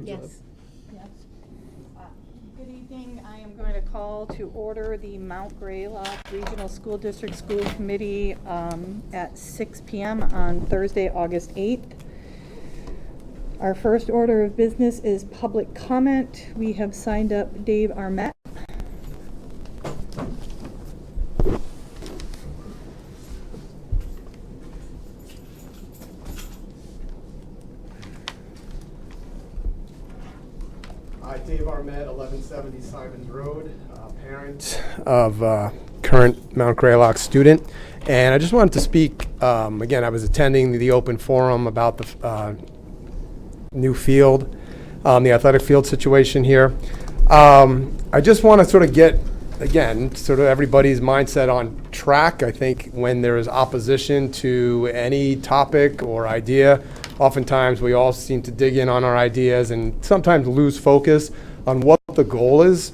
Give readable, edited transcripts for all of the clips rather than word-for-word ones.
Yes. Yes. Good evening. I am going to call to order the Mount Greylock Regional School District School Committee at 6 p.m. on Thursday, August 8th. Our first order of business is public comment. We have signed up Dave Armette. Dave Armette, 1170 Simons Road, parent of current Mount Greylock student. And I just wanted to speak, again, I was attending the open forum about the new field, the athletic field situation here. I just want to sort of get, again, sort of everybody's mindset on track. I think when there is opposition to any topic or idea, oftentimes we all seem to dig in on our ideas and sometimes lose focus on what the goal is.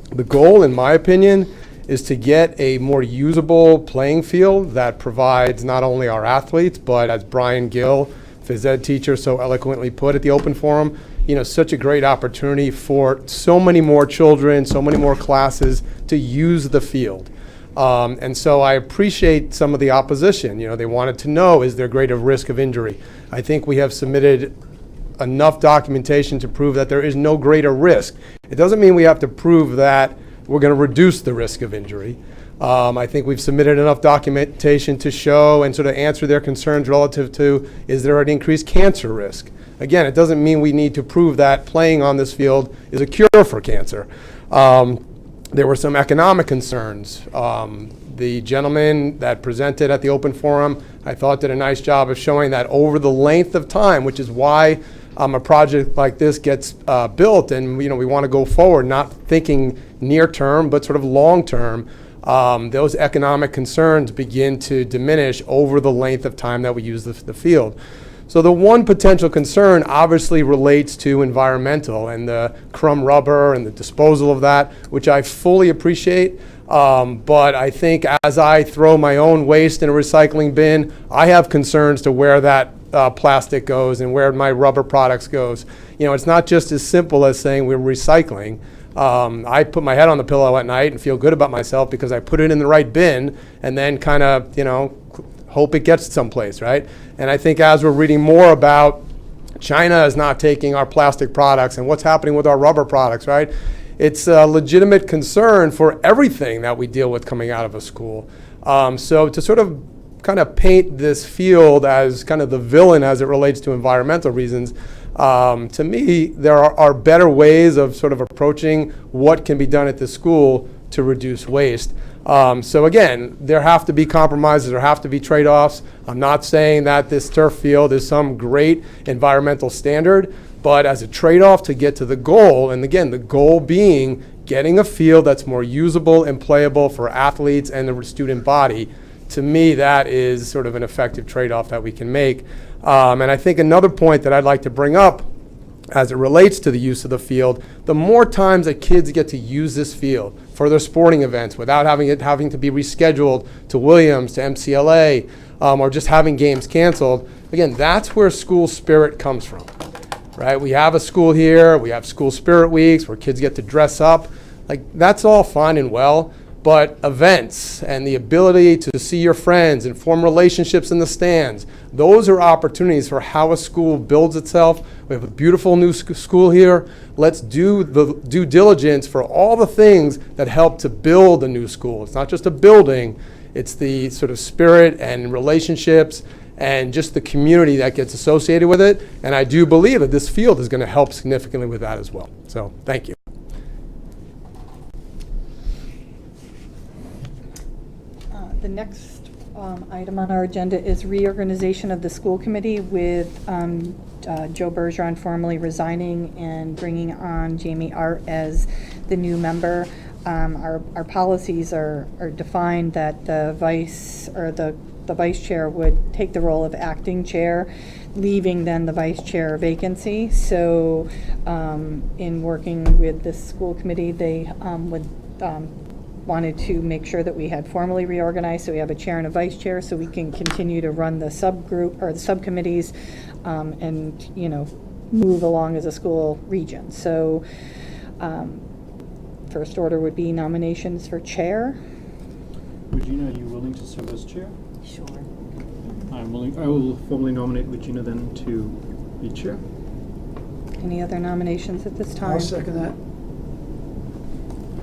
The goal, in my opinion, is to get a more usable playing field that provides not only our athletes, but as Brian Gill, phys ed teacher, so eloquently put at the open forum, such a great opportunity for so many more children, so many more classes to use the field. And so I appreciate some of the opposition. They wanted to know, is there greater risk of injury? I think we have submitted enough documentation to prove that there is no greater risk. It doesn't mean we have to prove that we're going to reduce the risk of injury. I think we've submitted enough documentation to show and sort of answer their concerns relative to, is there an increased cancer risk? Again, it doesn't mean we need to prove that playing on this field is a cure for cancer. There were some economic concerns. The gentleman that presented at the open forum, I thought, did a nice job of showing that over the length of time, which is why a project like this gets built, and we want to go forward, not thinking near term, but sort of long term. Those economic concerns begin to diminish over the length of time that we use the field. So the one potential concern obviously relates to environmental and the crumb rubber and the disposal of that, which I fully appreciate. But I think as I throw my own waste in a recycling bin, I have concerns to where that plastic goes and where my rubber products goes. It's not just as simple as saying we're recycling. I put my head on the pillow at night and feel good about myself because I put it in the right bin and then kind of, hope it gets someplace, right? And I think as we're reading more about China is not taking our plastic products and what's happening with our rubber products, right? It's a legitimate concern for everything that we deal with coming out of a school. So to sort of kind of paint this field as kind of the villain as it relates to environmental reasons, to me, there are better ways of sort of approaching what can be done at the school to reduce waste. So again, there have to be compromises, there have to be trade-offs. I'm not saying that this turf field is some great environmental standard, but as a trade-off to get to the goal, and again, the goal being getting a field that's more usable and playable for athletes and the student body, to me, that is sort of an effective trade-off that we can make. And I think another point that I'd like to bring up as it relates to the use of the field, the more times that kids get to use this field for their sporting events without having to be rescheduled to Williams, to MCLA, or just having games canceled, again, that's where school spirit comes from, right? We have a school here, we have school spirit weeks where kids get to dress up. Like, that's all fine and well, but events and the ability to see your friends and form relationships in the stands, those are opportunities for how a school builds itself. We have a beautiful new school here. Let's do the due diligence for all the things that help to build a new school. It's not just a building, it's the sort of spirit and relationships and just the community that gets associated with it. And I do believe that this field is going to help significantly with that as well. So thank you. The next item on our agenda is reorganization of the school committee with Joe Bergeron formally resigning and bringing on Jamie Art as the new member. Our policies are defined that the vice chair would take the role of acting chair, leaving then the vice chair vacancy. So in working with the school committee, they wanted to make sure that we had formally reorganized, so we have a chair and a vice chair, so we can continue to run the subgroup or the subcommittees, and move along as a school region. So first order would be nominations for chair. Regina, are you willing to serve as chair? Sure. I'm willing. I will formally nominate Regina then to be chair. Any other nominations at this time? I'll second that.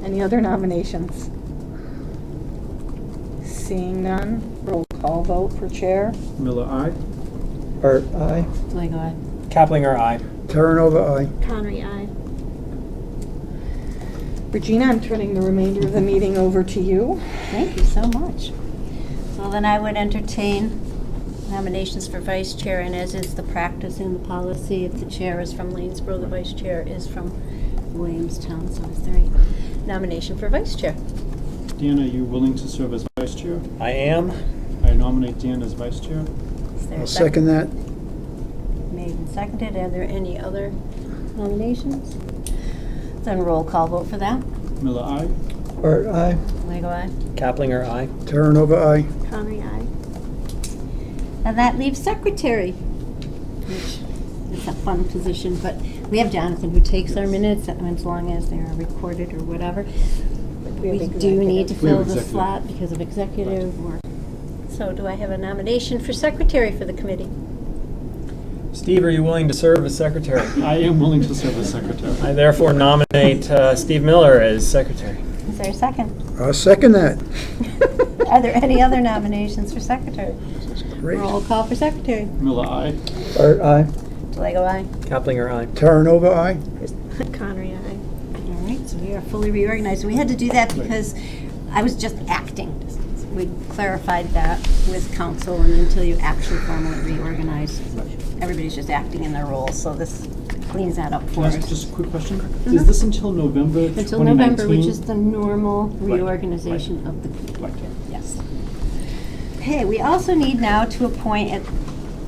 Any other nominations? Seeing none, roll call vote for chair. Miller, aye. Art, aye. Lego, aye. Kaplinger, aye. Terranova, aye. Connery, aye. Regina, I'm turning the remainder of the meeting over to you. Thank you so much. So then I would entertain nominations for vice chair, and as is the practice in the policy, if the chair is from Lanesboro, the vice chair is from Williamstown. So is there a nomination for vice chair? Dan, are you willing to serve as vice chair? I am. I nominate Dan as vice chair. Is there I'll a second that. Made and seconded. Are there any other nominations? Then roll call vote for that. Miller, aye. Art, aye. Lego, aye. Kaplinger, aye. Terranova, aye. Connery, aye. And that leaves secretary, which is a fun position, but we have Jonathan who takes our minutes as long as they're recorded or whatever. We do need to We have fill the executive. slot because of executive work. So do I have a nomination for secretary for the committee? Steve, are you willing to serve as secretary? I am willing to serve as secretary. I therefore nominate Steve Miller as secretary. Is there a second? I'll second that. Are there any other nominations for secretary? Great. Roll call for secretary. Miller, aye. Art, aye. Lego, aye. Kaplinger, aye. Terranova, aye. Connery, aye. All right, so we are fully reorganized. We had to do that because I was just acting. We clarified that with council, and until you actually formally reorganize, everybody's just acting in their roles. So this cleans that up Can for I ask us. just a quick question? Is this until November 2019? Until November, which is the normal Right, reorganization of the committee. Right. Yes. Okay, we also need now to appoint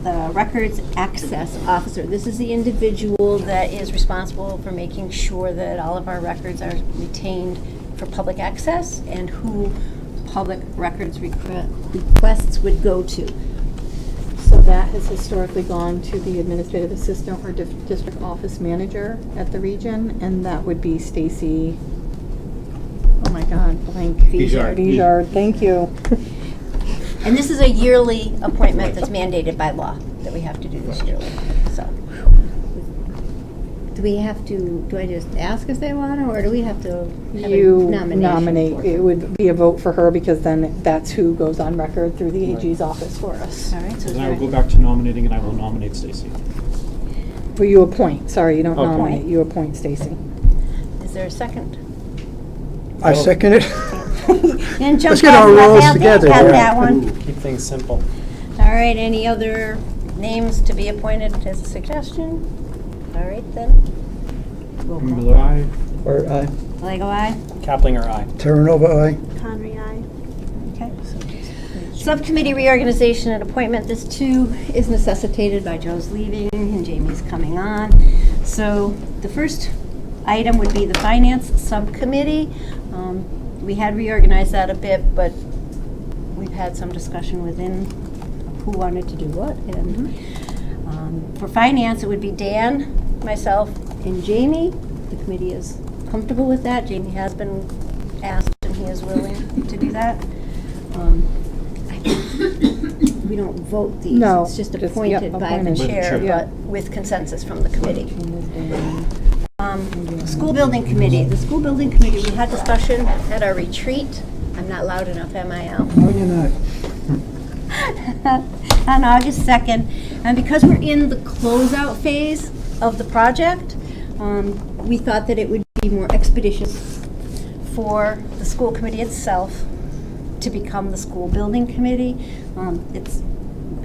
the records access officer. This is the individual that is responsible for making sure that all of our records are retained for public access and who public records requests would go to. So that has historically gone to the administrative assistant or district office manager at the region, and that would be Stacy, oh my God, blank. Bijard. Bijard, thank you. And this is a yearly appointment that's mandated by law that we have to do this yearly. So, do we have to? Do I just ask if they want to, or do we have to have You a nomination? nominate, for it them? would be a vote for her because then that's who goes on record through the AG's office for us. All right. So, So is then I will there, go back to nominating, and I will nominate Stacy. Well, you appoint, sorry, you don't Appoint. nominate, you appoint Stacy. is there a second? I second it. And jump Let's get our on that, roles have together Have here. that one. Keep things simple. All right. Any other names to be appointed as a suggestion? All right then. Roll call. Miller, aye. Art, aye. Lego, aye. Kaplinger, aye. Terranova, aye. Connery, aye. Okay. Subcommittee reorganization and appointment. This too is necessitated by Joe's leaving and Jamie's coming on. So the first item would be the finance subcommittee. We had reorganized that a bit, but we've had some discussion within who wanted to do what. And for finance, it would be Dan, myself, and Jamie. The committee is comfortable with that. Jamie has been asked, and he is willing to do that. We don't vote these. No, It's just just, yep, appointed by the appointed. With the chair, chair. but with consensus from the committee. School building committee. The school building committee, we had discussion at our retreat. I'm not loud enough, am I, Al? No, you're not. On August 2nd. And because we're in the closeout phase of the project, we thought that it would be more expeditious for the school committee itself to become the school building committee. It's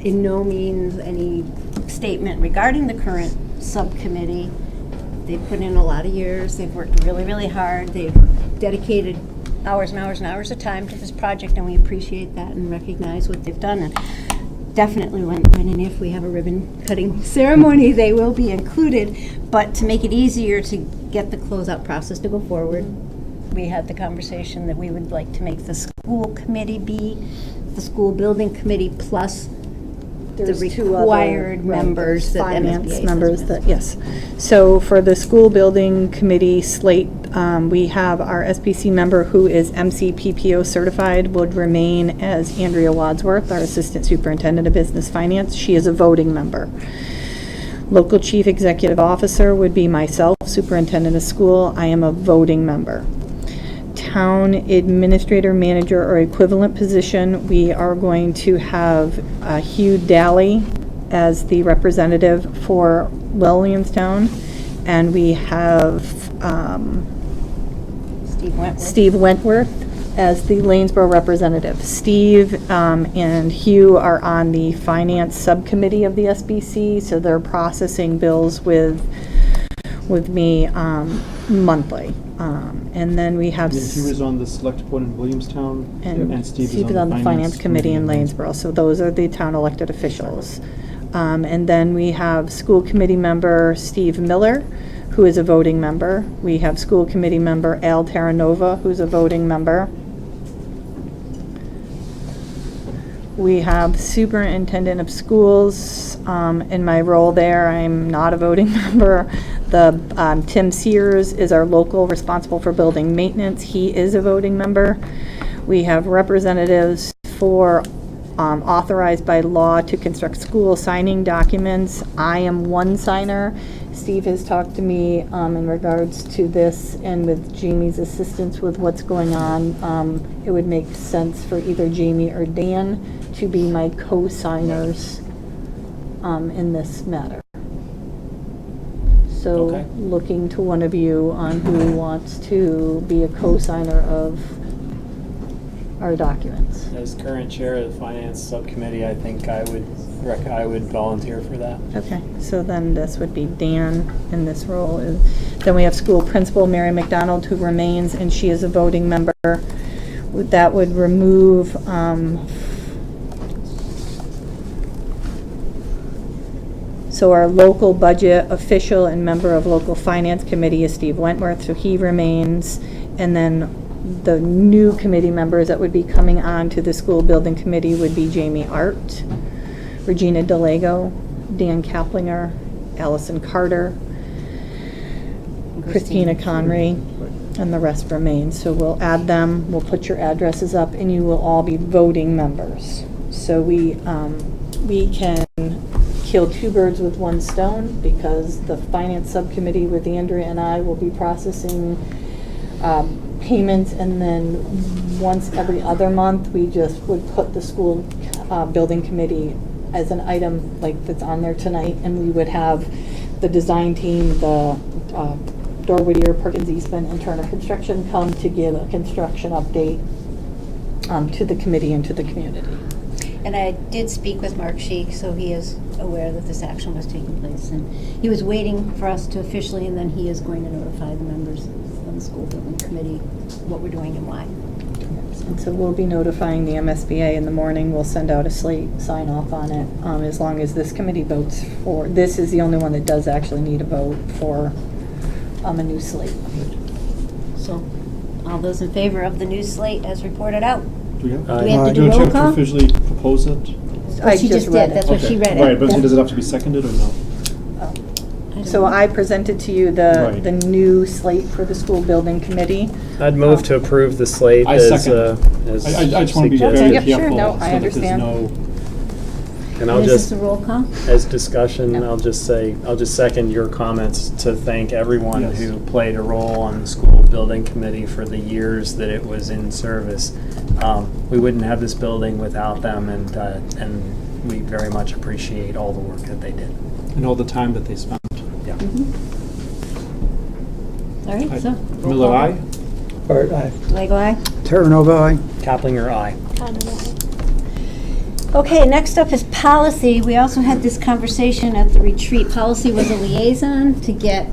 in no means any statement regarding the current subcommittee. They've put in a lot of years. They've worked really, really hard. They've dedicated hours and hours and hours of time to this project, and we appreciate that and recognize what they've done. And definitely when and if we have a ribbon cutting ceremony, they will be included. But to make it easier to get the closeout process to go forward, we had the conversation that we would like to make the school committee be the school building committee plus There's the two other, required right, members that the finance MSBA says members we that, have. yes. So for the school building committee slate, we have our SBC member who is MCPPO certified would remain as Andrea Wadsworth, our Assistant Superintendent of Business Finance. She is a voting member. Local Chief Executive Officer would be myself, Superintendent of School. I am a voting member. Town Administrator, Manager, or equivalent position, we are going to have Hugh Daly as the representative for Williamstown, and we have Steve Wentworth as the Lanesboro representative. Steve and Hugh are on the finance subcommittee of the SBC, so they're processing bills with me monthly. And then we have... Hugh is on the select board in Williamstown, and Steve is on the finance committee in Lanesboro. So those are the town elected officials. And then we have school committee member Steve Miller, who is a voting member. We have school committee member Al Terranova, who's a voting member. We have superintendent of schools. In my role there, I'm not a voting member. Tim Sears is our local responsible for building maintenance. He is a voting member. We have representatives for authorized by law to construct school signing documents. I am one signer. Steve has talked to me in regards to this, and with Jamie's assistance with what's going on, it would make sense for either Jamie or Dan to be my co-signers in this matter. So Okay. looking to one of you on who wants to be a co-signer of our documents. As current chair of the finance subcommittee, I think I would volunteer for that. Okay, so then this would be Dan in this role. Then we have school principal Mary McDonald, who remains, and she is a voting member. That would remove so our local budget official and member of local finance committee is Steve Wentworth, so he remains. And then the new committee members that would be coming on to the school building committee would be Jamie Art, Regina DeLago, Dan Kaplinger, Allison Carter, Christina Conry, and the rest remain. So we'll add them, we'll put your addresses up, and you will all be voting members. So we can kill two birds with one stone, because the finance subcommittee with Andrea and I will be processing payments, and then once every other month, we just would put the school building committee as an item like that's on there tonight, and we would have the design team, the Dor Whittier, Perkins Eastman, and Turner Construction come to give a construction update to the committee and to the community. And I did speak with Mark Sheik, so he is aware that this action was taking place. And he was waiting for us to officially, and then he is going to notify the members of the school building committee what we're doing and why. And so we'll be notifying the MSBA in the morning. We'll send out a slate sign off on it, as long as this committee votes for. This is the only one that does actually need a vote for a new slate. So, all those in favor of the new slate as reported out? Do we have, Do we have to do do you roll have to call? officially propose it? She just read did, it. that's what she read it. Right, but does it have to be seconded or no? So I presented to you Right. the new slate for the school building committee. I'd move to approve the slate I as second. as I just want to be suggested. very Yep, sure, careful no, so I that there's understand. no. And I'll And is this just, a roll call? as discussion, No. I'll just second your comments to thank everyone Yes. who played a role on the school building committee for the years that it was in service. We wouldn't have this building without them, and we very much appreciate all the work that they did. And all the time that they spent. Yeah. All right, so. roll Miller, call. aye? Bart, aye. Lego, aye? Terranova, aye. Kaplinger, aye. Okay, next up is policy. We also had this conversation at the retreat. Policy was a liaison to get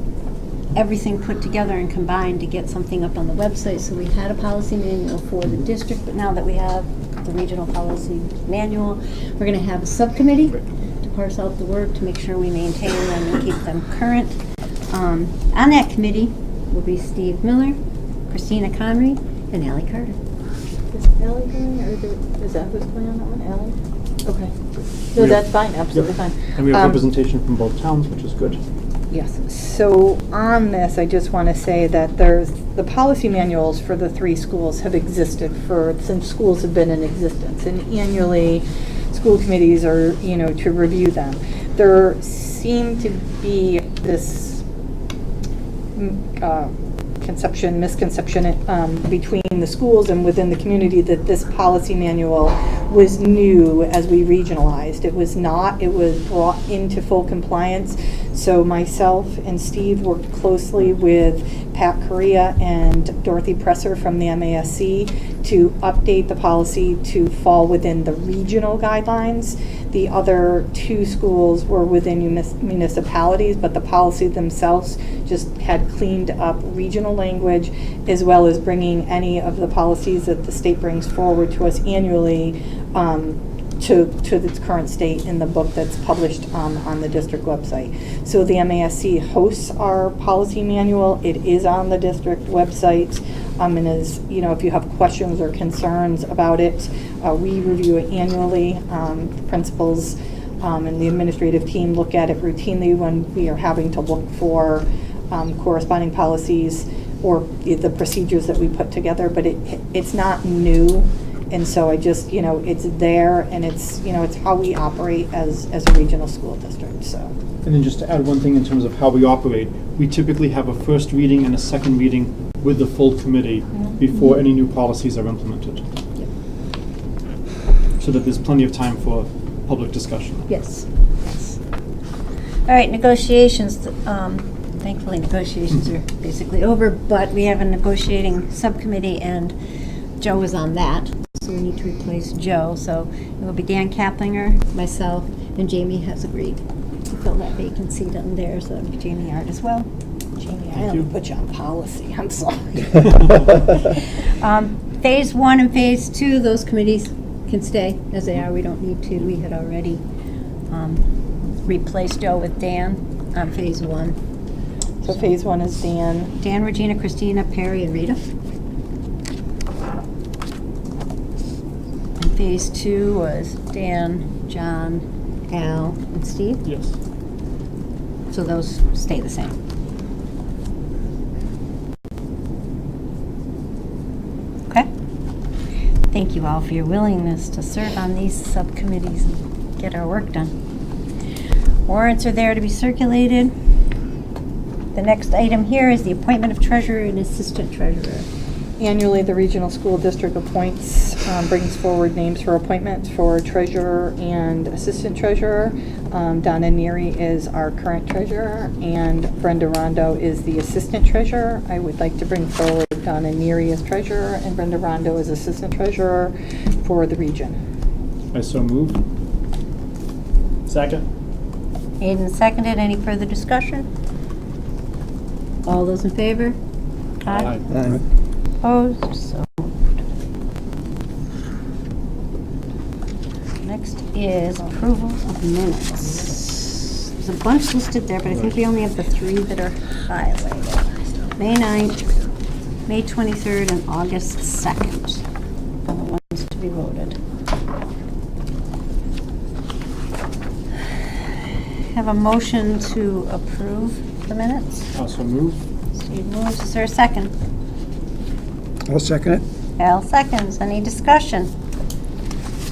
everything put together and combined to get something up on the website. So we had a policy manual for the district, but now that we have the regional policy manual, we're going to have a subcommittee to parse out the work to make sure we maintain them and keep them current. On that committee will be Steve Miller, Christina Conry, and Allie Carter. Is Allie going, or is that who's going on that one, Allie? Okay. No, Yeah. that's fine, absolutely Yep. fine. And we have Um, representation from both towns, which is good. Yes, so on this, I just want to say that the policy manuals for the three schools have existed since schools have been in existence, and annually, school committees are, to review them. There seemed to be this misconception between the schools and within the community that this policy manual was new as we regionalized. It was not. It was brought into full compliance. So myself and Steve worked closely with Pat Correa and Dorothy Presser from the MASC to update the policy to fall within the regional guidelines. The other two schools were within municipalities, but the policy themselves just had cleaned up regional language, as well as bringing any of the policies that the state brings forward to us annually to its current state in the book that's published on the district website. So the MASC hosts our policy manual. It is on the district website. And as if you have questions or concerns about it, we review it annually. The principals and the administrative team look at it routinely when we are having to look for corresponding policies or the procedures that we put together. But it's not new. And so I just, it's there, and it's how we operate as a regional school district, so. And then just to add one thing in terms of how we operate, we typically have a first reading and a second reading with the full committee before any new policies are implemented. Yep. So that there's plenty of time for public discussion. Yes. Yes. All right, negotiations. Thankfully, negotiations are basically over, but we have a negotiating subcommittee, and Joe is on that. So we need to replace Joe. So it will be Dan Kaplinger, myself, and Jamie has agreed to fill that vacancy down there. So that'll be Jamie Art as well. Jamie, I Thank don't you. put you on policy, I'm sorry. Phase 1 and Phase 2, those committees can stay as they are. We don't need to. We had already replaced Joe with Dan on Phase 1. So phase 1 is Dan. Dan, Regina, Christina, Perry, and Rita. And Phase 2 was Dan, John, Al, and Steve. Yes. So those stay the same. Okay. Thank you all for your willingness to serve on these subcommittees and get our work done. Warrants are there to be circulated. The next item here is the appointment of treasurer and assistant treasurer. Annually, the regional school district brings forward names for appointment for treasurer and assistant treasurer. Donna Neary is our current treasurer, and Brenda Rondo is the assistant treasurer. I would like to bring forward Donna Neary as treasurer and Brenda Rondo as assistant treasurer for the region. I so move. Second. Made and seconded. Any further discussion? All those in favor? Aye. Opposed? So moved. Next is approval of minutes. There's a bunch listed there, but I think we only have the 3 that are highlighted. May 9th, May 23rd, and August 2nd are the ones to be voted. Have a motion to approve the minutes. Also move. Steve moves. Is there a second? I'll second it. Al seconds. Any discussion?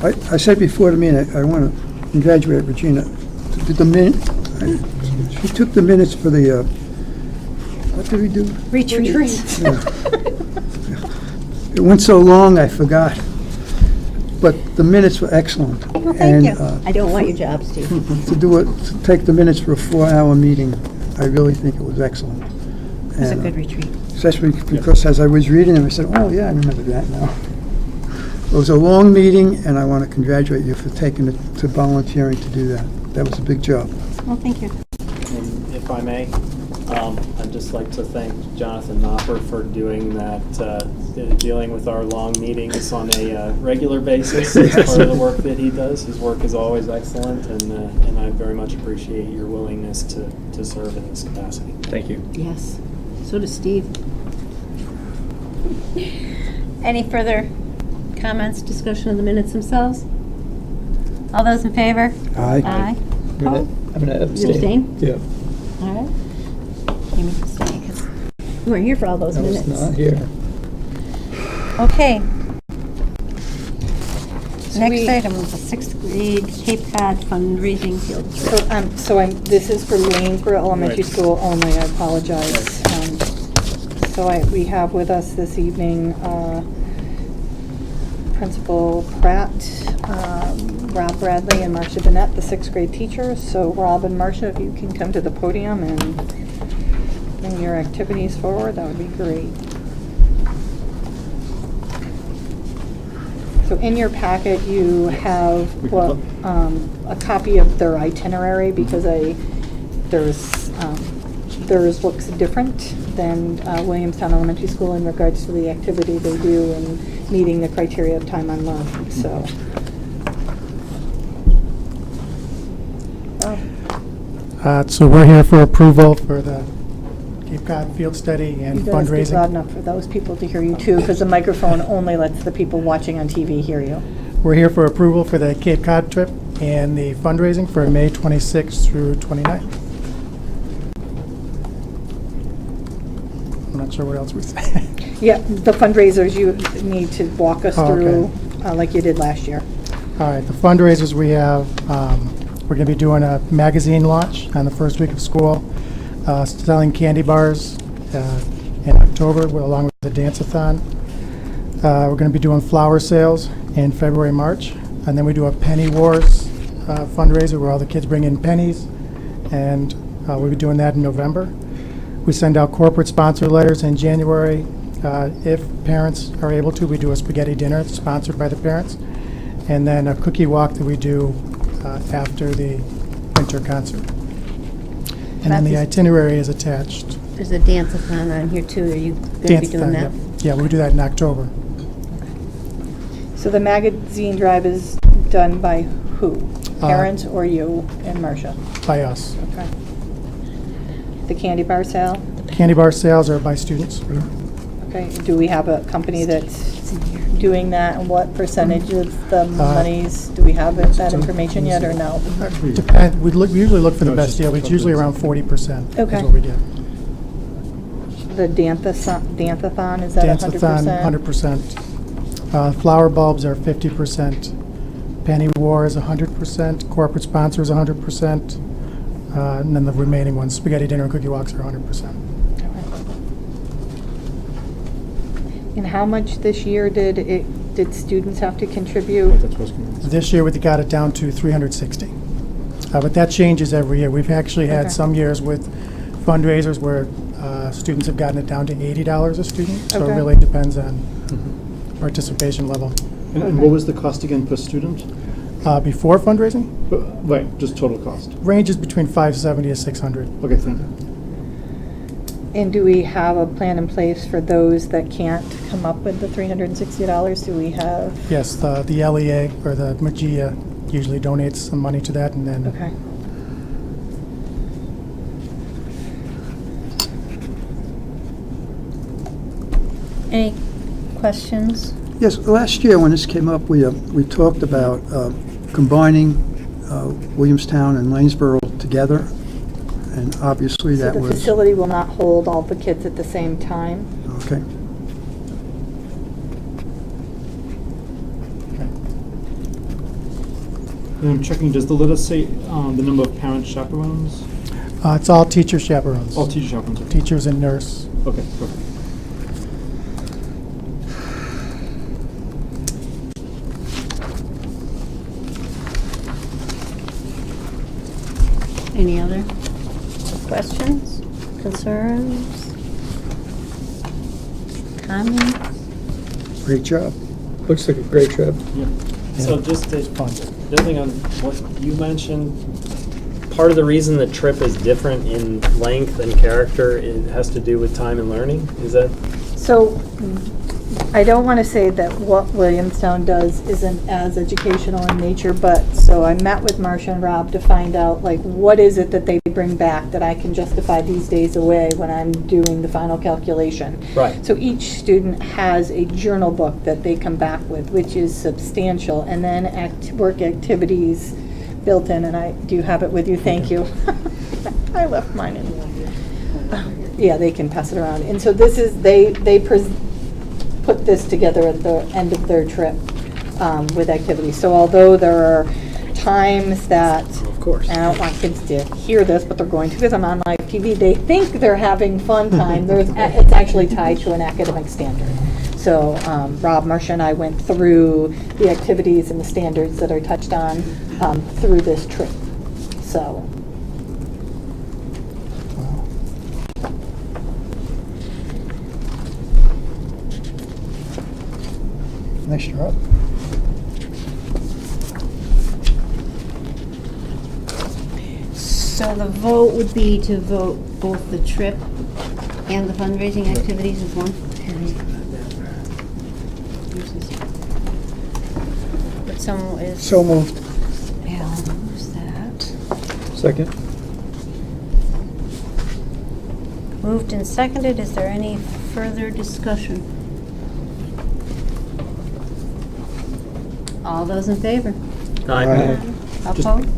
I said before the meeting, I want to congratulate Regina. She took the minutes for the, what did we do? Retreat. It went so long, I forgot. But the minutes were excellent. Well, thank you. And I don't want your job, Steve. to take the minutes for a 4-hour meeting, I really think it was excellent. It was a And, good retreat. especially because as I was reading them, I said, oh, yeah, I remember that now. It was a long meeting, and I want to congratulate you for taking it, to volunteering to do that. That was a big job. Well, thank you. And if I may, I'd just like to thank Jonathan Knopper for doing that, dealing with our long meetings on a regular basis. It's part of the work that he does. His work is always excellent, and I very much appreciate your willingness to serve in this capacity. Thank you. Yes. So does Steve. Any further comments, discussion of the minutes themselves? All those in favor? Aye. Aye. I'm gonna You abstain. abstain? Yeah, All right. Amy abstained because you weren't here for all those I minutes. was not here. Okay. So Next we- item is the 6th grade Cape Cod fundraising field trip. This is for Lanesboro Elementary Right. School only, I apologize. We have with us this evening, Principal Pratt, Rob Bradley, and Marcia Bennett, the 6th grade teachers. So Rob and Marcia, if you can come to the podium and bring your activities forward, that would be great. So in your packet, you have We can a copy of their itinerary, because theirs looks different than Williamstown Elementary School in regards to the activity they do and meeting the criteria of time on learning, so. So we're here for approval for the Cape Cod Field Study and You gotta speak loud fundraising. enough for those people to hear you too, because the microphone only lets the people watching on TV hear you. We're here for approval for the Cape Cod trip and the fundraising for May 26th through 29th. I'm not sure what else we say. Yeah, the fundraisers, you need to walk us Oh, through, like you did last year. All right, the fundraisers we have, we're going to be doing a magazine launch on the first week of school, selling candy bars in October along with the dance-a-thon. We're going to be doing flower sales in February, March, and then we do a Penny Wars fundraiser where all the kids bring in pennies, and we'll be doing that in November. We send out corporate sponsor letters in January. If parents are able to, we do a spaghetti dinner sponsored by the parents, and then a cookie walk that we do after the winter concert. And then the itinerary is attached. There's a dance-a-thon on here too. Are you going to be doing Dance-a-thon, that? yep. Yeah, we'll do that in October. So the magazine drive is done by who? Parents or you and Marcia? By us. Okay. The candy bar sale? Candy bar sales are by students. Okay, do we have a company that's doing that, and what percentage of the monies, do we have that information yet, or no? Depend, we usually look for the best deal. It's usually around 40% Okay. is what we get. The dance-a-thon, is that 100%? Dance-a-thon, 100%. Flower bulbs are 50%. Penny War is 100%. Corporate sponsors 100%. And then the remaining ones, spaghetti dinner and cookie walks, are 100%. And how much this year did students have to contribute? That's what's going on. This year, we got it down to 360. But that changes every year. We've actually had Okay. some years with fundraisers where students have gotten it down to $80 a student. So it Okay. really depends on participation level. And what was the cost again per student? Before fundraising, Right, just total cost. ranges between $570 to $600. Okay, thank you. And do we have a plan in place for those that can't come up with the $360? Do we have? Yes, the LEA or the MGIA usually donates some money to that, and then Okay. Any questions? Yes, last year when this came up, we talked about combining Williamstown and Lanesboro together, and obviously So that the was, facility will not hold all the kids at the same time? okay. And I'm checking, does the letter say the number of parent chaperones? it's all teacher chaperones. All teacher chaperones, okay. Teachers and nurse. Okay, perfect. Any other questions, concerns, comments? Great job. Looks like a great trip. Yeah. So just to, Fun. building on what you mentioned, part of the reason the trip is different in length and character, it has to do with time and learning, is that? So I don't want to say that what Williamstown does isn't as educational in nature, but, so I met with Marcia and Rob to find out, like, what is it that they bring back that I can justify these days away when I'm doing the final calculation. Right. So each student has a journal book that they come back with, which is substantial, and then work activities built in, and I do have it with you, thank you. I left mine in. Yeah, they can pass it around. And so this is, they put this together at the end of their trip with activities. So although there are times that, Of course. and I don't want kids to hear this, but they're going to because I'm on live TV, they think they're having fun time. It's actually tied to an academic standard. So Rob, Marcia, and I went through the activities and the standards that are touched on through this trip. So. Nice job. So the vote would be to vote both the trip and the fundraising activities as one? But someone is. So moved. Al moves that. Second. Moved and seconded. Is there any further discussion? All those in favor? Aye. Opposed?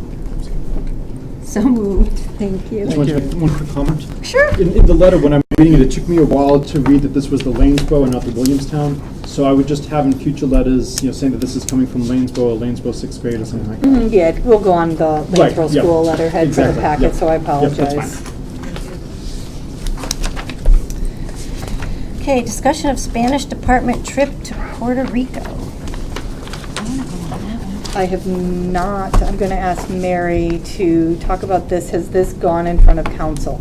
So moved. Thank you. Just one quick comment. Sure. In the letter, when I'm reading it, it took me a while to read that this was the Lanesboro and not the Williamstown. So I would just have in future letters, saying that this is coming from Lanesboro or Lanesboro 6th grade or something like that. Yeah, we'll go on the Right, Lanesboro yeah. School letterhead for the Exactly, packet, yep. so I Yep, that's apologize. fine. Okay, discussion of Spanish department trip to Puerto Rico. I have not, I'm going to ask Mary to talk about this. Has this gone in front of council?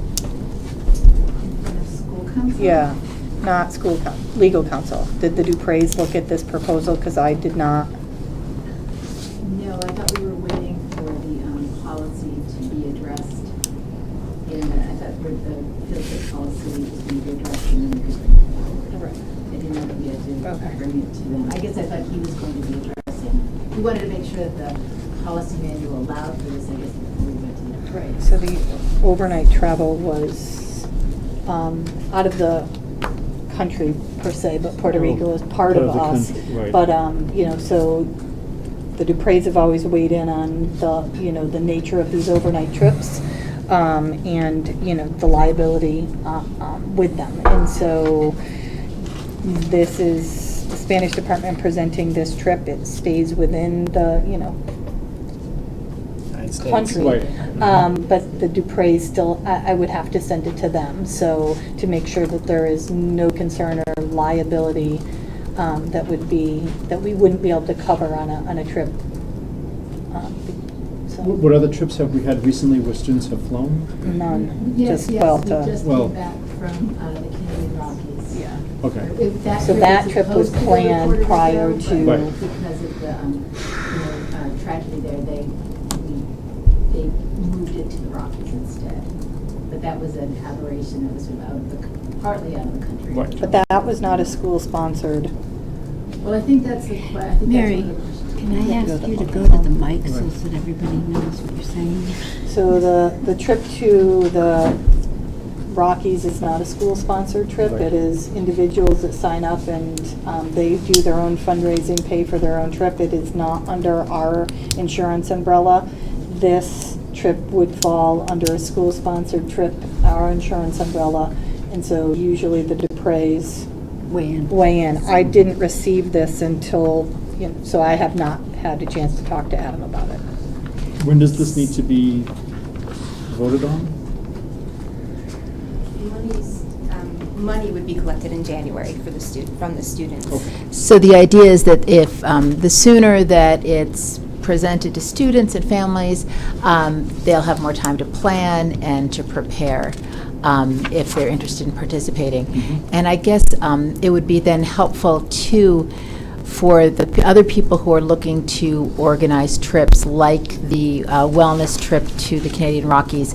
School council? Yeah, not school, legal council. Did the Dupreys look at this proposal? Because I did not. No, I thought we were waiting for the policy to be addressed. And I thought for the field trip policy was going to be addressed and then we could bring it forward. I didn't know that we had to bring it to them. I guess I thought he was going to be addressing. We wanted to make sure that the policy manual allowed for this, I guess, before we went to them. Right, so the overnight travel was out of the country per se, but Puerto Rico is part of the us. country, right. But, so the Dupreys have always weighed in on the, the nature of these overnight trips and, the liability with them. And so this is the Spanish department presenting this trip. It stays within the, United States. country. Right. But the Dupreys still, I would have to send it to them, so to make sure that there is no concern or liability that we wouldn't be able to cover on a trip. So, What other trips have we had recently where students have flown? none, Yes, just, yes, well, we just well- came back from the Canadian Rockies. yeah. Okay. So that trip was planned prior to- Right. Because of the tragedy there, they moved it to the Rockies instead. But that was an aberration. It was partly out of the country. Right. But that was not a school-sponsored. Well, I think that's the question. Mary, can I ask you to go to the mic so that everybody knows what you're saying? So the trip to the Rockies is not a school-sponsored trip. Right. It is individuals that sign up and they do their own fundraising, pay for their own trip. It is not under our insurance umbrella. This trip would fall under a school-sponsored trip, our insurance umbrella. And so usually the Dupreys weigh in. I didn't receive this until, so I have not had a chance to talk to Adam about it. When does this need to be voted on? Money would be collected in January for the from the students. Okay. So the idea is that if the sooner that it's presented to students and families, they'll have more time to plan and to prepare if they're interested in participating. Mhm. And I guess it would be then helpful to for the other people who are looking to organize trips, like the wellness trip to the Canadian Rockies,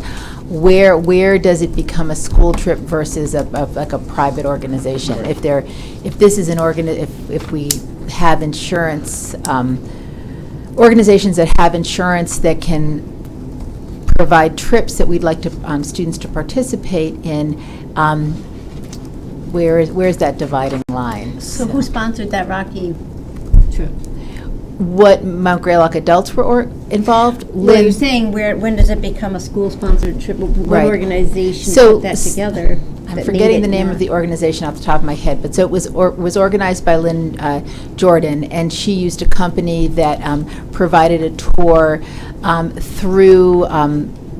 where does it become a school trip versus like a private organization? Right. If this is if we have insurance, organizations that have insurance that can provide trips that we'd like to students to participate in, where's that dividing line? So who sponsored that Rocky trip? What Mount Greylock adults were involved? Well, you're Lynn- saying when does it become a school-sponsored trip? What Right. organization So, put that together? I'm that forgetting made the it name not- of the organization off the top of my head, but so it was organized by Lynn Jordan, and she used a company that provided a tour through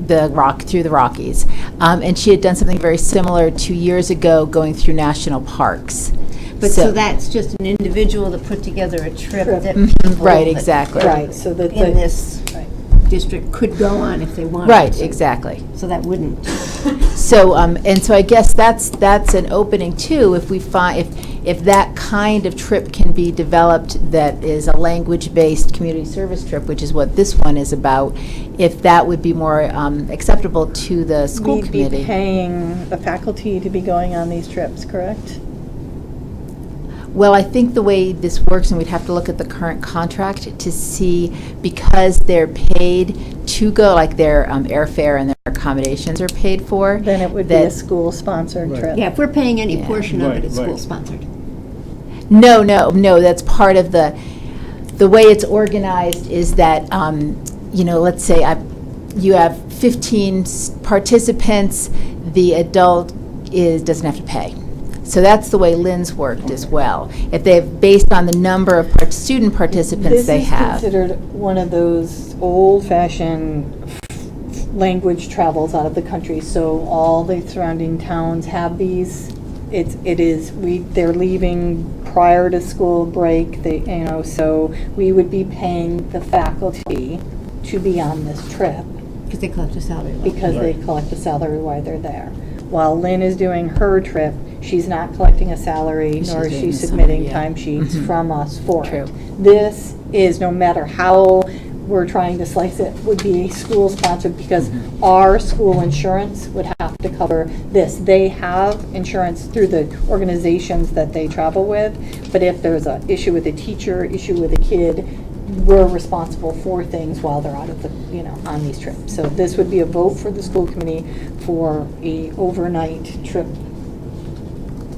the Rockies, and she had done something very similar 2 years ago, going through national parks. But so that's just an individual that put together a trip that Mhm, people right, that exactly. Right, so that in the- this district could go on if they wanted. Right, to. exactly. So that wouldn't. So, and so I guess that's an opening too, if we find, if that kind of trip can be developed that is a language-based community service trip, which is what this one is about, if that would be more acceptable to the school We'd committee. be paying the faculty to be going on these trips, correct? Well, I think the way this works, and we'd have to look at the current contract to see, because they're paid to go, like their airfare and their accommodations are paid for. Then it would be a that- school-sponsored Right. trip. Yeah, if we're paying any Yeah. portion of it, Right, it's right. school-sponsored. No, that's part of the way it's organized is that, let's say you have 15 participants, the adult doesn't have to pay. So that's the way Lynn's worked as well. If they've, based on the number of student participants they have. This is considered one of those old-fashioned language travels out of the country, so all the surrounding towns have these. They're leaving prior to school break, so we would be paying the faculty to be on this trip Because they collect a salary. because they collect a salary while they're there. While Lynn is doing her trip, she's not collecting a salary, She's nor is doing she the submitting summary, yeah. timesheets Mhm. from us for True. it. This is, no matter how we're trying to slice it, would be school-sponsored because our school insurance would have to cover this. They have insurance through the organizations that they travel with, but if there's an issue with a teacher, issue with a kid, we're responsible for things while they're out of the, on these trips. So this would be a vote for the school committee for a overnight trip,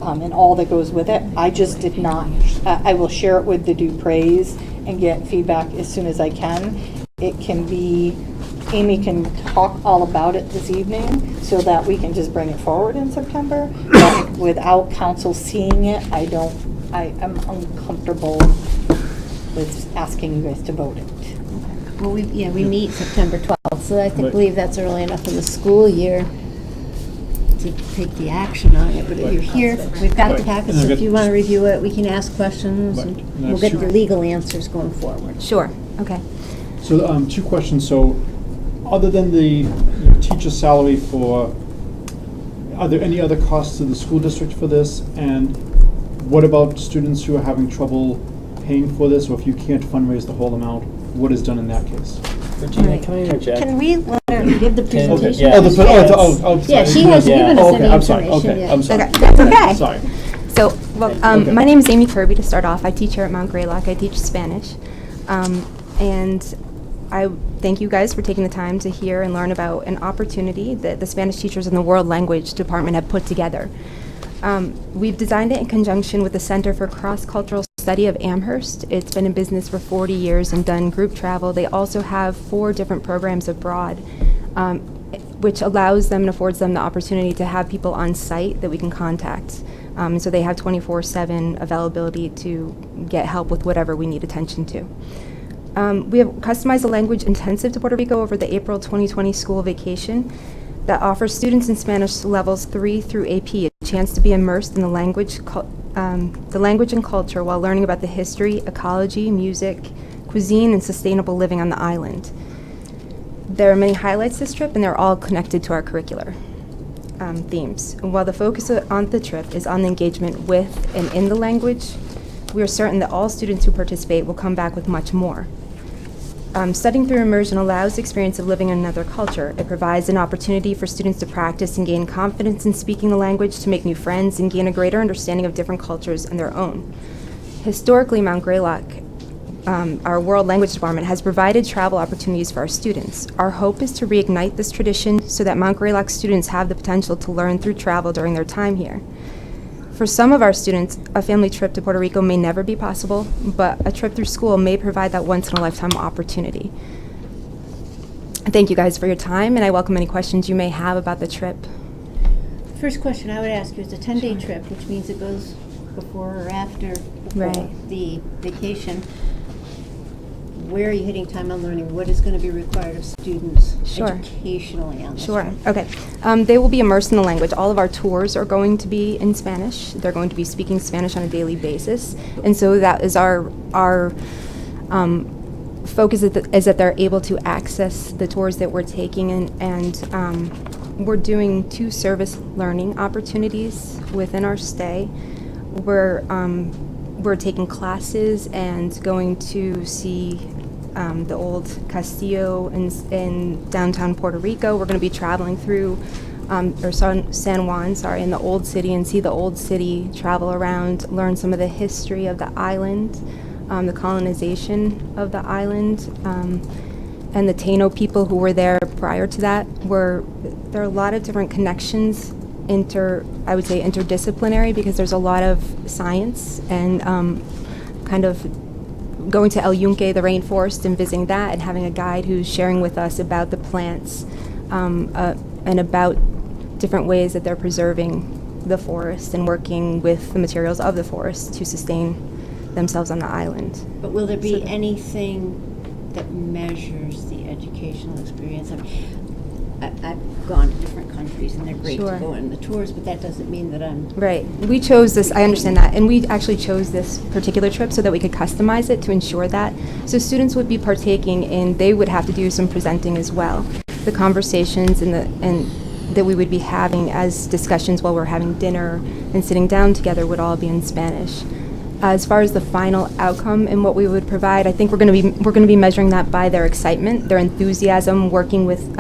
and all that goes with it. I just did not, I will share it with the Dupreys and get feedback as soon as I can. It can be, Amy can talk all about it this evening so that we can just bring it forward in September. But without council seeing it, I am uncomfortable with asking you guys to vote it. Well, we meet September 12th, so I Right. believe that's early enough in the school year to take the action on it. But if you're here, we've got the Right. packets. And I If got- you want to review it, we can ask questions, Right. and And we'll I've get two- the legal answers going forward. Sure, okay. So, two questions. So, other than the teacher salary are there any other costs to the school district for this? And what about students who are having trouble paying for this, or if you can't fundraise the whole amount, what is done in that case? Regina, can I interject? Can we let her Give the Okay, presentation. yeah. Yeah, she has given us any I'm sorry. information, Okay, yeah. I'm sorry. Okay, that's okay. Sorry. So, Okay. my name is Amy Kirby, to start off. I teach here at Mount Greylock. I teach Spanish. And I thank you guys for taking the time to hear and learn about an opportunity that the Spanish teachers in the World Language Department have put together. We've designed it in conjunction with the Center for Cross-Cultural Study of Amherst. It's been in business for 40 years and done group travel. They also have 4 different programs abroad, which allows them and affords them the opportunity to have people on site that we can contact. So they have 24/7 availability to get help with whatever we need attention to. We have customized a language intensive to Puerto Rico over the April 2020 school vacation that offers students in Spanish levels 3 through AP a chance to be immersed in the language and culture while learning about the history, ecology, music, cuisine, and sustainable living on the island. There are many highlights this trip, and they're all connected to our curricular themes. And while the focus on the trip is on the engagement with and in the language, we are certain that all students who participate will come back with much more. Studying through immersion allows the experience of living in another culture. It provides an opportunity for students to practice and gain confidence in speaking the language, to make new friends, and gain a greater understanding of different cultures and their own. Historically, Mount Greylock, our World Language Department, has provided travel opportunities for our students. Our hope is to reignite this tradition so that Mount Greylock students have the potential to learn through travel during their time here. For some of our students, a family trip to Puerto Rico may never be possible, but a trip through school may provide that once-in-a-lifetime opportunity. Thank you guys for your time, and I welcome any questions you may have about the trip. First question I would ask you is a 10-day trip, which means it goes before or after the vacation. Where are you hitting time on learning? What is going to be required of students educationally on this trip? Okay. They will be immersed in the language. All of our tours are going to be in Spanish. They're going to be speaking Spanish on a daily basis. And so that is our focus is that they're able to access the tours that we're taking, and we're doing 2 service learning opportunities within our stay. We're taking classes and going to see the old Castillo in downtown Puerto Rico. We're going to be traveling through San Juan, in the old city, and see the old city, travel around, learn some of the history of the island, the colonization of the island, and the Taino people who were there prior to that. There are a lot of different connections, I would say interdisciplinary, because there's a lot of science and kind of going to El Yunque, the rainforest, and visiting that, and having a guide who's sharing with us about the plants and about different ways that they're preserving the forest and working with the materials of the forest to sustain themselves on the island. But will there be anything that measures the educational experience? I've gone to different countries, and they're great to go on the tours, but that doesn't mean that I'm... Right. We chose this, I understand that, and we actually chose this particular trip so that we could customize it to ensure that. So students would be partaking in, they would have to do some presenting as well. The conversations and that we would be having as discussions while we're having dinner and sitting down together would all be in Spanish. As far as the final outcome and what we would provide, I think we're going to be measuring that by their excitement, their enthusiasm, working with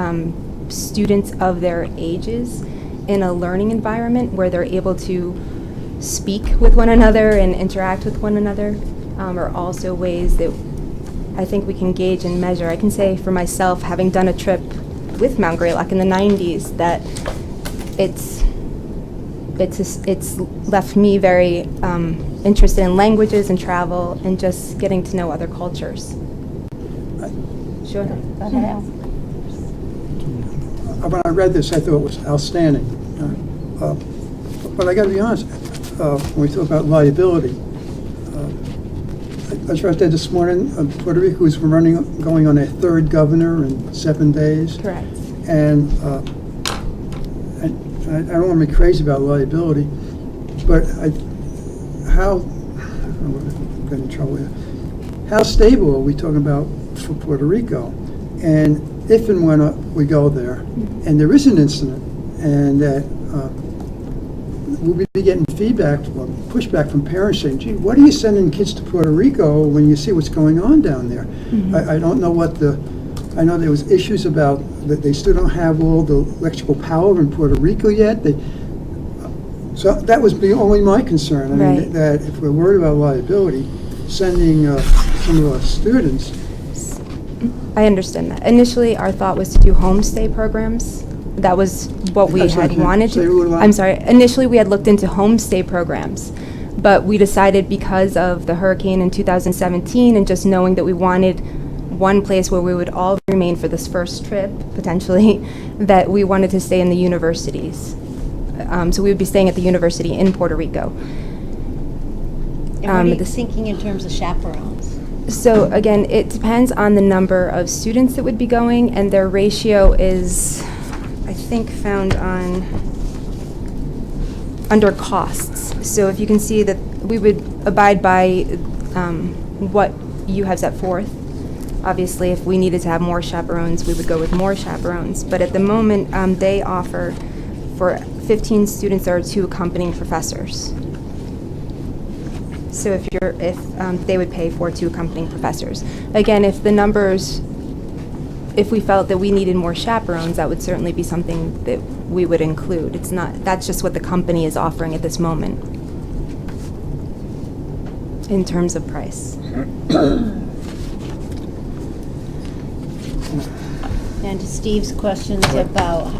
students of their ages in a learning environment where they're able to speak with one another and interact with one another, are also ways that I think we can gauge and measure. I can say for myself, having done a trip with Mount Greylock in the 90s, that it's left me very interested in languages and travel and just getting to know other cultures. Sure. Go ahead, Al. When I read this, I thought it was outstanding. But I got to be honest, when we talk about liability, I was read there this morning, Puerto Rico is going on a 3rd governor in 7 days. Correct. And I don't want to be crazy about liability, but I'm getting in trouble here. How stable are we talking about for Puerto Rico? And if and when we go there, and there is an incident, and that we'll be getting feedback, pushback from parents saying, gee, what are you sending kids to Puerto Rico when you see what's going on down there? Mm-hmm. I don't know I know there was issues about that they still don't have all the electrical power in Puerto Rico yet. So that was only my concern. I mean, that if we're worried about liability, sending some of our students. I understand that. Initially, our thought was to do homestay programs. That was what we had wanted to. I'm sorry. Initially, we had looked into homestay programs, but we decided because of the hurricane in 2017 and just knowing that we wanted one place where we would all remain for this first trip, potentially, that we wanted to stay in the universities. So we would be staying at the university in Puerto Rico. And what are you thinking in terms of chaperones? So again, it depends on the number of students that would be going, and their ratio is, I think, found under costs. So if you can see that we would abide by what you have set forth. Obviously, if we needed to have more chaperones, we would go with more chaperones. But at the moment, they offer for 15 students, there are 2 accompanying professors. So if they would pay for 2 accompanying professors. Again, if we felt that we needed more chaperones, that would certainly be something that we would include. That's just what the company is offering at this moment in terms of price. And to Steve's questions about,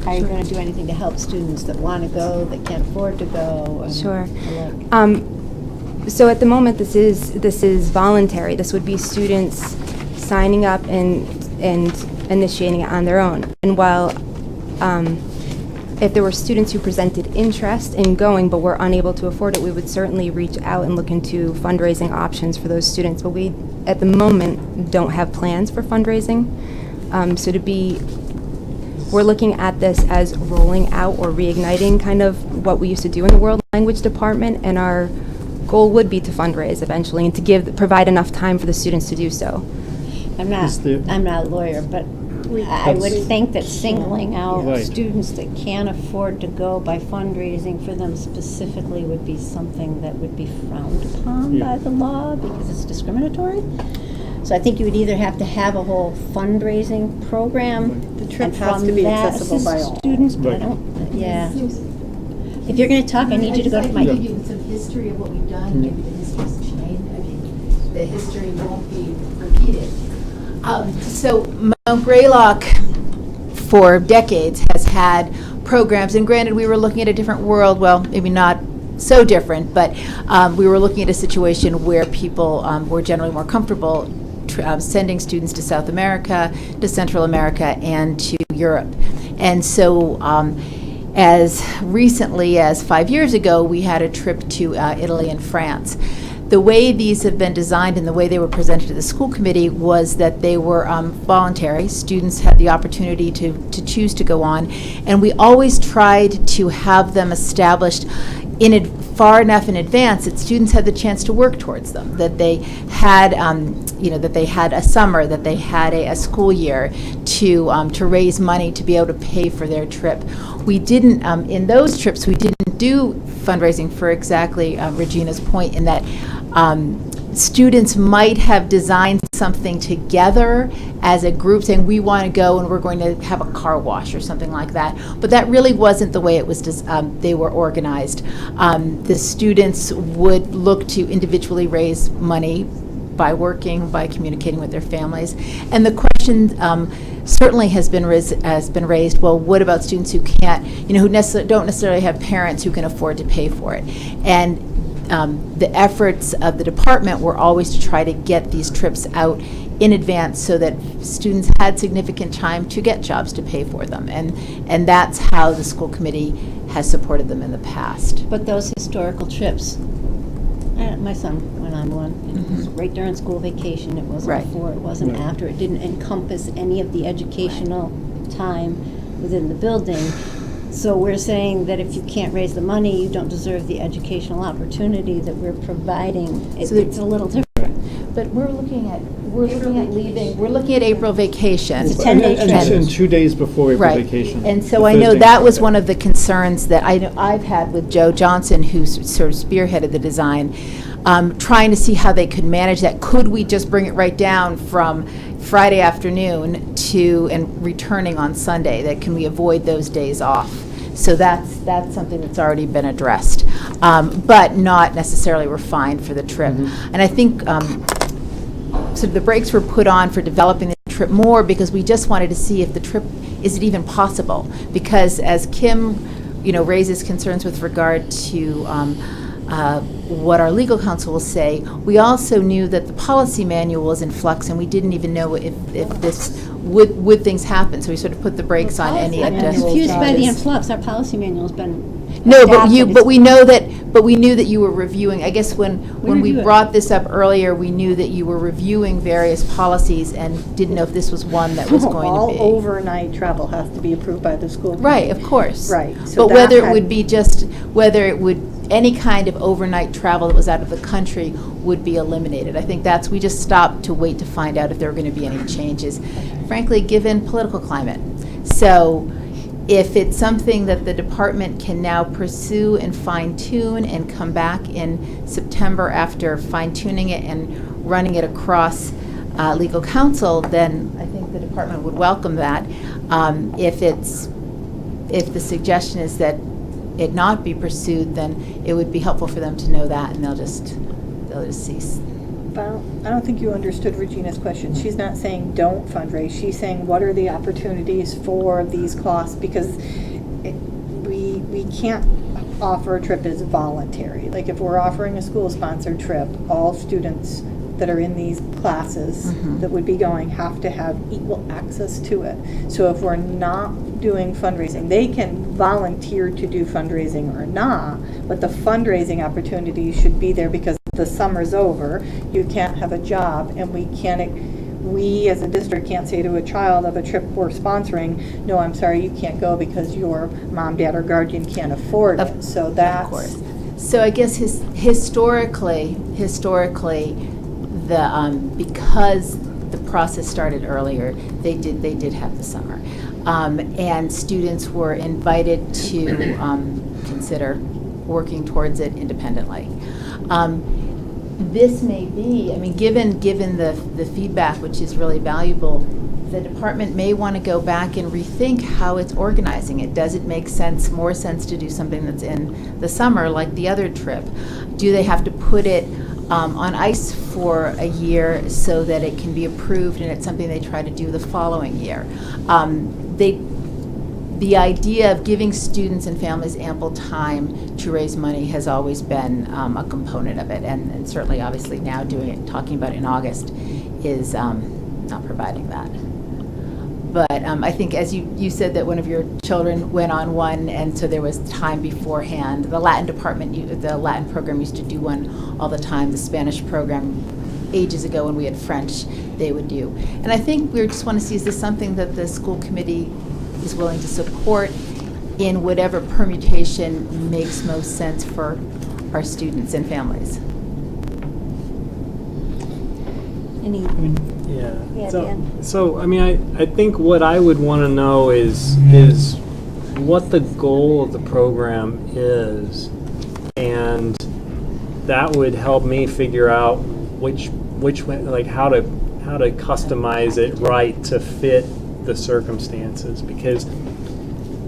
are you going to do anything to help students that want to go, that can't afford to go? and Sure. the like? So at the moment, this is voluntary. This would be students signing up and initiating it on their own. And while if there were students who presented interest in going but were unable to afford it, we would certainly reach out and look into fundraising options for those students. But we, at the moment, don't have plans for fundraising. We're looking at this as rolling out or reigniting kind of what we used to do in the World Language Department, and our goal would be to fundraise eventually and to provide enough time for the students to do so. I'm not a lawyer, but I would think that singling out Right. students that can't afford to go by fundraising for them specifically would be something that would be frowned upon Yeah. by the law because it's discriminatory. So I think you would either have to have a whole fundraising program. The trip and has from to be that accessible by assist all. students, but I Right. don't, yeah. If you're going to talk, I need you to go to my. I give you some history of what we've done, maybe the history's changed, I mean, the history won't be repeated. So Mount Greylock, for decades, has had programs, and granted, we were looking at a different world, well, maybe not so different, but we were looking at a situation where people were generally more comfortable sending students to South America, to Central America, and to Europe. And so as recently as 5 years ago, we had a trip to Italy and France. The way these have been designed and the way they were presented to the school committee was that they were voluntary. Students had the opportunity to choose to go on, and we always tried to have them established far enough in advance that students had the chance to work towards them, that they had, that they had a summer, that they had a school year to raise money to be able to pay for their trip. We didn't, in those trips, we didn't do fundraising for exactly Regina's point, in that students might have designed something together as a group, saying we want to go and we're going to have a car wash or something like that. But that really wasn't the way it was. They were organized. The students would look to individually raise money by working, by communicating with their families, and the question certainly has been raised. Well, what about students who can't, who don't necessarily have parents who can afford to pay for it? And the efforts of the department were always to try to get these trips out in advance so that students had significant time to get jobs to pay for them. And that's how the school committee has supported them in the past. But those historical trips, my son went on one. It was right during school vacation. It wasn't Right. before, it wasn't Right. after. It didn't encompass any of the educational time within the building. So we're saying that if you can't raise the money, you don't deserve the educational opportunity that we're providing. So It's a little different. But we're looking at April vacation. It's a 10-day And trip. 2 days before April Right. vacation. And so The I know Thursday that before was one of the concerns that I've had with Joe Johnson, who sort of spearheaded the design, trying to see how they could manage that. Could we just bring it right down from Friday afternoon and returning on Sunday? That can we avoid those days off? So that's something that's already been addressed, but not necessarily refined for the trip. And I think so the brakes were put on for developing the trip more because we just wanted to see if the trip, is it even possible? Because as Kim, raises concerns with regard to what our legal counsel will say, we also knew that the policy manual was in flux, and we didn't even know if this would things happen. So we sort of put the brakes on any I'm confused by the influx. Our policy manual's been No, adapted. but we knew that you were reviewing. I guess when we review it. brought this up earlier, we knew that you were reviewing various policies and didn't know if this was one that was going All to be. overnight travel has to be approved by the school. Right, of course. Right, so But that whether it had- would be any kind of overnight travel that was out of the country would be eliminated. I think we just stopped to wait to find out if there were going to be any changes, frankly, given political climate. So If it's something that the department can now pursue and fine-tune and come back in September after fine-tuning it and running it across legal counsel, then I think the department would welcome that. If the suggestion is that it not be pursued, then it would be helpful for them to know that, and they'll just cease. Well, I don't think you understood Regina's question. She's not saying don't fundraise. She's saying what are the opportunities for these costs, because we can't offer a trip as voluntary. Like if we're offering a school-sponsored trip, all students that are in these classes that would be going have to have equal access to it. So if we're not doing fundraising, they can volunteer to do fundraising or not, but the fundraising opportunity should be there, because the summer's over, you can't have a job, and we as a district can't say to a child of a trip we're sponsoring, no, I'm sorry, you can't go because your mom, dad, or guardian can't afford it. So that's... Of course. So I guess historically, because the process started earlier, they did have the summer, and students were invited to consider working towards it independently. This may be, I mean, given the feedback, which is really valuable, the department may want to go back and rethink how it's organizing it. Does it make more sense to do something that's in the summer, like the other trip? Do they have to put it on ice for a year so that it can be approved and it's something they try to do the following year? The idea of giving students and families ample time to raise money has always been a component of it, and certainly, obviously, now talking about it in August is not providing that. But I think, as you said, that one of your children went on one, and so there was time beforehand. The Latin department, the Latin program used to do one all the time. The Spanish program, ages ago when we had French, they would do. And I think we just want to see, is this something that the school committee is willing to support in whatever permutation makes most sense for our students and families? So I mean, I think what I would want to know is what the goal of the program is, and that would help me figure out which way, like how to customize it right to fit the circumstances. Because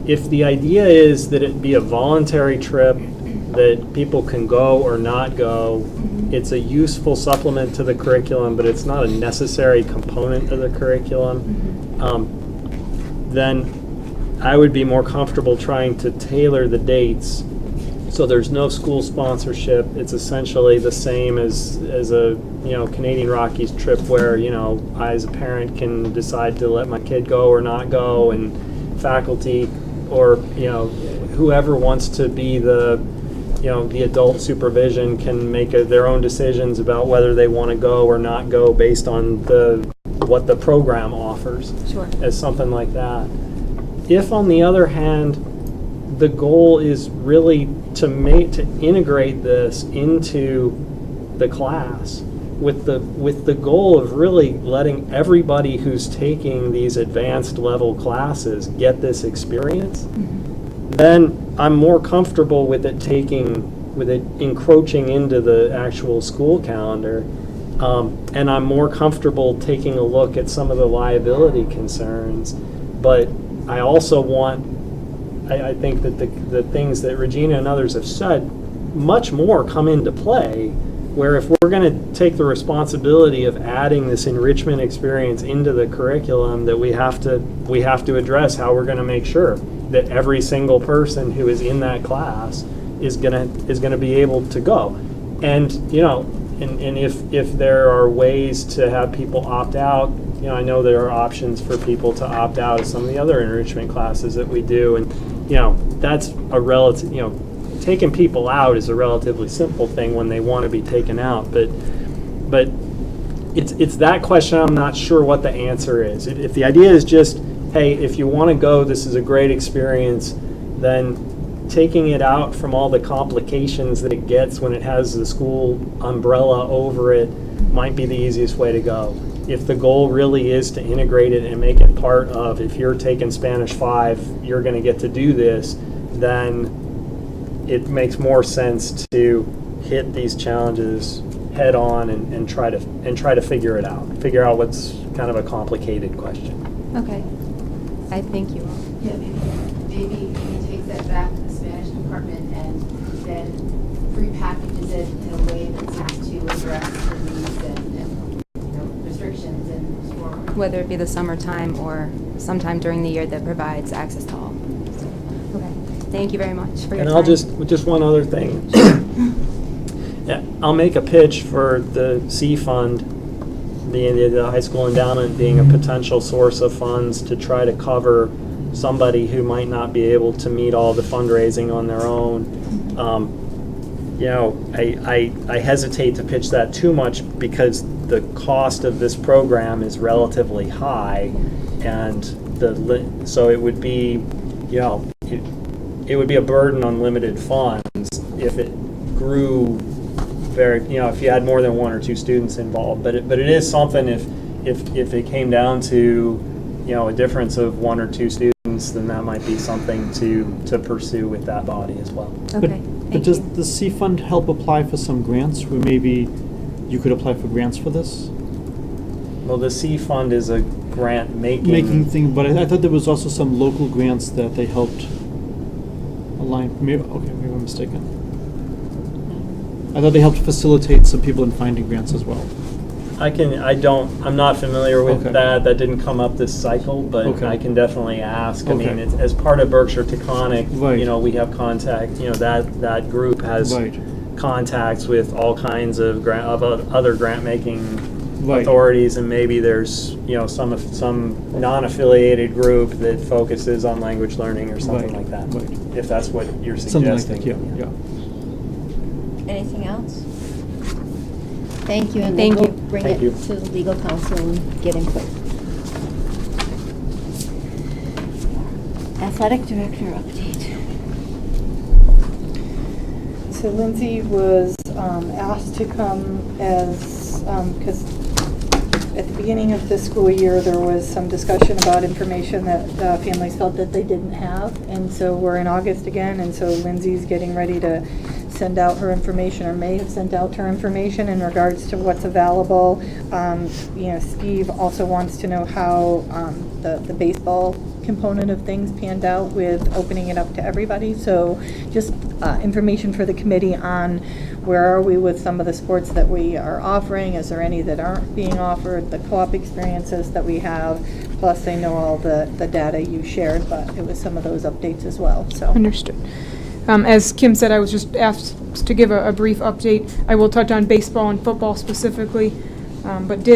if the idea is that it be a voluntary trip that people can go or not go, it's a useful supplement to the curriculum, but it's not a necessary component of the curriculum, then I would be more comfortable trying to tailor the dates so there's no school sponsorship. It's essentially the same as a Canadian Rockies trip where I as a parent can decide to let my kid go or not go, and faculty or whoever wants to be the adult supervision can make their own decisions about whether they want to go or not go based on what the program offers. Sure. As something like that. If, on the other hand, the goal is really to integrate this into the class with the goal of really letting everybody who's taking these advanced level classes get this experience, then I'm more comfortable with it encroaching into the actual school calendar, and I'm more comfortable taking a look at some of the liability concerns. But I also I think that the things that Regina and others have said much more come into play, where if we're going to take the responsibility of adding this enrichment experience into the curriculum, that we have to address how we're going to make sure that every single person who is in that class is going to be able to go. And and if there are ways to have people opt out, I know there are options for people to opt out of some of the other enrichment classes that we do, and that's a relative, taking people out is a relatively simple thing when they want to be taken out, but it's that question I'm not sure what the answer is. If the idea is just, hey, if you want to go, this is a great experience, then taking it out from all the complications that it gets when it has the school umbrella over it might be the easiest way to go. if the goal really is to integrate it and make it part of, if you're taking Spanish 5, you're going to get to do this, then it makes more sense to hit these challenges head on and try to figure it out. Figure out what's kind of a complicated question. Okay. I thank you all. Yeah, maybe take that back to the Spanish department and then repackages it in a way that seems to address the needs and restrictions and forward. Whether it be the summertime or sometime during the year that provides access to all. So, okay. Thank you very much for your And time. I'll just one other thing. Yeah, I'll make a pitch for the C Fund, the high school endowment being a potential source of funds to try to cover somebody who might not be able to meet all the fundraising on their own. I hesitate to pitch that too much because the cost of this program is relatively high, and so it would be, it would be a burden on limited funds if it grew very, if you had more than 1 or 2 students involved. But it is something if it came down to, a difference of 1 or 2 students, then that might be something to pursue with that body as well. Okay. But does the C Fund help apply for some grants where maybe you could apply for grants for this? Well, the C Fund is a grant Making thing, but I thought there was also some local grants that they helped align. Maybe I'm mistaken. I thought they helped facilitate some people in finding grants as well. I'm not familiar with Okay. that. That didn't come up this cycle, but Okay. I can definitely ask. I mean, Okay. it's, as part of Berkshire Taconic, Right. we have contact, that group has Right. contacts with all kinds of other grant-making Right. authorities, and maybe there's, some non-affiliated group that focuses on language learning or something Right. like that. Right. If that's what you're Something suggesting. like that, yeah. Anything else? Thank you, and Thank then we'll you. bring Thank it you. to the legal counsel and get input. Athletic director update. So Lindsay was asked to come as, because at the beginning of the school year, there was some discussion about information that families felt that they didn't have. And so we're in August again, and so Lindsay's getting ready to send out her information, or may have sent out her information in regards to what's available. Steve also wants to know how the baseball component of things panned out with opening it up to everybody. So just information for the committee on where are we with some of the sports that we are offering. Is there any that aren't being offered? The co-op experiences that we have. Plus, I know all the data you shared, but it was some of those updates as well. So. Understood. As Kim said, I was just asked to give a brief update. I will touch on baseball and football specifically, but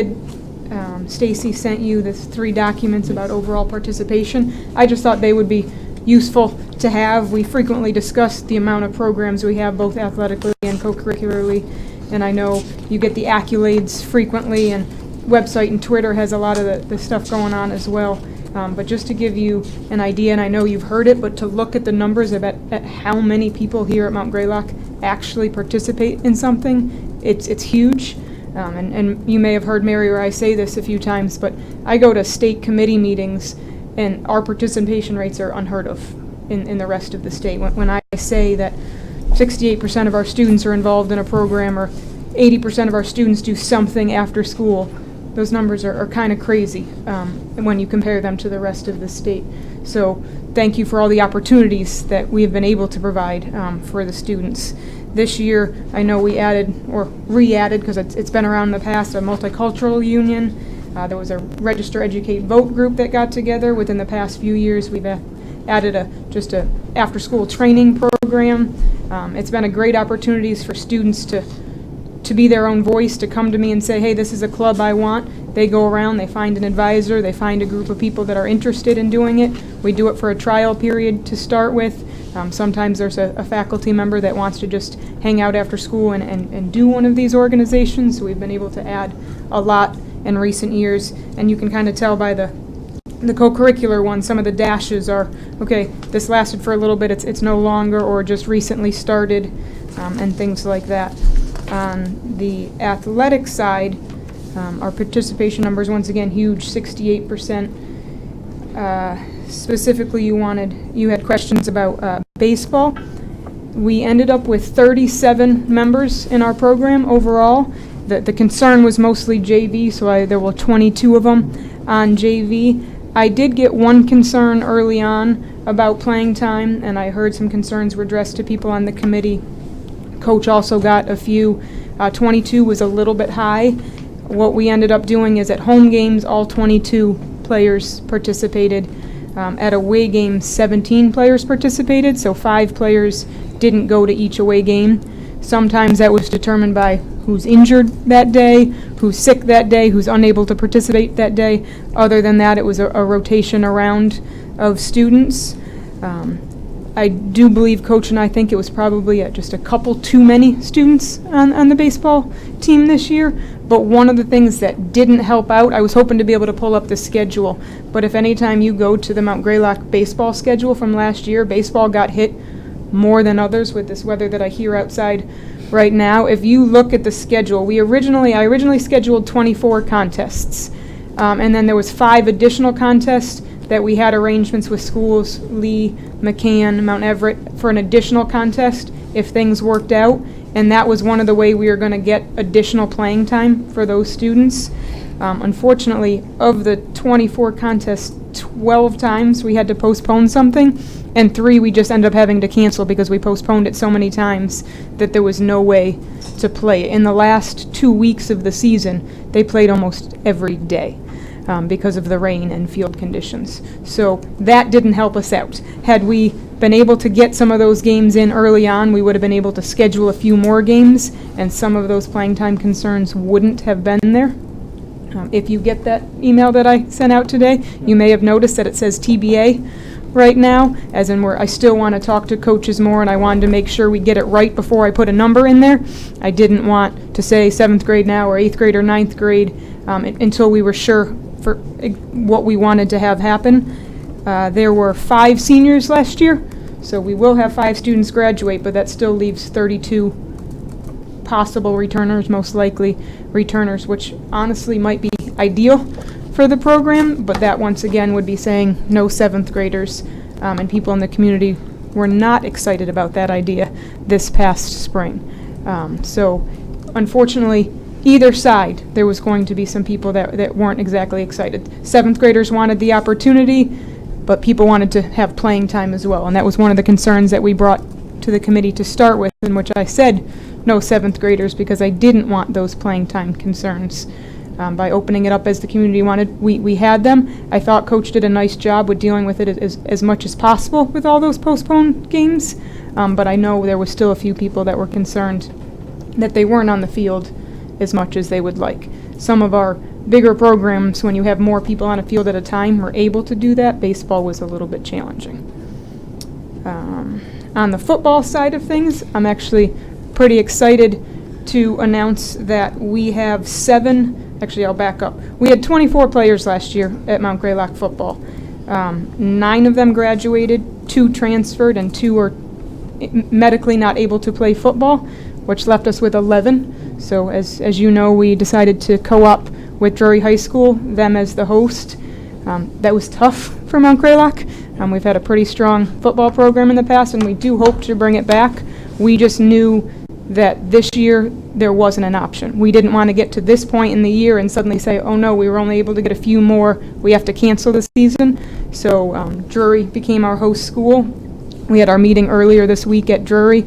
Stacy sent you the 3 documents about overall participation. I just thought they would be useful to have. We frequently discuss the amount of programs we have, both athletically and co-curricularly, and I know you get the accolades frequently, and website and Twitter has a lot of the stuff going on as well. But just to give you an idea, and I know you've heard it, but to look at the numbers at how many people here at Mount Greylock actually participate in something, it's huge. And you may have heard Mary or I say this a few times, but I go to state committee meetings, and our participation rates are unheard of in the rest of the state. When I say that 68% of our students are involved in a program, or 80% of our students do something after school, those numbers are kind of crazy when you compare them to the rest of the state. So thank you for all the opportunities that we have been able to provide for the students. This year, I know we added, or re-added, because it's been around in the past, a multicultural union. There was a Register, Educate, Vote group that got together. Within the past few years, we've added just a after-school training program. It's been a great opportunities for students to be their own voice, to come to me and say, hey, this is a club I want. They go around, they find an advisor, they find a group of people that are interested in doing it. We do it for a trial period to start with. Sometimes there's a faculty member that wants to just hang out after school and do one of these organizations. So we've been able to add a lot in recent years. And you can kind of tell by the co-curricular one, some of the dashes are, okay, this lasted for a little bit, it's no longer, or just recently started, and things like that. On the athletic side, Our participation numbers, once again, huge, 68%. Specifically, you had questions about baseball. We ended up with 37 members in our program overall. The concern was mostly JV, so there were 22 of them on JV. I did get one concern early on about playing time, and I heard some concerns were addressed to people on the committee. Coach also got a few. 22 was a little bit high. What we ended up doing is at home games, all 22 players participated. At away games, 17 players participated, so 5 players didn't go to each away game. Sometimes that was determined by who's injured that day, who's sick that day, who's unable to participate that day. Other than that, it was a rotation around of students. I do believe Coach and I think it was probably just a couple too many students on the baseball team this year. But one of the things that didn't help out, I was hoping to be able to pull up the schedule, but if anytime you go to the Mount Greylock baseball schedule from last year, baseball got hit more than others with this weather that I hear outside right now. If you look at the schedule, I originally scheduled 24 contests, and then there was 5 additional contests that we had arrangements with schools, Lee, McCann, Mount Everett, for an additional contest if things worked out. And that was one of the way we were going to get additional playing time for those students. Unfortunately, of the 24 contests, 12 times we had to postpone something, and 3 we just ended up having to cancel because we postponed it so many times that there was no way to play. In the last 2 weeks of the season, they played almost every day. Because of the rain and field conditions. So that didn't help us out. Had we been able to get some of those games in early on, we would have been able to schedule a few more games, and some of those playing time concerns wouldn't have been there. If you get that email that I sent out today, you may have noticed that it says TBA right now, as in I still want to talk to coaches more, and I wanted to make sure we get it right before I put a number in there. I didn't want to say 7th grade now or 8th grade or 9th grade until we were sure for what we wanted to have happen. There were 5 seniors last year, so we will have 5 students graduate, but that still leaves 32 possible returners, most likely returners, which honestly might be ideal for the program, but that once again would be saying no 7th graders, and people in the community were not excited about that idea this past spring. So unfortunately, either side, there was going to be some people that weren't exactly excited. 7th graders wanted the opportunity, but people wanted to have playing time as well. And that was one of the concerns that we brought to the committee to start with, in which I said no 7th graders because I didn't want those playing time concerns. By opening it up as the community wanted, we had them. I thought Coach did a nice job with dealing with it as much as possible with all those postponed games. But I know there were still a few people that were concerned that they weren't on the field as much as they would like. Some of our bigger programs, when you have more people on a field at a time, were able to do that. Baseball was a little bit challenging. On the football side of things, I'm actually pretty excited to announce that we have I'll back up. We had 24 players last year at Mount Greylock football. 9 of them graduated, 2 transferred, and 2 are medically not able to play football, which left us with 11. So as you know, we decided to co-op with Drury High School, them as the host. That was tough for Mount Greylock. We've had a pretty strong football program in the past, and we do hope to bring it back. We just knew that this year there wasn't an option. We didn't want to get to this point in the year and suddenly say, oh no, we were only able to get a few more, we have to cancel the season. So Drury became our host school. We had our meeting earlier this week at Drury.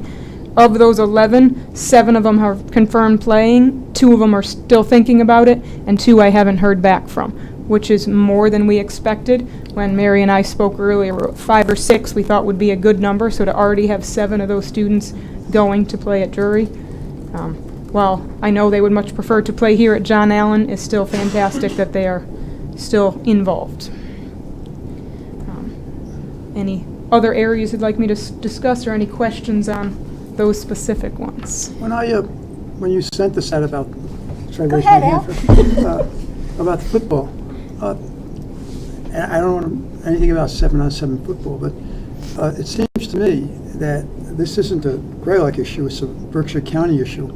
Of those 11, 7 of them have confirmed playing, 2 of them are still thinking about it, and 2 I haven't heard back from, which is more than we expected. When Mary and I spoke earlier, 5 or 6 we thought would be a good number, so to already have 7 of those students going to play at Drury, while I know they would much prefer to play here at John Allen, is still fantastic that they are still involved. Any other areas you'd like me to discuss, or any questions on those specific ones? When you sent us out about, Go ahead, Al. about football, and I don't know anything about 7-on-7 football, but it seems to me that this isn't a Greylock issue, it's a Berkshire County issue,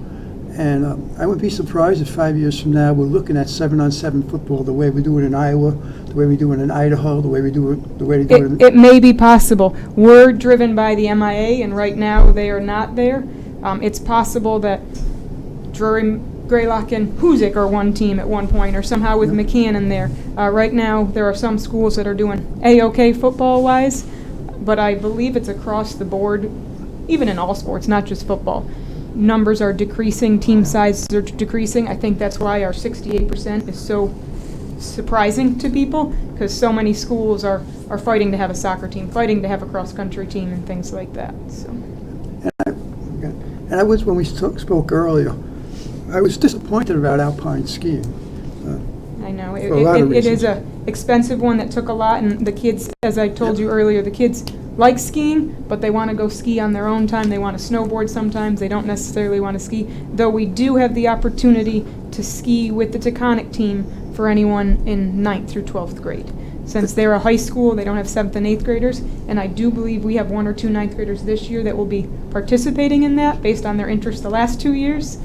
And I would be surprised if 5 years from now, we're looking at 7-on-7 football the way we do it in Iowa, the way we do it in Idaho, the way we do it, the way they do it in... It may be possible. We're driven by the MIA, and right now they are not there. It's possible that Drury, Greylock, and Hoosick are one team at one point, or somehow with McCann in there. Right now, there are some schools that are doing A-OK football-wise, but I believe it's across the board, even in all sports, not just football. Numbers are decreasing, team sizes are decreasing. I think that's why our 68% is so surprising to people, because so many schools are fighting to have a soccer team, fighting to have a cross-country team, and things like that. So. And I was, when we spoke earlier, I was disappointed about alpine skiing. I know. For a lot of It is reasons. a expensive one that took a lot, and the kids, as I told you earlier, the kids like skiing, but they want to go ski on their own time. They want to snowboard sometimes. They don't necessarily want to ski, though we do have the opportunity to ski with the Taconic team for anyone in 9th through 12th grade. Since they're a high school, they don't have 7th and 8th graders, and I do believe we have 1 or 2 9th graders this year that will be participating in that based on their interest the last 2 years.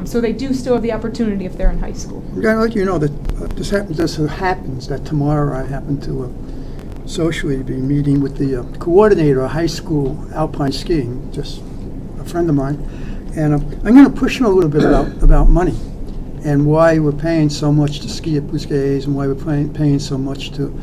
So they do still have the opportunity if they're in high school. I'm going to let you know that this happens that tomorrow I happen to socially be meeting with the coordinator of high school alpine skiing, just a friend of mine, and I'm going to push him a little bit about money and why we're paying so much to ski at Bousquet's and why we're paying so much to.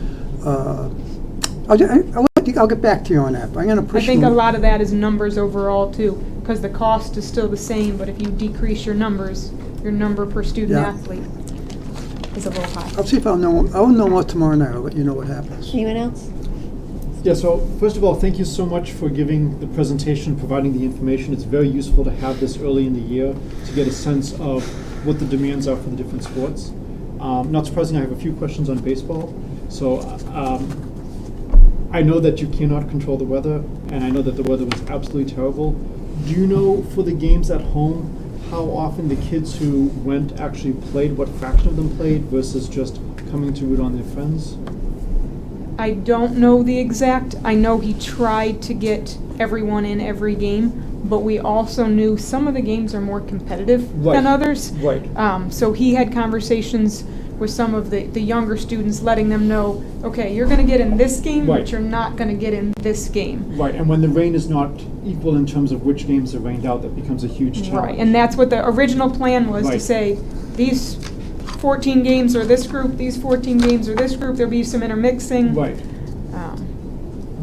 I'll get back to you on that. But I'm going to push. I think a lot of that is numbers overall too, because the cost is still the same, but if you decrease your numbers, your number per student athlete is a little high. I'll see if I'll know more tomorrow night. I'll let you know what happens. Anyone else? Yeah, so first of all, thank you so much for giving the presentation, providing the information. It's very useful to have this early in the year to get a sense of what the demands are for the different sports. Not surprising, I have a few questions on baseball. So I know that you cannot control the weather, and I know that the weather was absolutely terrible. Do you know for the games at home how often the kids who went actually played, what fraction of them played versus just coming to root on their friends? I don't know the exact. I know he tried to get everyone in every game, but we also knew some of the games are more competitive than others. Right. So he had conversations with some of the younger students, letting them know, okay, you're going to get in this game, but you're not going to get in this game. Right, and when the rain is not equal in terms of which games are rained out, that becomes a huge challenge. Right, and that's what the original plan was, to say, these 14 games are this group, these 14 games are this group, there'll be some intermixing. Right.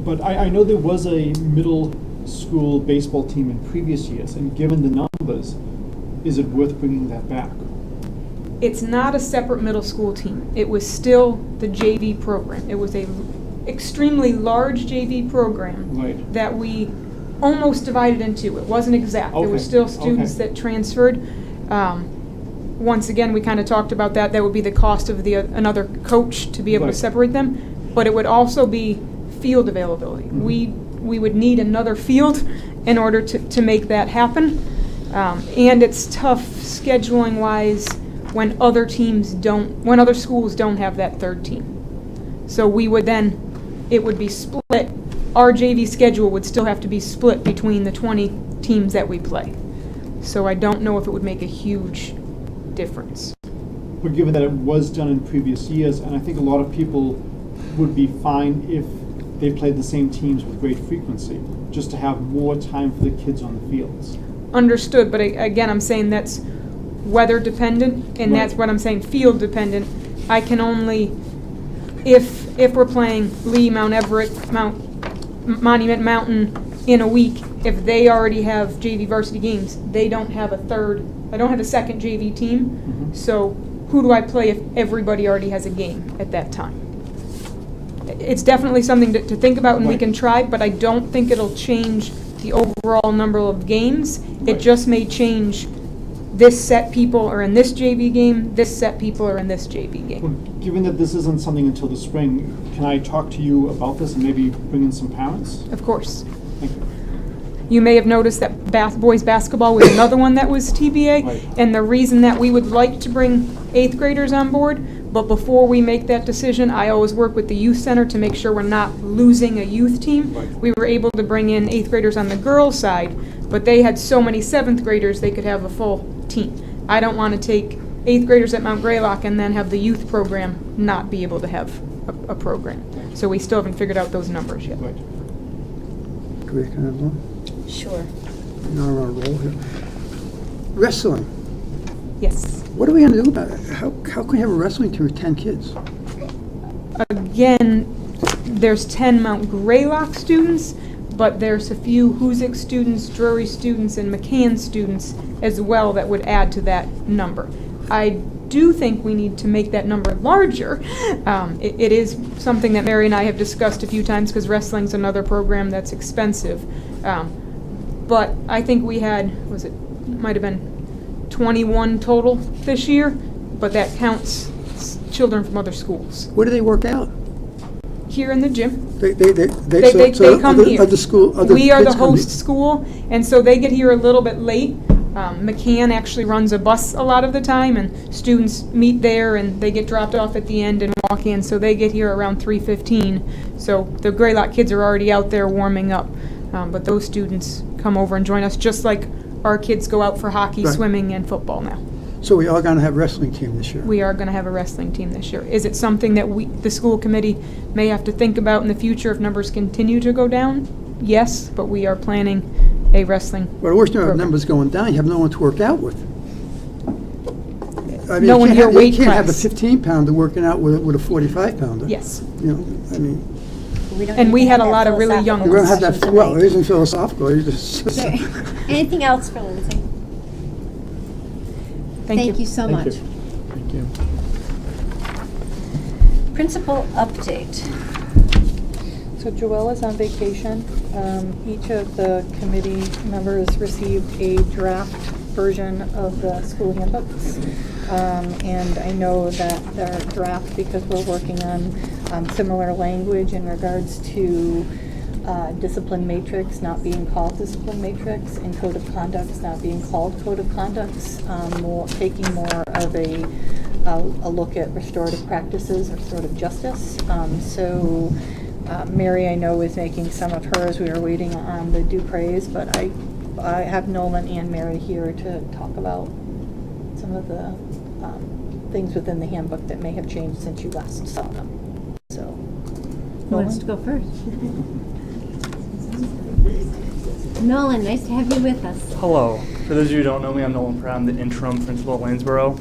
But I know there was a middle school baseball team in previous years, and given the numbers, is it worth bringing that back? It's not a separate middle school team. It was still the JV program. It was a extremely large JV program that we almost divided into. It wasn't exact. There were still students that transferred. Once again, we kind of talked about that. That would be the cost of another coach to be able to separate them. But it would also be field availability. We would need another field in order to make that happen. And it's tough scheduling-wise when other schools don't have that third team. So we would then, it would be split. Our JV schedule would still have to be split between the 20 teams that we play. So I don't know if it would make a huge difference. But given that it was done in previous years, and I think a lot of people would be fine if they played the same teams with great frequency, just to have more time for the kids on the fields. Understood, but again, I'm saying that's weather dependent, and that's what I'm saying, field dependent. I can only, if we're playing Lee, Mount Everett, Monument Mountain in a week, if they already have JV varsity games, they don't have a second JV team. So who do I play if everybody already has a game at that time? It's definitely something to think about, and we can try, but I don't think it'll change the overall number of games. It just may change this set people are in this JV game, this set people are in this JV game. Well, given that this isn't something until the spring, can I talk to you about this and maybe bring in some parents? Of course. Thank you. You may have noticed that boys basketball was another one that was TBA, and the reason that we would like to bring 8th graders on board, but before we make that decision, I always work with the youth center to make sure we're not losing a youth team. We were able to bring in 8th graders on the girls' side, but they had so many 7th graders they could have a full 2015. I don't want to take 8th graders at Mount Greylock and then have the youth program not be able to have a program. So we still haven't figured out those numbers yet. Right. Can I have one? Sure. You're on a roll here. Wrestling. Yes. What are we gonna do about it? How can we have a wrestling team with 10 kids? Again, there's 10 Mount Greylock students, but there's a few Hoosick students, Drury students, and McCann students as well that would add to that number. I do think we need to make that number larger. It is something that Mary and I have discussed a few times because wrestling's another program that's expensive. But I think we had, might have been 21 total this year, but that counts children from other schools. Where do they work out? Here in the gym. They They come here. Other school, We are the kids come host here. school, and so they get here a little bit late. McCann actually runs a bus a lot of the time, and students meet there, and they get dropped off at the end and walk in, so they get here around 3:15. So the Greylock kids are already out there warming up, but those students come over and join us, just like our kids go out for hockey, Right. swimming, and football now. So we are gonna have a wrestling team this year. We are going to have a wrestling team this year. Is it something that the school committee may have to think about in the future if numbers continue to go down? Yes, but we are planning a wrestling Well, the worst thing about program. numbers going down, you have no one to work out with. I mean, No you one can't in your have- weight You can't have a class. 15-pounder working out with a 45-pounder. Yes. You know, I mean, don't And need we to had have a that lot of really young you philosophical don't have that, discussion well, it tonight. isn't philosophical, you just. So, anything else for Lindsay? Thank you. so Thank much. you. Thank you. Principal update. So Joelle is on vacation. Each of the committee members received a draft version of the school handbooks. And I know that they're draft because we're working on similar language in regards to discipline matrix not being called discipline matrix and code of conducts not being called code of conducts, taking more of a look at restorative practices, restorative justice. So Mary, I know, is making some of hers. We are waiting on the Dupre's, but I have Nolan and Mary here to talk about some of the things within the handbook that may have changed since you last saw them. So, Who wants to go first? Nolan, nice to have you with us. Hello. For those of you who don't know me, I'm Nolan Pratt. I'm the interim principal at Lanesboro.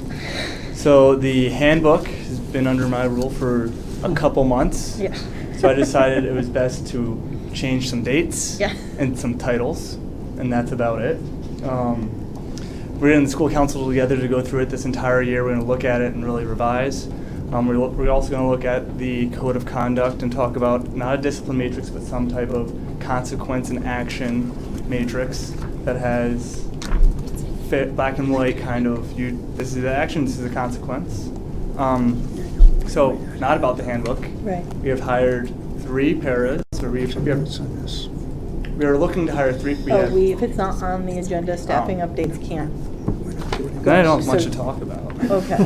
So the handbook has been under my rule for a couple months. yeah. So I decided it was best to change some dates Yeah. and some titles, and that's about it. We're in the school council together to go through it this entire year. We're going to look at it and really revise. We're also going to look at the code of conduct and talk about not a discipline matrix, but some type of consequence and action matrix that has black and white kind of, this is the action, this is the consequence. So not about the handbook. Right. We have hired 3 paras, or we are looking to hire 3. If it's not on the agenda, staffing updates can't. Then I don't have much to talk about. Okay.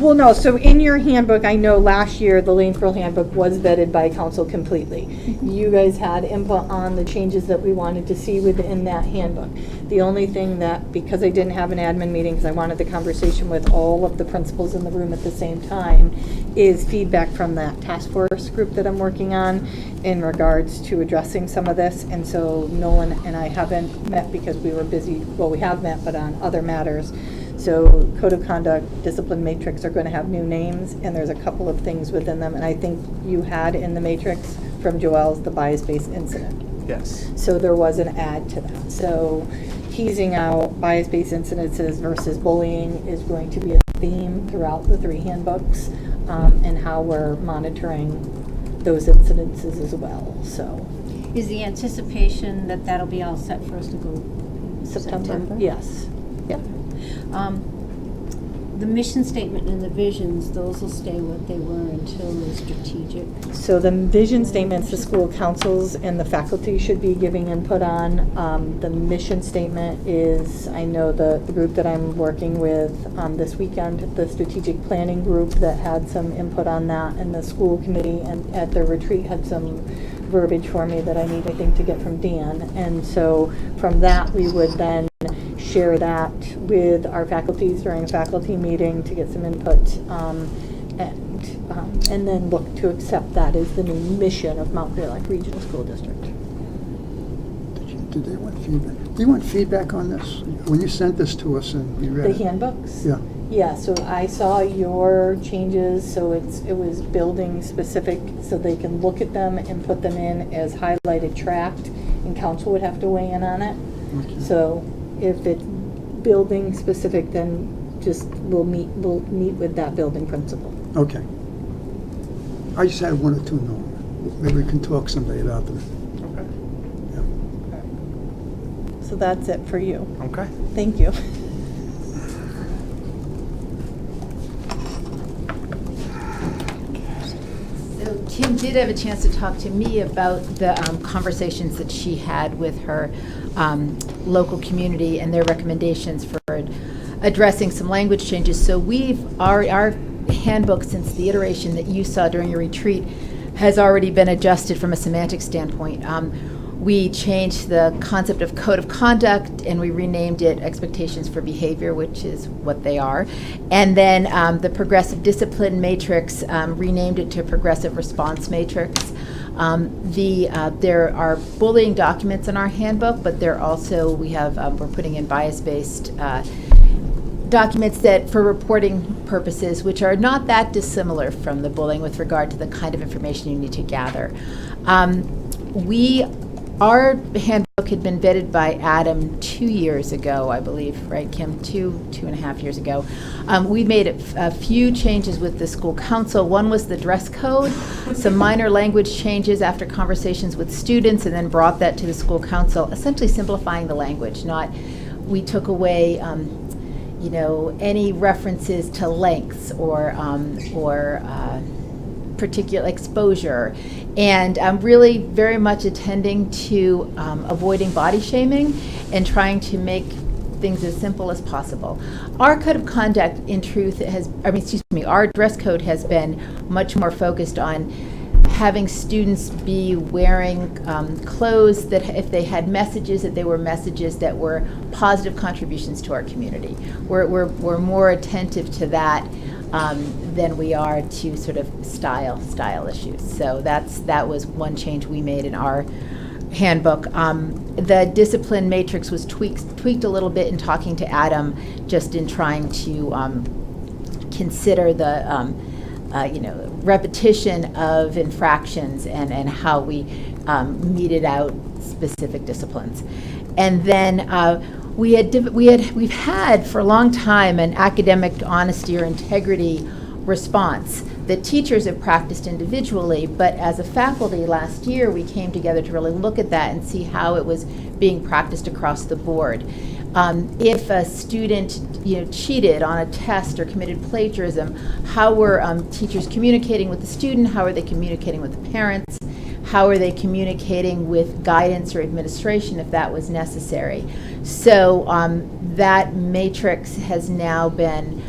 Well, no, so in your handbook, I know last year, the Lanesboro handbook was vetted by council completely. You guys had input on the changes that we wanted to see within that handbook. The only thing that, because I didn't have an admin meeting, because I wanted the conversation with all of the principals in the room at the same time, is feedback from that task force group that I'm working on in regards to addressing some of this. And so Nolan and I haven't met because we were busy, well, we have met, but on other matters. So code of conduct, discipline matrix are going to have new names, and there's a couple of things within them. And I think you had in the matrix from Joelle's the bias-based incident. Yes. So there was an add to that. So teasing out bias-based incidences versus bullying is going to be a theme throughout the 3 handbooks, and how we're monitoring those incidences as well. So Is the anticipation that that'll be all set for us to go September? Yes. Yep. The mission statement and the visions, those will stay what they were until the strategic. So the vision statements, the school councils and the faculty should be giving input on. The mission statement is, I know the group that I'm working with this weekend, the strategic planning group that had some input on that, and the school committee and at their retreat had some verbiage for me that I need, I think, to get from Dan. And so from that, we would then share that with our faculties during a faculty meeting to get some input, and then look to accept that as the new mission of Mount Greylock Regional School District. Did they want feedback? Do you want feedback on this? When you sent this to us and we read The it? handbooks? Yeah. Yeah, so I saw your changes, so it was building specific, so they can look at them and put them in as highlighted tract, and council would have to weigh in on it. Okay. So if it's building specific, then just we'll meet with that building principal. Okay. I just had one or two more. Maybe we can talk someday about them. Okay. So that's it for you. Okay. Thank you. So Kim did have a chance to talk to me about the conversations that she had with her local community and their recommendations for addressing some language changes. So our handbook, since the iteration that you saw during your retreat, has already been adjusted from a semantic standpoint. We changed the concept of code of conduct and we renamed it expectations for behavior, which is what they are. And then the progressive discipline matrix, renamed it to progressive response matrix. There are bullying documents in our handbook, but there also, we're putting in bias-based documents that for reporting purposes, which are not that dissimilar from the bullying with regard to the kind of information you need to gather. Our handbook had been vetted by Adam 2 years ago, I believe, right, Kim? Two and a half years ago. We made a few changes with the school council. One was the dress code, some minor language changes after conversations with students, and then brought that to the school council, essentially simplifying the language. We took away any references to lengths or particular exposure, and really very much attending to avoiding body shaming and trying to make things as simple as possible. Our code of conduct, in truth, our dress code has been much more focused on having students be wearing clothes that, if they had messages, that they were messages that were positive contributions to our community. We're more attentive to that than we are to sort of style issues. So that was one change we made in our handbook. The discipline matrix was tweaked a little bit in talking to Adam, just in trying to consider the repetition of infractions and how we meted out specific disciplines. And then we've had for a long time an academic honesty or integrity response that teachers have practiced individually, but as a faculty last year we came together to really look at that and see how it was being practiced across the board. If a student cheated on a test or committed plagiarism, how were teachers communicating with the student? How are they communicating with the parents? How are they communicating with guidance or administration if that was necessary? So that matrix has now been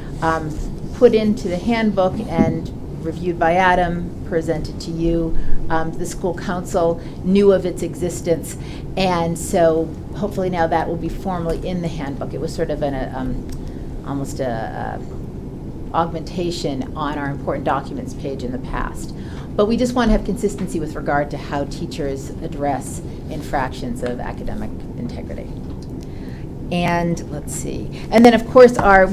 put into the handbook and reviewed by Adam, presented to you. The school council knew of its existence, and so hopefully now that will be formally in the handbook. It was sort of almost a augmentation on our important documents page in the past. But we just want to have consistency with regard to how teachers address infractions of academic integrity. And let's see. And then, of course, our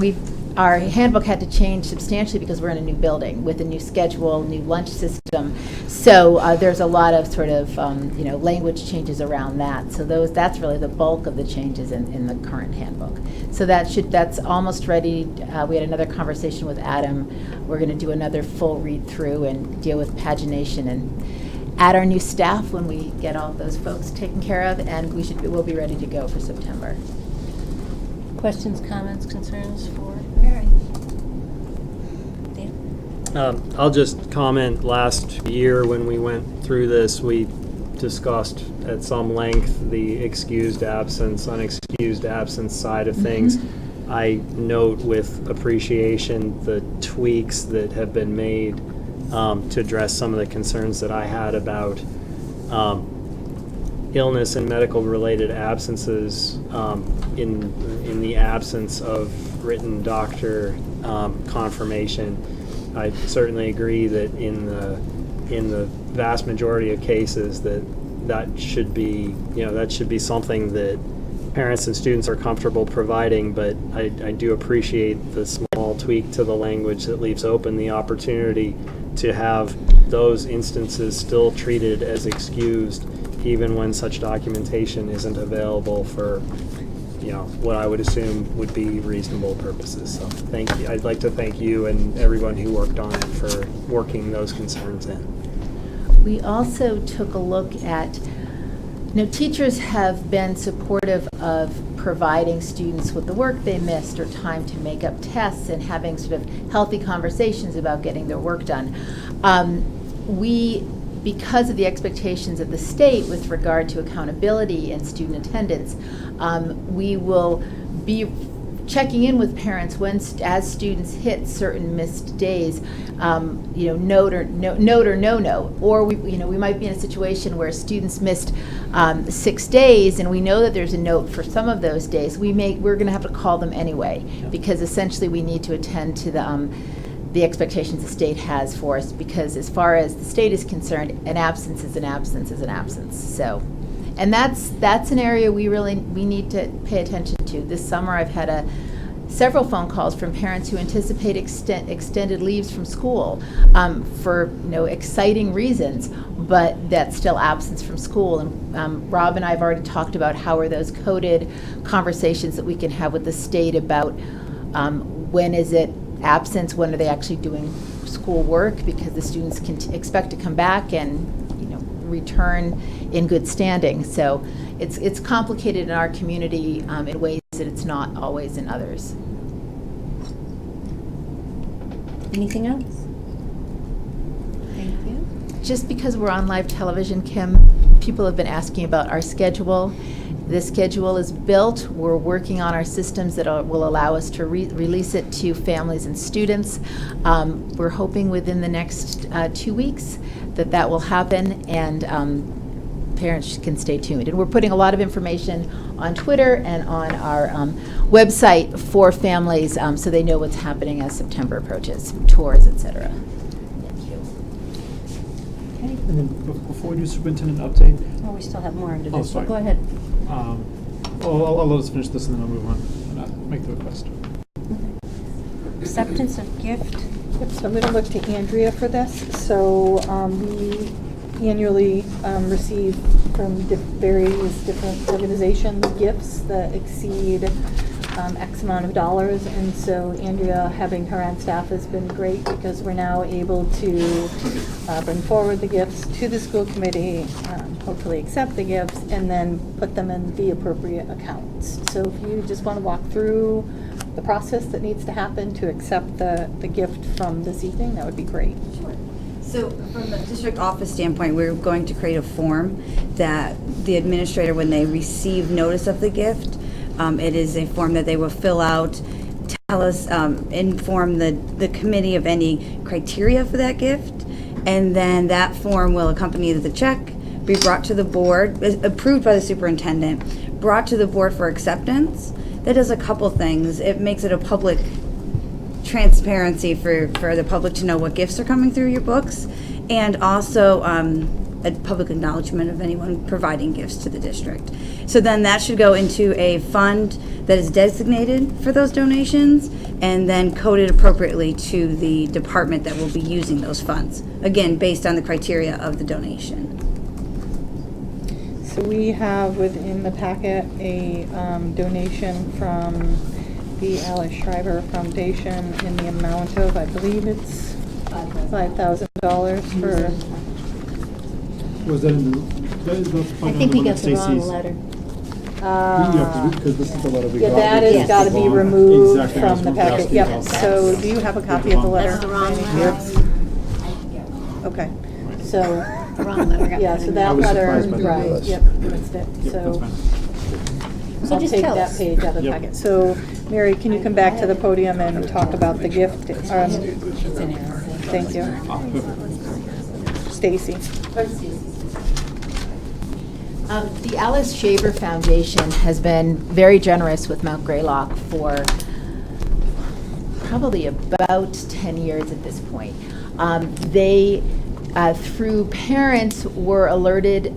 handbook had to change substantially because we're in a new building with a new schedule, new lunch system. So there's a lot of sort of language changes around that. So that's really the bulk of the changes in the current handbook. So that's almost ready. We had another conversation with Adam. We're going to do another full read through and deal with pagination and add our new staff when we get all of those folks taken care of, and we'll be ready to go for September. Questions, comments, concerns for Mary? Dan? I'll just comment, last year when we went through this, we discussed at some length the excused absence, unexcused absence side of things. I note with appreciation the tweaks that have been made to address some of the concerns that I had about illness and medical-related absences in the absence of written doctor confirmation. I certainly agree that in the vast majority of cases that should be something that parents and students are comfortable providing, but I do appreciate the small tweak to the language that leaves open the opportunity to have those instances still treated as excused, even when such documentation isn't available for, what I would assume would be reasonable purposes. So thank you. I'd like to thank you and everyone who worked on it for working those concerns in. We also took a look at, teachers have been supportive of providing students with the work they missed or time to make up tests and having sort of healthy conversations about getting their work done. Because of the expectations of the state with regard to accountability and student attendance, we will be checking in with parents as students hit certain missed days, note or no. Or we might be in a situation where students missed 6 days, and we know that there's a note for some of those days. We're going to have to call them anyway, because essentially we need to attend to the expectations the state has for us, because as far as the state is concerned, an absence is an absence is an absence. So, and that's an area we need to pay attention to. This summer I've had several phone calls from parents who anticipate extended leaves from school for exciting reasons, but that's still absence from school. And Rob and I have already talked about how are those coded conversations that we can have with the state about when is it absence, when are they actually doing school work, because the students can expect to come back and return in good standing. So it's complicated in our community in ways that it's not always in others. Anything else? Thank you. Just because we're on live television, Kim, people have been asking about our schedule. This schedule is built. We're working on our systems that will allow us to release it to families and students. We're hoping within the next 2 weeks that will happen, and parents can stay tuned. And we're putting a lot of information on Twitter and on our website for families, so they know what's happening as September approaches, tours, etc. And then before we do superintendent update, We still have more into Oh, this, so sorry. go ahead. I'll let us finish this and then I'll move on and make the request. Acceptance of gift. Yep, so I'm going to look to Andrea for this. So we annually receive from various different organizations gifts that exceed X amount of dollars, and so Andrea, having her on staff, has been great, because we're now able to bring forward the gifts to the school committee, hopefully accept the gifts, and then put them in the appropriate accounts. So if you just want to walk through the process that needs to happen to accept the gift from this evening, that would be great. Sure. So from the district office standpoint, we're going to create a form that the administrator, when they receive notice of the gift, it is a form that they will fill out, tell us, inform the committee of any criteria for that gift, and then that form will accompany the check, be brought to the board, approved by the superintendent, brought to the board for acceptance. That does a couple things. It makes it a public transparency for the public to know what gifts are coming through your books, and also a public acknowledgement of anyone providing gifts to the district. So then that should go into a fund that is designated for those donations, and then coded appropriately to the department that will be using those funds, again, based on the criteria of the donation. So we have within the packet a donation from the Alice Shriver Foundation in the amount of, I believe it's $5,000 for. Was that in the? I think we got the wrong letter. Yeah, because this is the letter we got. Yeah, that has Yes. got to be removed Exactly, from that's the what we're packet. asking Yep, about. so do you have a copy of the letter? That's the wrong Here? letter. Okay, so, The wrong letter got yeah, put so in that I was letter, surprised by the right, list. yep, missed it, Yep, that's so. fine. So I'll just take tell that us. page out of the Yep. packet. So, Mary, can you come back to the podium and talk about the gift? Thank you. Stacy. The Alice Shaver Foundation has been very generous with Mount Greylock for probably about 10 years at this point. They, through parents, were alerted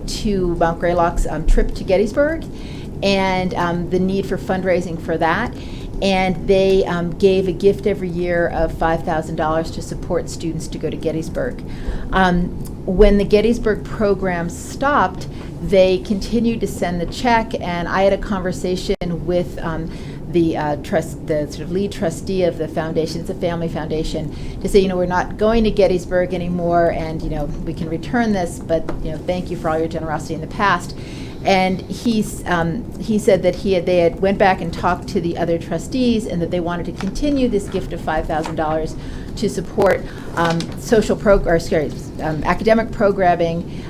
to Mount Greylock's trip to Gettysburg and the need for fundraising for that. And they gave a gift every year of $5,000 to support students to go to Gettysburg. When the Gettysburg program stopped, they continued to send the check, and I had a conversation with the sort of lead trustee of the foundation. It's a family foundation, to say, we're not going to Gettysburg anymore, and we can return this, but thank you for all your generosity in the past. And he said that they had went back and talked to the other trustees, and that they wanted to continue this gift of $5,000 to support academic programming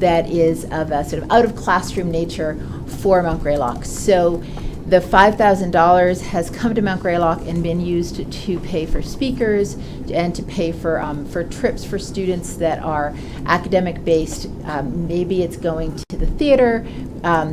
that is of a sort of out of classroom nature for Mount Greylock. So the $5,000 has come to Mount Greylock and been used to pay for speakers and to pay for trips for students that are academic based. Maybe it's going to the theater,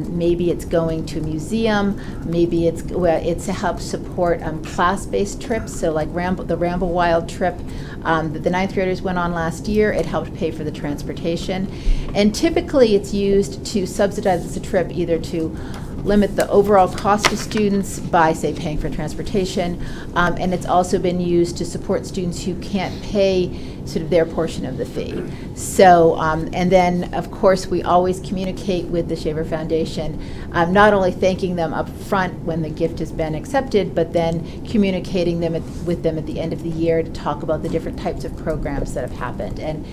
maybe it's going to a museum, maybe it's to help support class-based trips. So like the Ramble Wild trip that the ninth graders went on last year, it helped pay for the transportation. And typically it's used to subsidize the trip, either to limit the overall cost to students by, say, paying for transportation, and it's also been used to support students who can't pay sort of their portion of the fee. So, and then, of course, we always communicate with the Shaver Foundation, not only thanking them up front when the gift has been accepted, but then communicating with them at the end of the year to talk about the different types of programs that have happened. And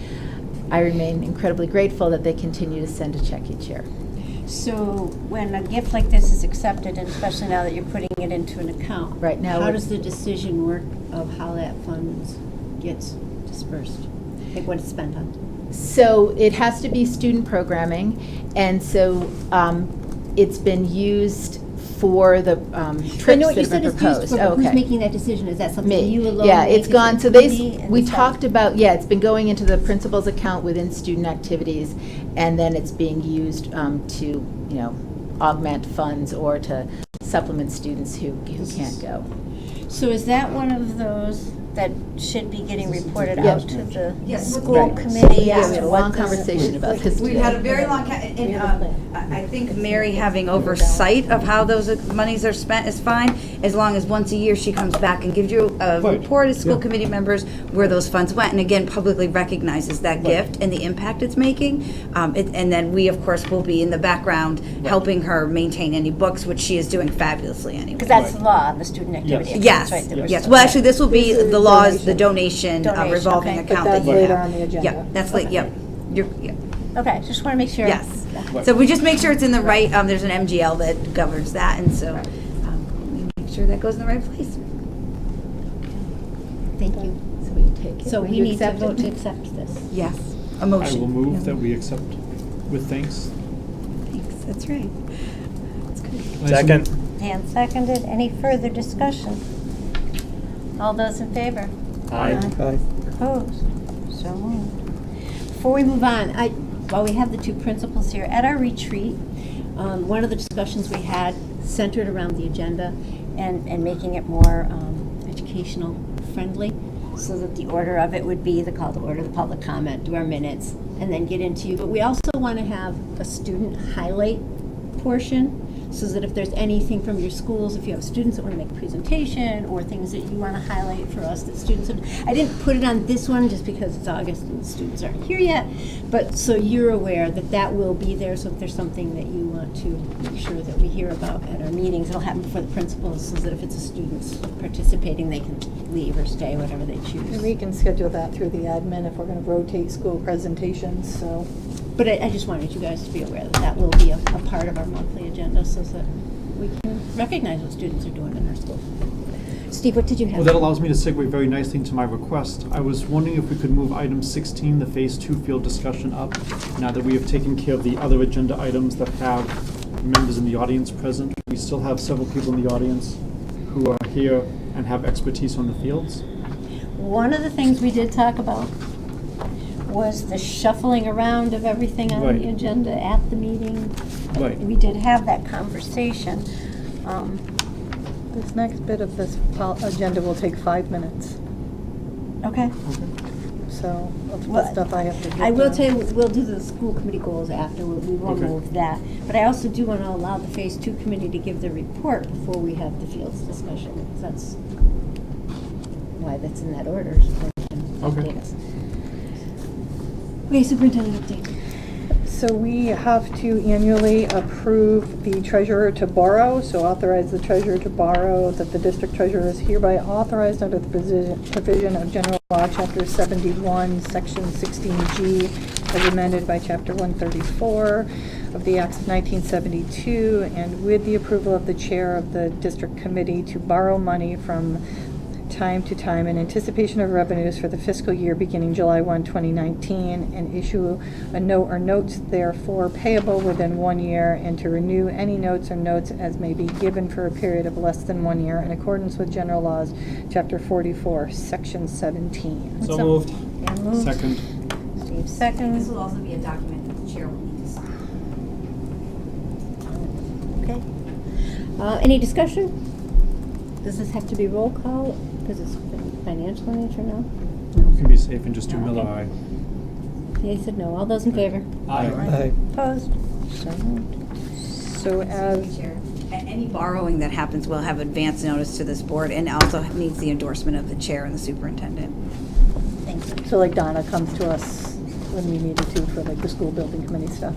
I remain incredibly grateful that they continue to send a check each year. So when a gift like this is accepted, and especially now that you're putting it into an account, right now, how does the decision work of how that funds gets dispersed? Like what it's spent on? So it has to be student programming, and so it's been used for the trips that have been proposed. Who's making that decision? Is that something you alone Yeah, make? it's gone. So we talked about, it's been going into the principal's account within student activities, and then it's being used to, augment funds or to supplement students who can't go. So is that one of those that should be getting reported out to the school committee? Yeah, we had a long conversation about this We've today. had a very long, and I think Mary having oversight of how those monies are spent is fine, as long as once a year she comes back and gives you a report as school committee members where those funds went, and again, publicly recognizes that gift and the impact it's making. And then we, of course, will be in the background helping her maintain any books, which she is doing fabulously anyway. Because that's the law, the student activity. Yes, Right, that we're yes. still- Well, actually, this will be the law is the donation Donation, revolving okay. account But that that's you later have. on the agenda. Yep, that's late, yep. Okay, just want to make sure. Yes. So we just make sure it's in the right, there's an MGL that governs that, and so we make sure that goes in the right place. Thank you. So we take it. So Will we you need to accept vote to it? accept this. Yes, a I motion. will move that we accept with thanks. Thanks, that's right. That's good. Second. Dan seconded. Any further discussion? All those in favor? Aye. Aye. Opposed? So moved. Before we move on, while we have the two principals here, at our retreat, one of the discussions we had centered around the agenda and making it more educational friendly, so that the order of it would be the call to order, the public comment, do our minutes, and then get into you. But we also want to have a student highlight portion, so that if there's anything from your schools, if you have students that want to make a presentation or things that you want to highlight for us that students have, I didn't put it on this one just because it's August and the students aren't here yet, but so you're aware that that will be there, so if there's something that you want to make sure that we hear about at our meetings, it'll happen before the principals, so that if it's a student's participating, they can leave or stay, whatever they choose. And we can schedule that through the admin if we're going to rotate school presentations, so. But I just wanted you guys to be aware that that will be a part of our monthly agenda, so that we can recognize what students are doing in our school. Steve, what did you have? Well, that allows me to segue very nicely into my request. I was wondering if we could move item 16, the Phase 2 field discussion, up, now that we have taken care of the other agenda items that have members in the audience present. We still have several people in the audience who are here and have expertise on the fields. One of the things we did talk about was the shuffling around of everything on Right. the agenda at the meeting. Right. We did have that conversation. This next bit of this agenda will take 5 minutes, Okay. so of the Well, stuff I have to get I will done. tell you, we'll do the school committee goals after, we will Okay. move that. But I also do want to allow the Phase 2 committee to give their report before we have the fields discussion. That's why that's in that order, so they can Okay. update us. Okay, superintendent update. So we have to annually approve the treasurer to borrow, so authorize the treasurer to borrow, that the district treasurer is hereby authorized under the provision of General Law, Chapter 71, Section 16G, as amended by Chapter 134 of the Acts of 1972, and with the approval of the chair of the district committee to borrow money from time to time in anticipation of revenues for the fiscal year beginning July 1, 2019, and issue a note or notes therefore payable within 1 year, and to renew any notes or notes as may be given for a period of less than 1 year in accordance with General Laws, Chapter 44, Section 17. So moved. Dan moves. Second. Steve This seconds. will also be a document that the chair will need to sign. Okay. Any discussion? Does this have to be roll call? Because it's financial in nature now? You can be safe and just do Miller aye. They said no. All those in favor? Aye. Opposed? So moved. So as, Chair, any borrowing that happens will have advance notice to this board and also needs the endorsement of the chair and the superintendent. Thank you. so like Donna comes to us when we needed to for like the school building committee stuff.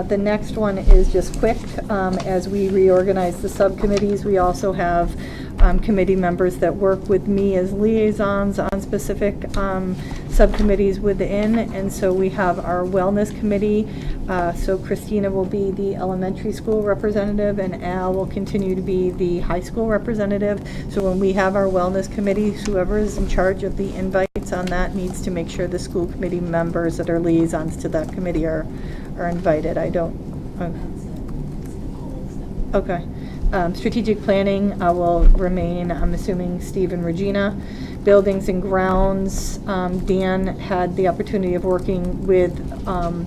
The next one is just quick. As we reorganize the subcommittees, we also have committee members that work with me as liaisons on specific subcommittees within. And so we have our wellness committee. So Christina will be the elementary school representative and Al will continue to be the high school representative. So when we have our wellness committee, whoever is in charge of the invites on that needs to make sure the school committee members that are liaisons to that committee are invited. I don't, okay. Strategic planning will remain, I'm assuming, Steve and Regina. Buildings and grounds, Dan had the opportunity of working with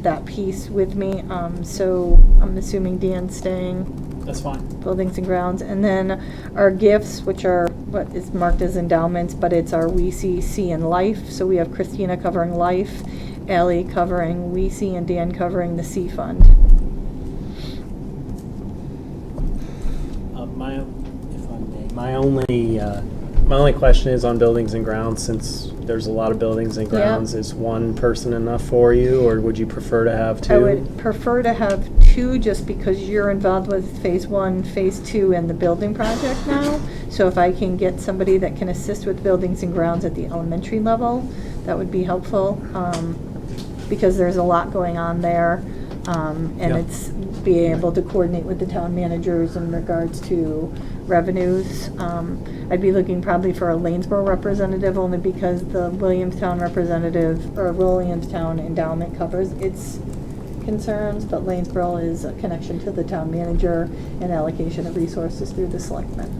that piece with me, so I'm assuming Dan's staying. That's fine. Buildings and grounds. And then our gifts, which are what is marked as endowments, but it's our We See and Life. So we have Christina covering Life, Allie covering We See, and Dan covering the C Fund. My only question is on buildings and grounds, since there's a lot of buildings and grounds. Is one person enough for you, or would you prefer to have two? I would prefer to have two, just because you're involved with Phase 1, Phase 2, and the building project now. So if I can get somebody that can assist with buildings and grounds at the elementary level, that would be helpful, because there's a lot going on there. And it's being able to coordinate with the town managers in regards to revenues. I'd be looking probably for a Lanesboro representative, only because the Williamstown representative, or Williamstown endowment covers its concerns, but Lanesboro is a connection to the town manager and allocation of resources through the selectmen.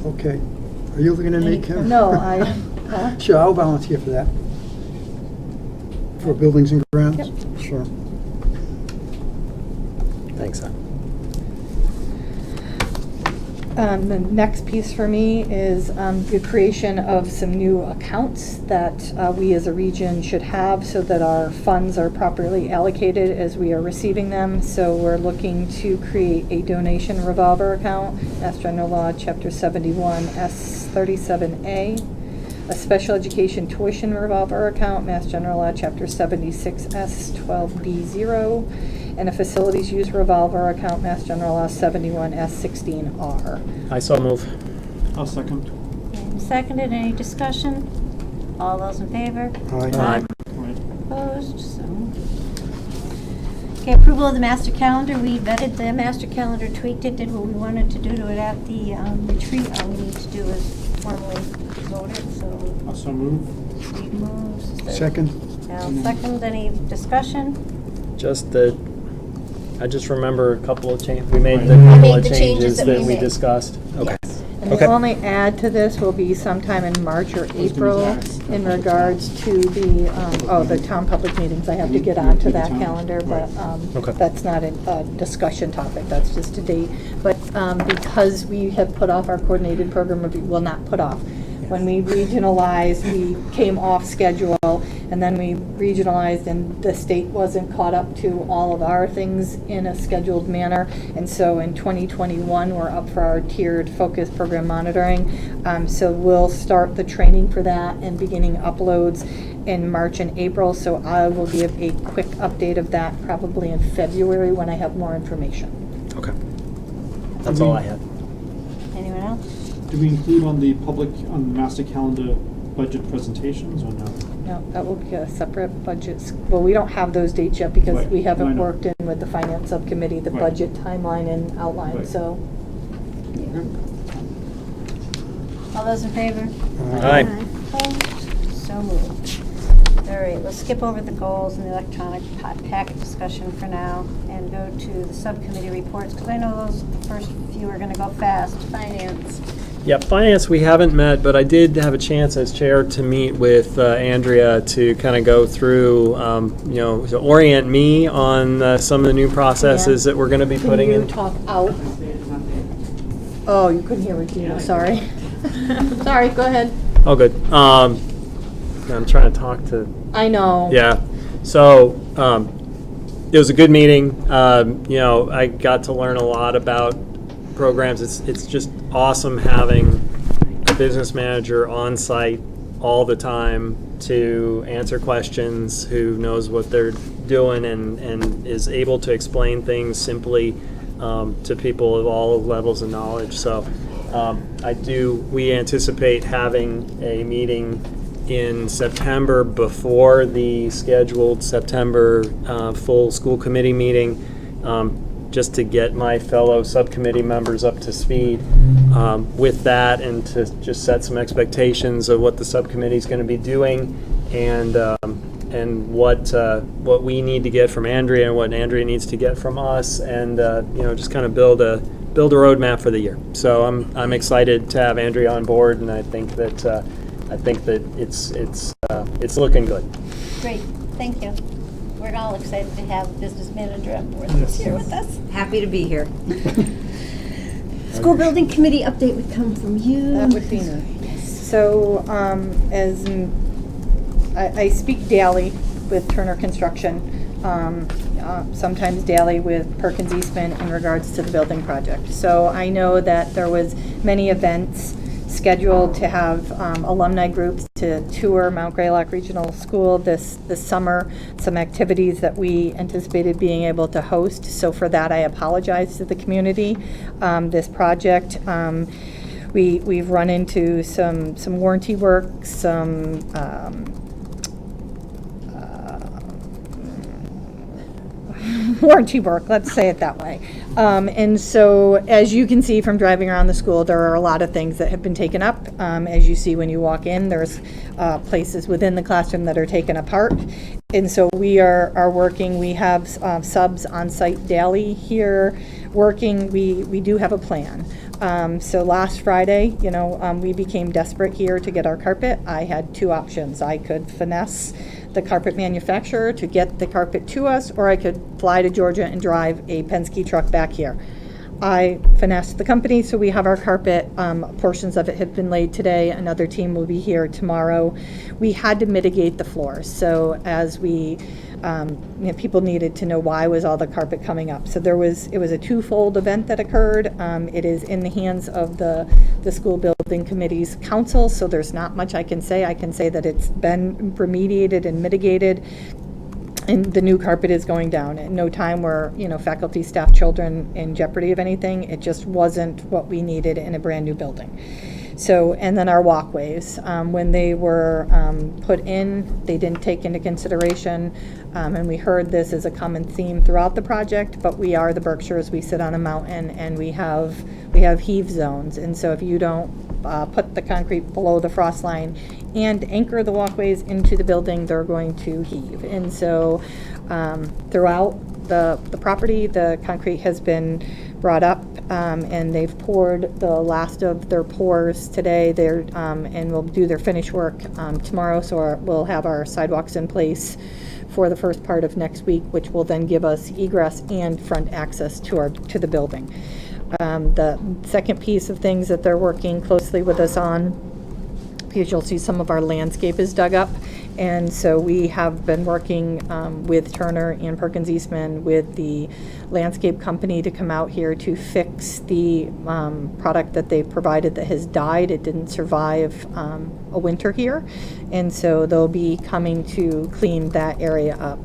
Okay. Are you looking at me, Kim? No, huh? Sure, I'll volunteer for that. For buildings and grounds? Yep. Sure. Thanks, Al. The next piece for me is the creation of some new accounts that we as a region should have, so that our funds are properly allocated as we are receiving them. So we're looking to create a donation revolver account, Mass General Law, Chapter 71, S37A. A special education tuition revolver account, Mass General Law, Chapter 76, S12B0. And a facilities use revolver account, Mass General Law 71 S16R. I so move. I'll second. And seconded, any discussion? All those in favor? Aye. Opposed? So. Okay, approval of the master calendar. We vetted the master calendar, tweaked it, did what we wanted to do to it at the retreat. All we need to do is formally vote it, so. Also move. Steve moves. Second. Al second, any discussion? I just remember a couple of changes. We made the Right. couple made of the changes changes that that we we made. discussed. Okay. Yes. And Okay. the only add to this will be sometime in March or April in regards to the town public meetings. I have to get onto that calendar, but Okay. that's not a discussion topic, that's just a date. But because we have put off our coordinated program review, well, not put off. When we regionalized, we came off schedule, and then we regionalized, and the state wasn't caught up to all of our things in a scheduled manner. And so in 2021, we're up for our tiered focus program monitoring. So we'll start the training for that and beginning uploads in March and April. So I will give a quick update of that probably in February when I have more information. Okay. That's all I had. Anyone else? Do we include on the master calendar budget presentations or no? No, that will be a separate budget. Well, we don't have those dates yet because Right. we I haven't know. worked in with the finance subcommittee, the Right. budget timeline and outline, Right. so. All those in favor? Aye. Opposed? So moved. All right, let's skip over the goals and the electronic packet discussion for now and go to the subcommittee reports, because I know those first few are going to go fast. Finance. Yeah, finance, we haven't met, but I did have a chance as chair to meet with Andrea to kind of go through, to orient me on some of the new processes that we're going to be putting Can in. you talk out? Oh, you couldn't hear Regina, sorry. Sorry, go ahead. Oh, good. I'm trying to talk to. I know. Yeah. So it was a good meeting. I got to learn a lot about programs. It's just awesome having a business manager on site all the time to answer questions, who knows what they're doing and is able to explain things simply to people of all levels of knowledge. So we anticipate having a meeting in September before the scheduled September full school committee meeting, just to get my fellow subcommittee members up to speed with that, and to just set some expectations of what the subcommittee is going to be doing, and what we need to get from Andrea and what Andrea needs to get from us, and just kind of build a roadmap for the year. So I'm excited to have Andrea on board, and I think that it's looking good. Great, thank you. We're all excited to have a business manager on board this year with us. Happy to be here. School building committee update would come from you. That would be nice. So, as I speak daily with Turner Construction, sometimes daily with Perkins Eastman in regards to the building project. So I know that there was many events scheduled to have alumni groups to tour Mount Greylock Regional School this summer, some activities that we anticipated being able to host. So for that, I apologize to the community. This project, we've run into some warranty work, some warranty work, let's say it that way. And so, as you can see from driving around the school, there are a lot of things that have been taken up. As you see when you walk in, there's places within the classroom that are taken apart. And so we are working, we have subs on site daily here working. We do have a plan. So last Friday, we became desperate here to get our carpet. I had two options. I could finesse the carpet manufacturer to get the carpet to us, or I could fly to Georgia and drive a Penske truck back here. I finessed the company, so we have our carpet. Portions of it have been laid today. Another team will be here tomorrow. We had to mitigate the floors, so as we people needed to know why was all the carpet coming up. So it was a twofold event that occurred. It is in the hands of the school building committee's council, so there's not much I can say. I can say that it's been remediated and mitigated, and the new carpet is going down. At no time were faculty, staff, children in jeopardy of anything. It just wasn't what we needed in a brand new building. So, and then our walkways, when they were put in, they didn't take into consideration, and we heard this as a common theme throughout the project, but we are the Berkshires, we sit on a mountain, and we have heave zones, and so if you don't put the concrete below the frost line and anchor the walkways into the building, they're going to heave. And so throughout the property, the concrete has been brought up and they've poured the last of their pours today. And will do their finish work tomorrow, so we'll have our sidewalks in place for the first part of next week, which will then give us egress and front access to the building. The second piece of things that they're working closely with us on, because you'll see some of our landscape is dug up, and so we have been working with Turner and Perkins Eastman with the landscape company to come out here to fix the product that they provided that has died. It didn't survive a winter here, and so they'll be coming to clean that area up.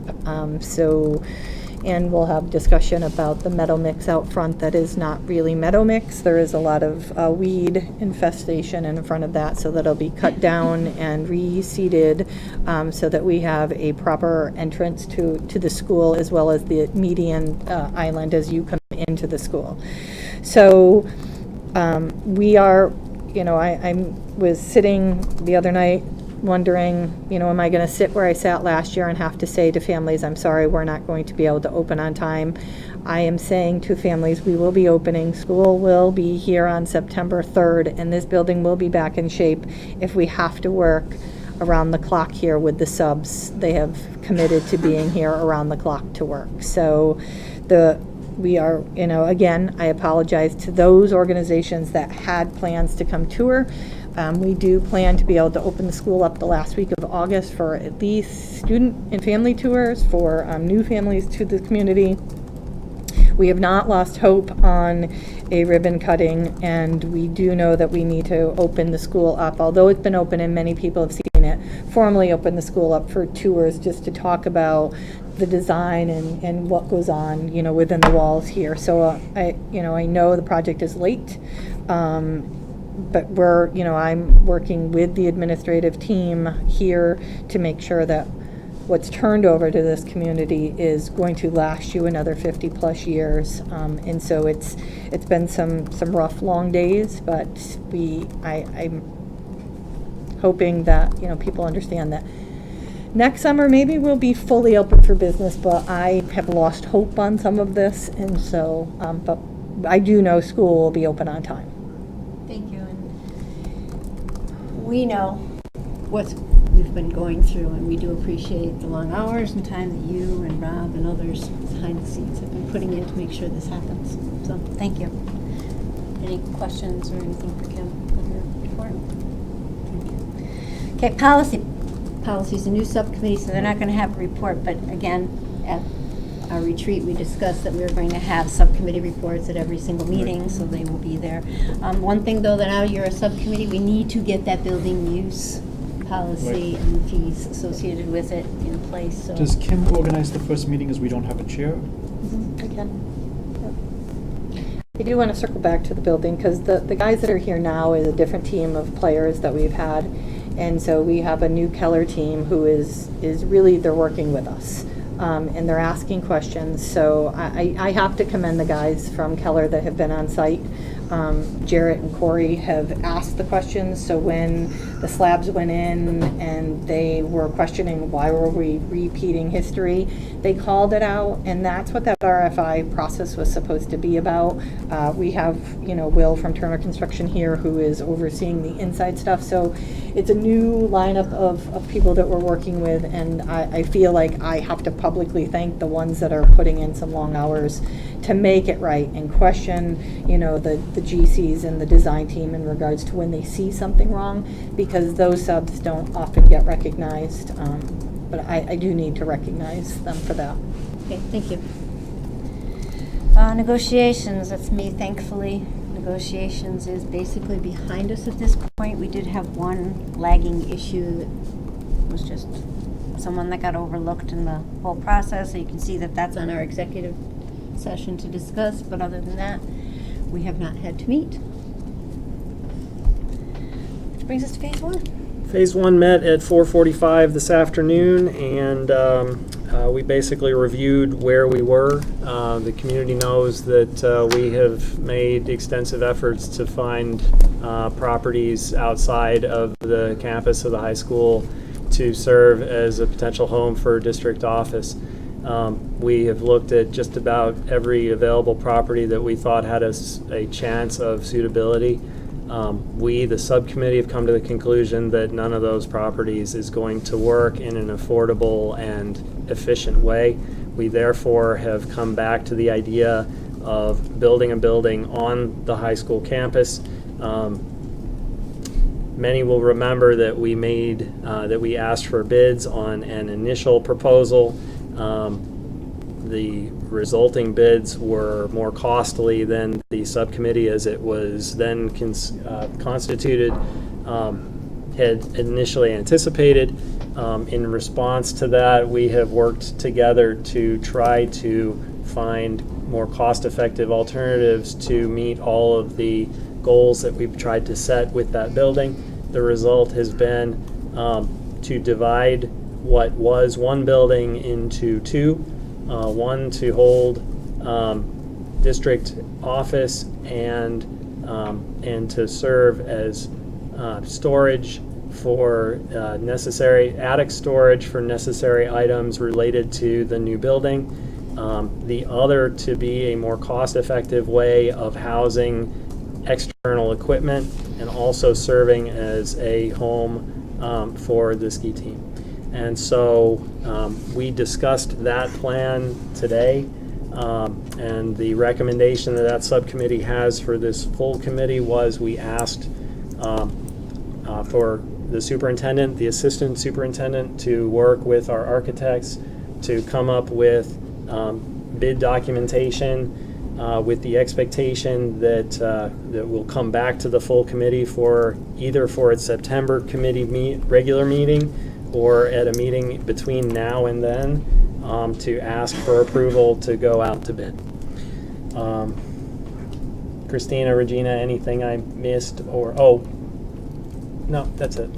And we'll have discussion about the meadow mix out front that is not really meadow mix. There is a lot of weed infestation in front of that, so that'll be cut down and reseeded so that we have a proper entrance to the school, as well as the median island as you come into the school. So we are, I was sitting the other night wondering, am I going to sit where I sat last year and have to say to families, I'm sorry, we're not going to be able to open on time. I am saying to families, we will be opening. School will be here on September 3rd, and this building will be back in shape. If we have to work around the clock here with the subs, they have committed to being here around the clock to work. So we are, again, I apologize to those organizations that had plans to come tour. We do plan to be able to open the school up the last week of August for at least student and family tours for new families to the community. We have not lost hope on a ribbon cutting, and we do know that we need to open the school up, although it's been open and many people have seen it, formally open the school up for tours just to talk about the design and what goes on, within the walls here. So I know the project is late. But I'm working with the administrative team here to make sure that what's turned over to this community is going to last you another 50 plus years. And so it's been some rough, long days, but I'm hoping that, people understand that next summer maybe we'll be fully open for business, but I have lost hope on some of this. And so, but I do know school will be open on time. Thank you. We know what we've been going through, and we do appreciate the long hours and time that you and Rob and others behind the scenes have been putting in to make sure this happens. So, thank you. Any questions or anything for Kim on your report? Okay, policy. Policy's a new subcommittee, so they're not going to have a report, but again, at our retreat, we discussed that we were going to have subcommittee reports at every single meeting, so they will be there. One thing, though, that now you're a subcommittee, we need to get that building use policy and the fees associated with it in place. So. Does Kim organize the first meeting as we don't have a chair? I can. Yep. I do want to circle back to the building, because the guys that are here now is a different team of players that we've had, and so we have a new Keller team who is really, they're working with us. And they're asking questions. So I have to commend the guys from Keller that have been on site. Jarrett and Corey have asked the questions. So when the slabs went in and they were questioning why were we repeating history, they called it out, and that's what that RFI process was supposed to be about. We have, Will from Turner Construction here who is overseeing the inside stuff. So it's a new lineup of people that we're working with, and I feel like I have to publicly thank the ones that are putting in some long hours to make it right and question, the GCs and the design team in regards to when they see something wrong, because those subs don't often get recognized. But I do need to recognize them for that. Okay, thank you. Negotiations, that's me, thankfully. Negotiations is basically behind us at this point. We did have one lagging issue that was just someone that got overlooked in the whole process. So you can see that that's on our executive session to discuss, but other than that, we have not had to meet. Which brings us to phase one. Phase 1 met at 4:45 this afternoon, and we basically reviewed where we were. The community knows that we have made extensive efforts to find properties outside of the campus of the high school to serve as a potential home for district office. We have looked at just about every available property that we thought had a chance of suitability. We, the subcommittee, have come to the conclusion that none of those properties is going to work in an affordable and efficient way. We therefore have come back to the idea of building a building on the high school campus. Many will remember that we asked for bids on an initial proposal. The resulting bids were more costly than the subcommittee, as it was then constituted, had initially anticipated. In response to that, we have worked together to try to find more cost-effective alternatives to meet all of the goals that we've tried to set with that building. The result has been to divide what was one building into two, one to hold district office and to serve as storage for necessary attic storage for necessary items related to the new building. The other to be a more cost-effective way of housing external equipment and also serving as a home for the ski team. And so we discussed that plan today, and the recommendation that subcommittee has for this full committee was we asked for the superintendent, the assistant superintendent, to work with our architects to come up with bid documentation with the expectation that that we'll come back to the full committee for either for its September committee regular meeting or at a meeting between now and then to ask for approval to go out to bid. Christina, Regina, anything I missed or, oh, no, that's it.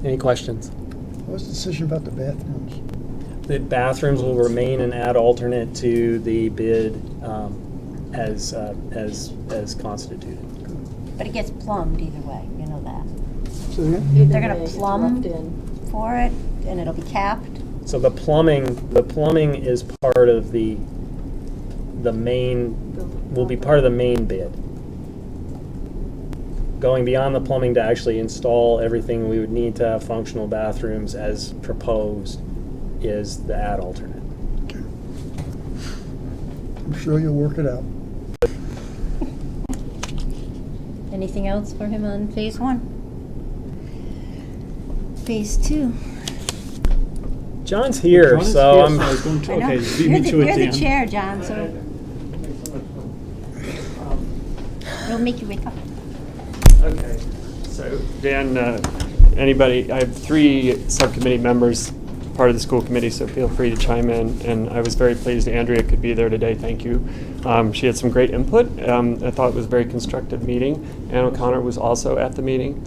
Any questions? What's the decision about the bathrooms? The bathrooms will remain an ad alternate to the bid as constituted. But it gets plumbed either way, you know that. So again? They're gonna plumb for it, and it'll be capped. So the plumbing is part of the main, will be part of the main bid. Going beyond the plumbing to actually install everything we would need to have functional bathrooms as proposed is the ad alternate. Okay. I'm sure you'll work it out. Anything else for him on phase one? Phase two. John's here, John is so here, I'm. so I was going to, I know. okay, beat me to it, You're Dan. the chair, John, so it'll make you wake up. Okay, so Dan, anybody, I have 3 subcommittee members, part of the school committee, so feel free to chime in. And I was very pleased Andrea could be there today, thank you. She had some great input. I thought it was a very constructive meeting. Ann O'Connor was also at the meeting.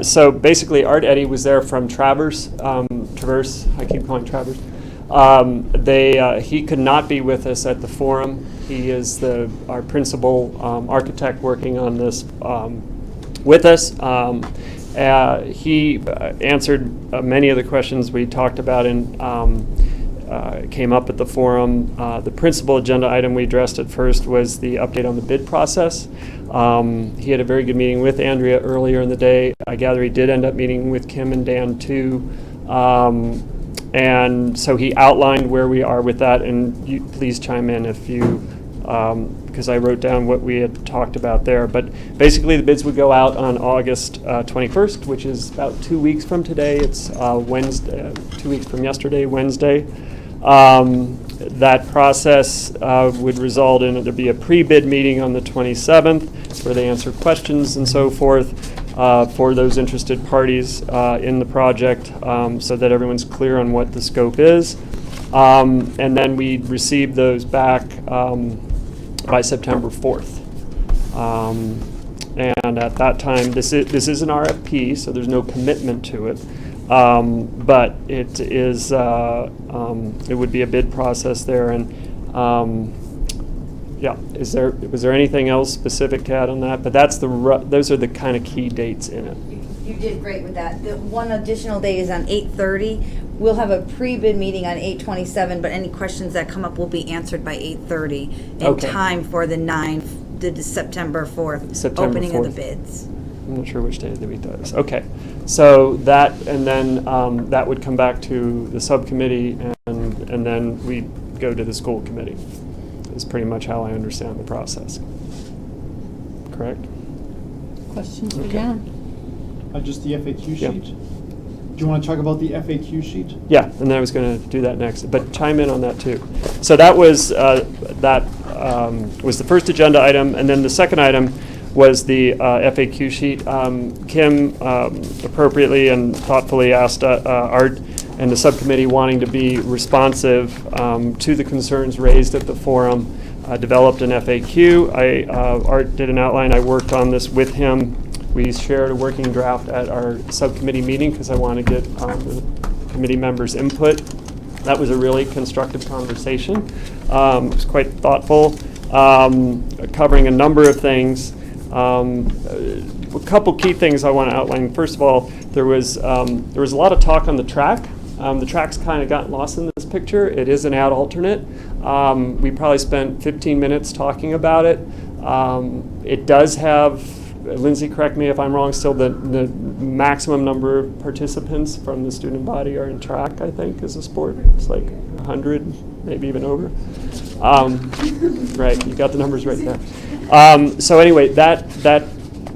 So basically Art Eddy was there from Traverse, I keep calling it Traverse. He could not be with us at the forum. He is our principal architect working on this with us. He answered many of the questions we talked about and came up at the forum. The principal agenda item we addressed at first was the update on the bid process. He had a very good meeting with Andrea earlier in the day. I gather he did end up meeting with Kim and Dan too. And so he outlined where we are with that, and you please chime in if you, because I wrote down what we had talked about there. But basically the bids would go out on August 21st, which is about 2 weeks from today. It's Wednesday, 2 weeks from yesterday, Wednesday. That process would result in there'd be a pre-bid meeting on the 27th where they answer questions and so forth for those interested parties in the project so that everyone's clear on what the scope is. And then we'd receive those back by September 4th. And at that time, this is an RFP, so there's no commitment to it. But it is, it would be a bid process there. And yeah, was there anything else specific to add on that? But that's those are the kind of key dates in it. You did great with that. The one additional day is on 8:30. We'll have a pre-bid meeting on 8:27, but any questions that come up will be answered by 8:30 in Okay. time for the September 4th September opening of the 4th. bids. I'm not sure which day of the week that is. Okay, so that, and then that would come back to the subcommittee, and then we go to the school committee. Is pretty much how I understand the process. Correct? Questions for Okay. John? Just the FAQ Yeah. sheet? Do you want to talk about the FAQ sheet? Yeah, and then I was going to do that next, but chime in on that too. So that was was the first agenda item, and then the second item was the FAQ sheet. Kim appropriately and thoughtfully asked Art and the subcommittee, wanting to be responsive to the concerns raised at the forum, developed an FAQ. Art did an outline. I worked on this with him. We shared a working draft at our subcommittee meeting because I want to get the committee members' input. That was a really constructive conversation. It was quite thoughtful, covering a number of things. A couple key things I want to outline. First of all, there was a lot of talk on the track. The track's kind of gotten lost in this picture. It is an ad alternate. We probably spent 15 minutes talking about it. It does have, Lindsay, correct me if I'm wrong, still the maximum number of participants from the student body are in track, I think, as a sport. It's like 100, maybe even over. Right, you got the numbers right there. So anyway, that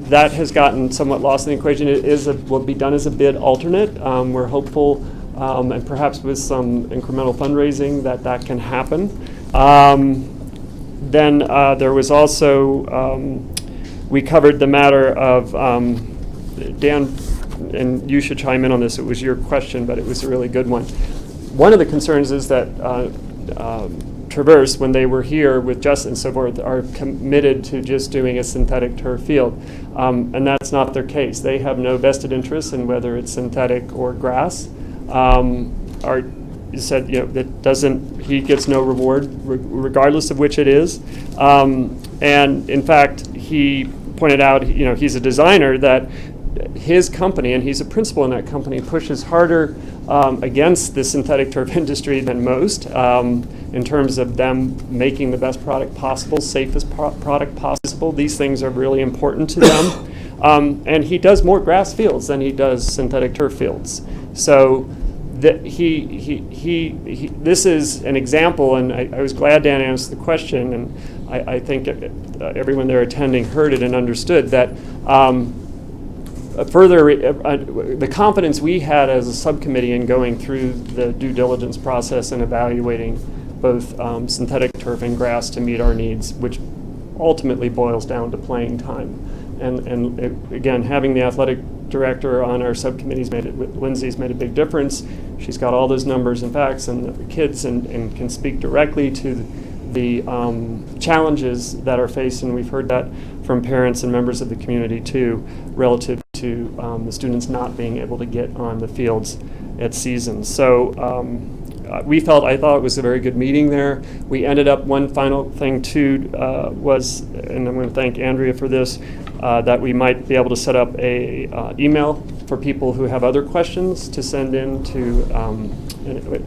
has gotten somewhat lost in the equation. It will be done as a bid alternate. We're hopeful, and perhaps with some incremental fundraising, that can happen. Then there was also, we covered the matter of, Dan, and you should chime in on this, it was your question, but it was a really good one. One of the concerns is that Traverse, when they were here with Justin and so forth, are committed to just doing a synthetic turf field. And that's not their case. They have no vested interest in whether it's synthetic or grass. Art said, that doesn't, he gets no reward regardless of which it is. And in fact, he pointed out, he's a designer, that his company, and he's a principal in that company, pushes harder against the synthetic turf industry than most, in terms of them making the best product possible, safest product possible. These things are really important to them. And he does more grass fields than he does synthetic turf fields. So this is an example, and I was glad Dan answered the question, and I think everyone there attending heard it and understood that the confidence we had as a subcommittee in going through the due diligence process and evaluating both synthetic turf and grass to meet our needs, which ultimately boils down to playing time. And again, having the athletic director on our subcommittees Lindsay's made a big difference. She's got all those numbers and facts and the kids and can speak directly to the challenges that are faced, and we've heard that from parents and members of the community too, relative to the students not being able to get on the fields at seasons. So I thought it was a very good meeting there. We ended up, one final thing too was, and I'm going to thank Andrea for this, that we might be able to set up a email for people who have other questions to send in to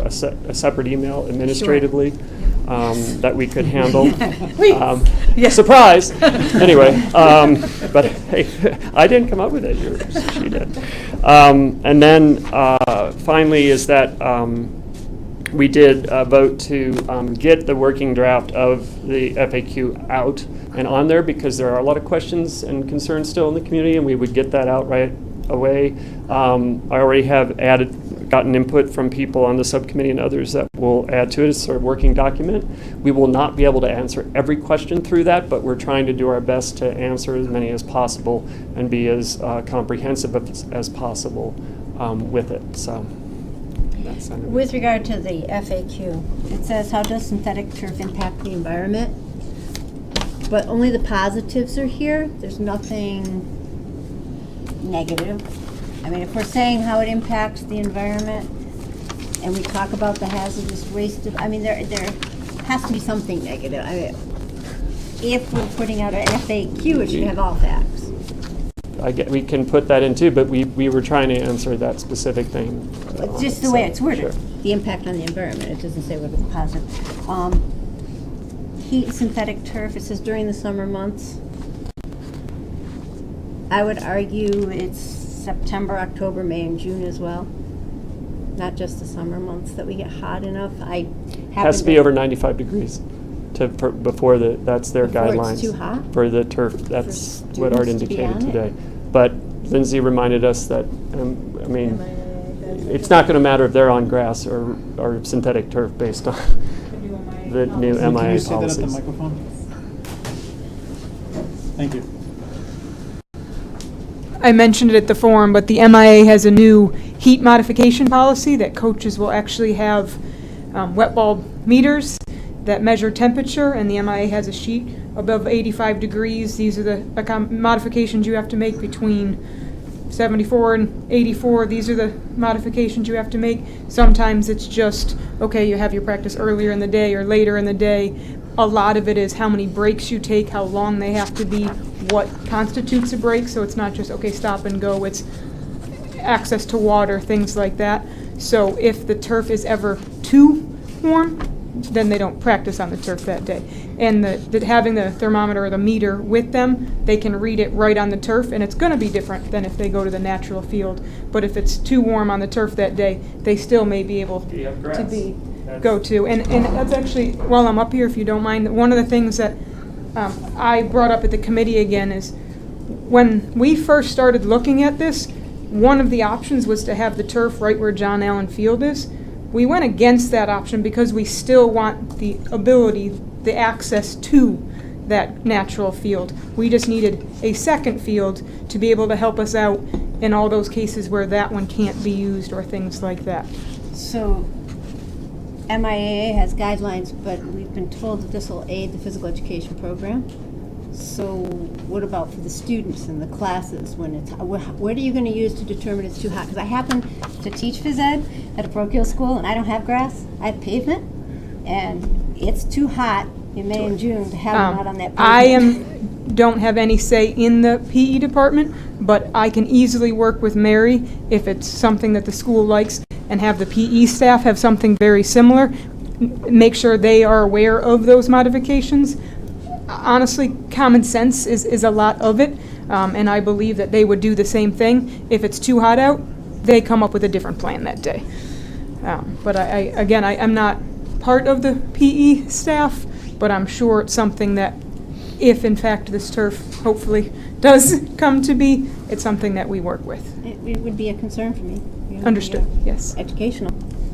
a separate email administratively. Sure. That we could handle. Yeah. Surprise! Anyway, but hey, I didn't come up with it, she did. And then finally is that we did vote to get the working draft of the FAQ out and on there, because there are a lot of questions and concerns still in the community, and we would get that out right away. I already have gotten input from people on the subcommittee and others that will add to it. It's sort of working document. We will not be able to answer every question through that, but we're trying to do our best to answer as many as possible and be as comprehensive as possible with it. So that's kind of With regard to the FAQ, it says, how does synthetic turf impact the environment? But only the positives are here. There's nothing negative. I mean, if we're saying how it impacts the environment, and we talk about the hazardous waste, there has to be something negative. I mean, if we're putting out an FAQ, it should have all facts. we can put that in too, but we were trying to answer that specific thing. It's just the way it's worded, Sure. the impact on the environment, it doesn't say whether it's positive. Heat synthetic turf, it says during the summer months. I would argue it's September, October, May, and June as well. Not just the summer months that we get hot enough. Has to be over 95 degrees before that's their Before it's guidelines. too hot? For the turf. That's what Art students to be indicated on it? today. But Lindsay reminded us that, it's not going to matter if they're on grass or synthetic turf based on the new Can MIA you say that at the policies. microphone? Thank you. I mentioned it at the forum, but the MIA has a new heat modification policy that coaches will actually have wet bulb meters that measure temperature, and the MIA has a sheet above 85 degrees. These are the modifications you have to make between 74 and 84. These are the modifications you have to make. Sometimes it's just, okay, you have your practice earlier in the day or later in the day. A lot of it is how many breaks you take, how long they have to be, what constitutes a break. So it's not just, okay, stop and go. It's access to water, things like that. So if the turf is ever too warm, then they don't practice on the turf that day. And having the thermometer or the meter with them, they can read it right on the turf, and it's going to be different than if they go to the natural field. But if it's too warm on the turf that day, they still may be able to go to. And that's actually, while I'm up here, if you don't mind, one of the things that I brought up at the committee again is when we first started looking at this, one of the options was to have the turf right where John Allen Field is. We went against that option because we still want the ability, the access to that natural field. We just needed a second field to be able to help us out in all those cases where that one can't be used or things like that. So MIAA has guidelines, but we've been told that this will aid the physical education program. So what about for the students in the classes when it's, what are you going to use to determine it's too hot? Because I happen to teach phys ed at a parochial school, and I don't have grass, I have pavement, and it's too hot in May and June to have them out on that pavement. I don't have any say in the PE department, but I can easily work with Mary if it's something that the school likes and have the PE staff have something very similar, make sure they are aware of those modifications. Honestly, common sense is a lot of it, and I believe that they would do the same thing. If it's too hot out, they come up with a different plan that day. But I'm not part of the PE staff, but I'm sure it's something that if in fact this turf hopefully does come to be, it's something that we work with. It would be a concern for me. Understood, yes. Educational.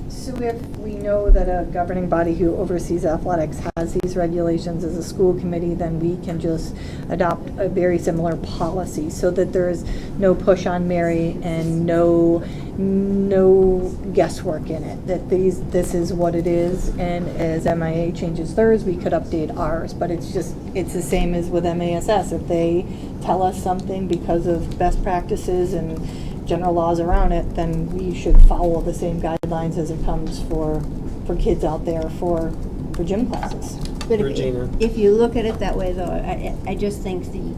So if we know that a governing body who oversees athletics has these regulations as a school committee, then we can just adopt a very similar policy so that there is no push on Mary and no guesswork in it, that this is what it is, and as MIA changes theirs, we could update ours, but it's the same as with MASS. If they tell us something because of best practices and general laws around it, then we should follow the same guidelines as it comes for kids out there for gym classes. But if you look at it that way, though, I just think the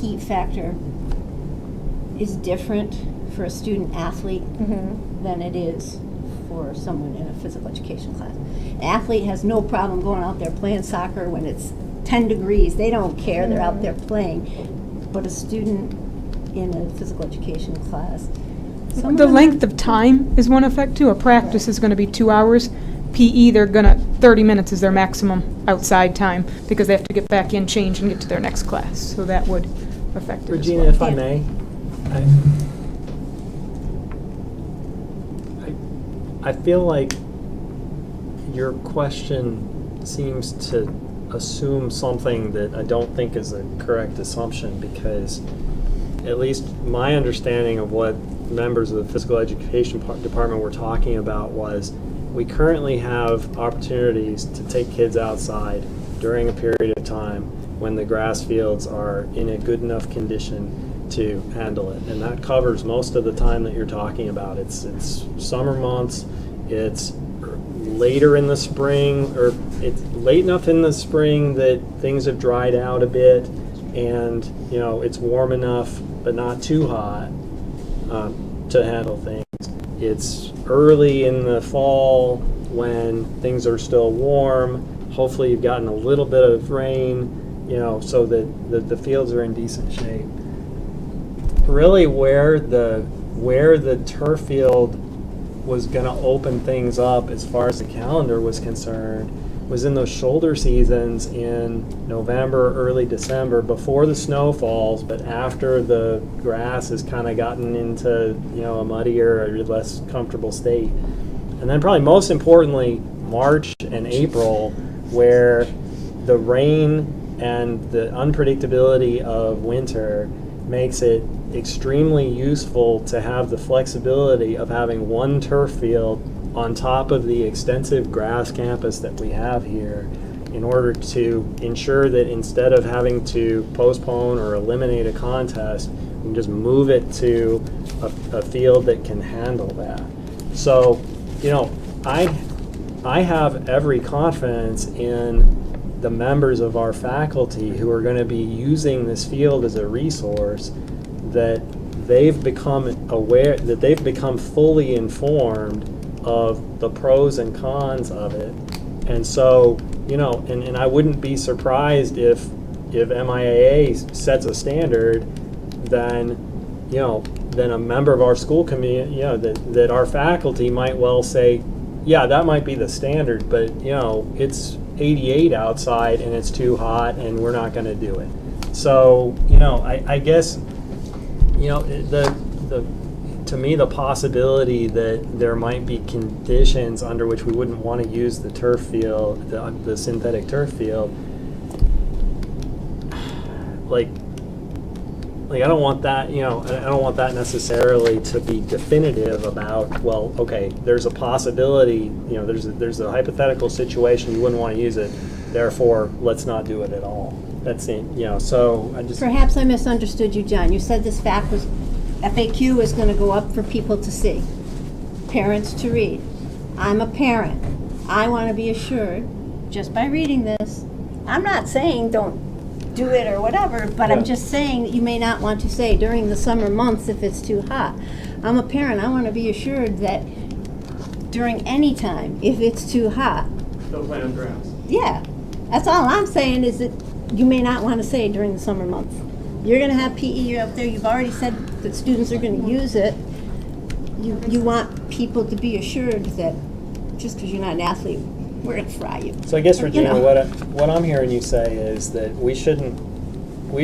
heat factor is different for a student athlete than it is for someone in a physical education class. An athlete has no problem going out there playing soccer when it's 10 degrees. They don't care. They're out there playing. But a student in a physical education class, The length of time is one effect too. A practice is going to be 2 hours. PE, 30 minutes is their maximum outside time because they have to get back in, change, and get to their next class. So that would affect it Regina, as well. if I may, I feel like your question seems to assume something that I don't think is a correct assumption, because at least my understanding of what members of the physical education department were talking about was we currently have opportunities to take kids outside during a period of time when the grass fields are in a good enough condition to handle it, and that covers most of the time that you're talking about. It's summer months, it's later in the spring, or it's late enough in the spring that things have dried out a bit, and it's warm enough but not too hot to handle things. It's early in the fall when things are still warm. Hopefully you've gotten a little bit of rain, so that the fields are in decent shape. Really where the turf field was going to open things up as far as the calendar was concerned was in those shoulder seasons in November, early December, before the snow falls, but after the grass has kind of gotten into, a muddier or less comfortable state. And then probably most importantly, March and April, where the rain and the unpredictability of winter makes it extremely useful to have the flexibility of having one turf field on top of the extensive grass campus that we have here, in order to ensure that instead of having to postpone or eliminate a contest, we can just move it to a field that can handle that. So, I have every confidence in the members of our faculty who are going to be using this field as a resource, that they've become aware, that they've become fully informed of the pros and cons of it. And so, and I wouldn't be surprised if MIAA sets a standard, then a member of our school committee, that our faculty might well say, yeah, that might be the standard, but it's 88 outside and it's too hot and we're not going to do it. So, I guess, to me, the possibility that there might be conditions under which we wouldn't want to use the turf field, the synthetic turf field, like I don't want that, I don't want that necessarily to be definitive about, well, okay, there's a possibility, there's a hypothetical situation you wouldn't want to use it, therefore let's not do it at all. That's it, so I just... Perhaps I misunderstood you, John. You said this FAQ is going to go up for people to see, parents to read. I'm a parent. I want to be assured, just by reading this, I'm not saying don't do it or whatever, but I'm just saying that you may not want to say during the summer months if it's too hot. I'm a parent. I want to be assured that during any time, if it's too hot. Don't play on grass. Yeah. That's all I'm saying, is that you may not want to say during the summer months. You're going to have PE out there. You've already said that students are going to use it. You want people to be assured that just because you're not an athlete, we're going to fry you. So I guess, Regina, what I'm hearing you say is that we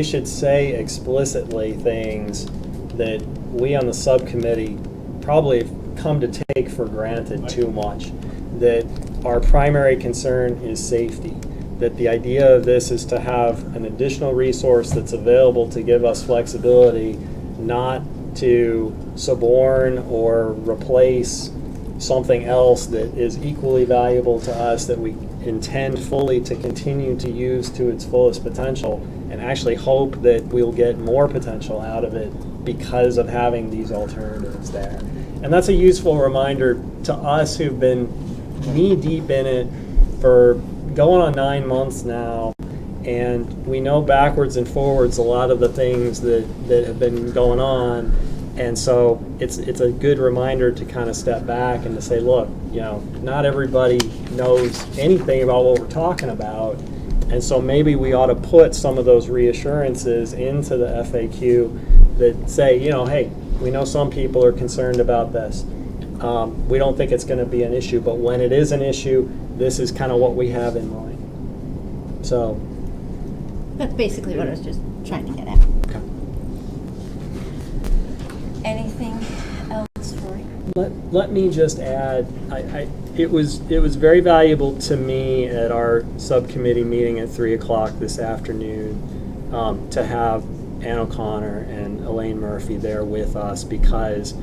should say explicitly things that we on the subcommittee probably have come to take for granted too much. That our primary concern is safety. That the idea of this is to have an additional resource that's available to give us flexibility, not to suborn or replace something else that is equally valuable to us, that we intend fully to continue to use to its fullest potential, and actually hope that we'll get more potential out of it because of having these alternatives there. And that's a useful reminder to us who've been knee-deep in it for going on 9 months now, and we know backwards and forwards a lot of the things that have been going on. And so it's a good reminder to kind of step back and to say, look, not everybody knows anything about what we're talking about. And so maybe we ought to put some of those reassurances into the FAQ that say, hey, we know some people are concerned about this. We don't think it's going to be an issue, but when it is an issue, this is kind of what we have in mind. So that's basically what I was just trying to get at. Okay. Anything else for you? Let me just add, it was very valuable to me at our subcommittee meeting at 3 o'clock this afternoon to have Ann O'Connor and Elaine Murphy there with us, because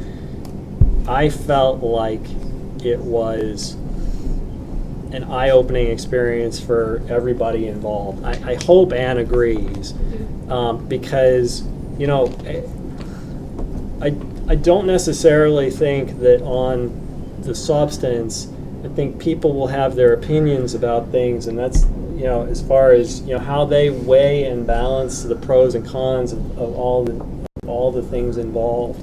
I felt like it was an eye-opening experience for everybody involved. I hope Ann agrees, because I don't necessarily think that on the substance, I think people will have their opinions about things, and that's, as far as, how they weigh and balance the pros and cons of all all the things involved.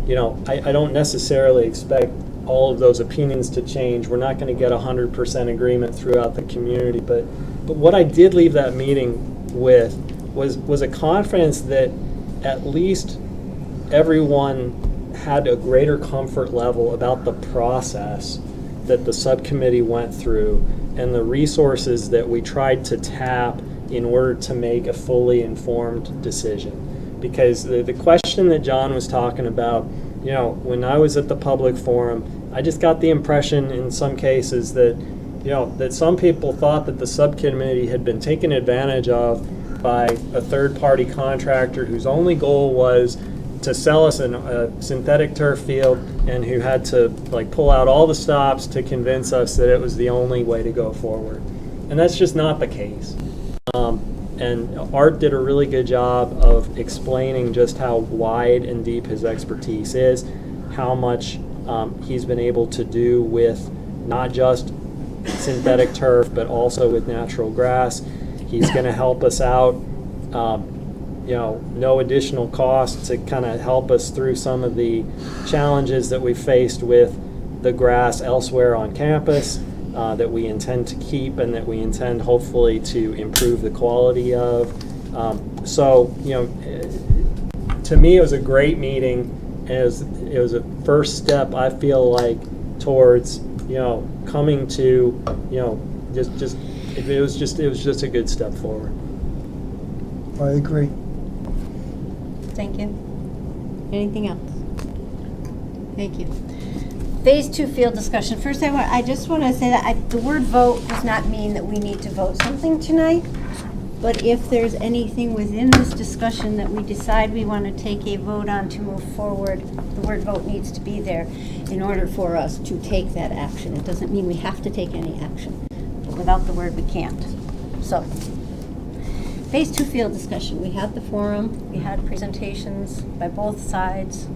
You know, I don't necessarily expect all of those opinions to change. We're not going to get 100% agreement throughout the community, but what I did leave that meeting with was a confidence that at least everyone had a greater comfort level about the process that the subcommittee went through and the resources that we tried to tap in order to make a fully informed decision. Because the question that John was talking about, you know, when I was at the public forum, I just got the impression in some cases that, you know, that some people thought that the subcommittee had been taken advantage of by a third-party contractor whose only goal was to sell us a synthetic turf field and who had to like pull out all the stops to convince us that it was the only way to go forward. And that's just not the case. And Art did a really good job of explaining just how wide and deep his expertise is, how much he's been able to do with not just synthetic turf, but also with natural grass. He's going to help us out, you know, no additional cost to kind of help us through some of the challenges that we faced with the grass elsewhere on campus. That we intend to keep and that we intend hopefully to improve the quality of. So, you know, to me it was a great meeting. It was a first step, I feel like, towards, you know, coming to, you know, it was just a good step forward. I agree. Thank you. Anything else? Thank you. Phase 2 field discussion. First, I just want to say that the word vote does not mean that we need to vote something tonight. But if there's anything within this discussion that we decide we want to take a vote on to move forward, the word vote needs to be there in order for us to take that action. It doesn't mean we have to take any action. But without the word, we can't. So, Phase 2 field discussion. We had the forum. We had presentations by both sides.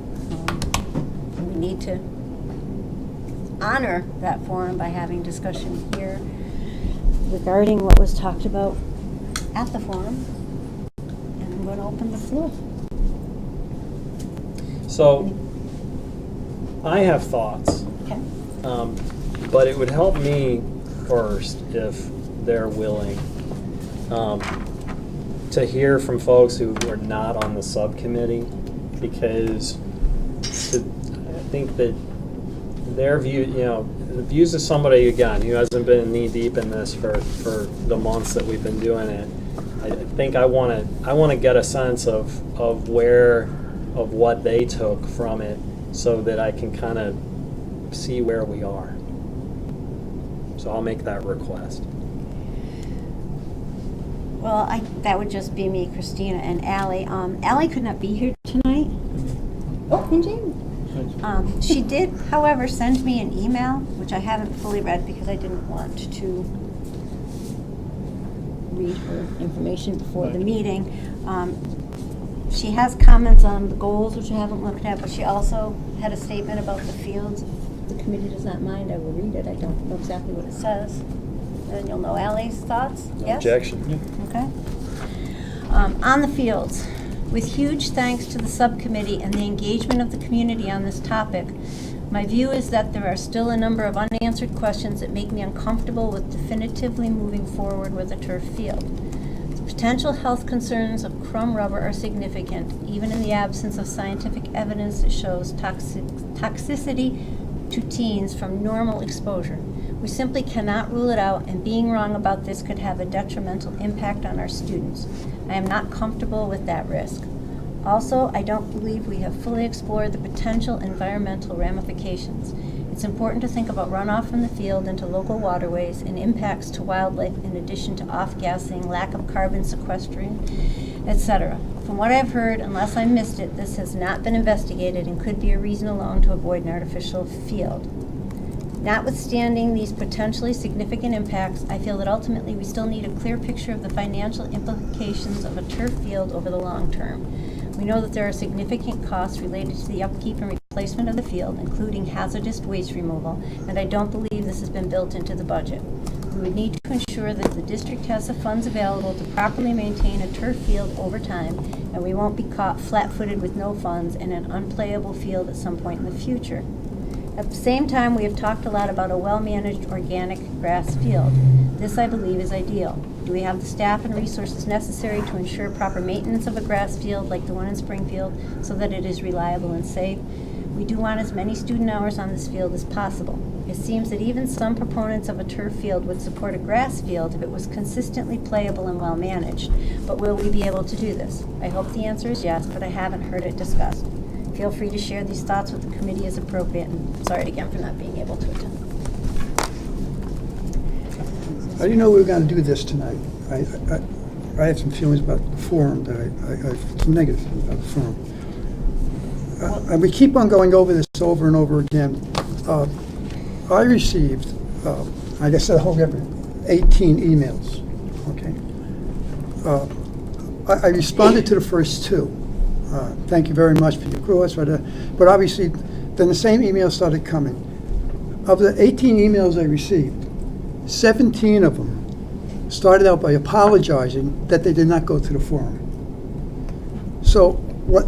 We need to honor that forum by having discussion here regarding what was talked about at the forum. And I'm going to open the floor. So, I have thoughts. Okay. But it would help me first if they're willing to hear from folks who are not on the subcommittee, because I think that their view, you know, the views of somebody, again, who hasn't been knee deep in this for the months that we've been doing it, I think I want to get a sense of what they took from it so that I can kind of see where we are. So I'll make that request. Well, that would just be me, Christina, and Allie. Allie could not be here tonight. Oh, and Jamie. She did, however, send me an email, which I haven't fully read because I didn't want to read her information before the meeting. She has comments on the goals, which I haven't looked at, but she also had a statement about the fields. If the committee does not mind, I will read it. I don't know exactly what it says. And you'll know Allie's thoughts. No Yes? objection. Yeah. Okay. On the fields. With huge thanks to the subcommittee and the engagement of the community on this topic, my view is that there are still a number of unanswered questions that make me uncomfortable with definitively moving forward with a turf field. The potential health concerns of crumb rubber are significant, even in the absence of scientific evidence that shows toxicity to teens from normal exposure. We simply cannot rule it out, and being wrong about this could have a detrimental impact on our students. I am not comfortable with that risk. Also, I don't believe we have fully explored the potential environmental ramifications. It's important to think about runoff from the field into local waterways and impacts to wildlife in addition to off-gassing, lack of carbon sequestration, etc. From what I've heard, unless I missed it, this has not been investigated and could be a reason alone to avoid an artificial field. Notwithstanding these potentially significant impacts, I feel that ultimately we still need a clear picture of the financial implications of a turf field over the long term. We know that there are significant costs related to the upkeep and replacement of the field, including hazardous waste removal, and I don't believe this has been built into the budget. We would need to ensure that the district has the funds available to properly maintain a turf field over time, and we won't be caught flat-footed with no funds in an unplayable field at some point in the future. At the same time, we have talked a lot about a well-managed organic grass field. This, I believe, is ideal. Do we have the staff and resources necessary to ensure proper maintenance of a grass field like the one in Springfield so that it is reliable and safe? We do want as many student hours on this field as possible. It seems that even some proponents of a turf field would support a grass field if it was consistently playable and well-managed. But will we be able to do this? I hope the answer is yes, but I haven't heard it discussed. Feel free to share these thoughts with the committee as appropriate, and sorry again for not being able to attend. I didn't know we were going to do this tonight. I have some feelings about the forum that I have some negative feelings about the forum. And we keep on going over this over and over again. I received, I guess I hold 18 emails. Okay. I responded to the first two. Thank you very much for your course. But obviously, then the same emails started coming. Of the 18 emails I received, 17 of them started out by apologizing that they did not go to the forum. So what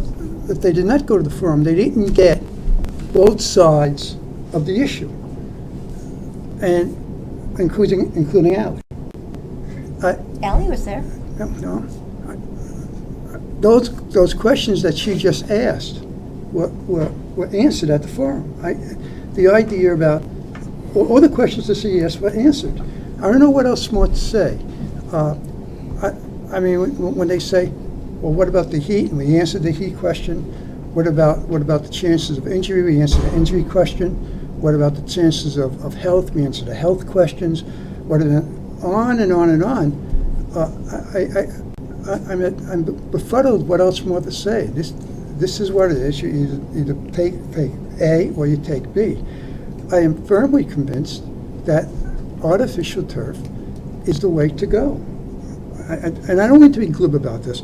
if they did not go to the forum? They didn't get both sides of the issue, and including Ally. Ally was there. No. Those questions that she just asked were answered at the forum. The idea about all the questions that she asked were answered. I don't know what else more to say. I mean, when they say, "Well, what about the heat?" and we answered the heat question. What about the chances of injury? We answered the injury question. What about the chances of health? We answered the health questions. On and on and on. I'm befuddled. What else more to say? This is what it is. You either take A or you take B. I am firmly convinced that artificial turf is the way to go. And I don't mean to be glib about this.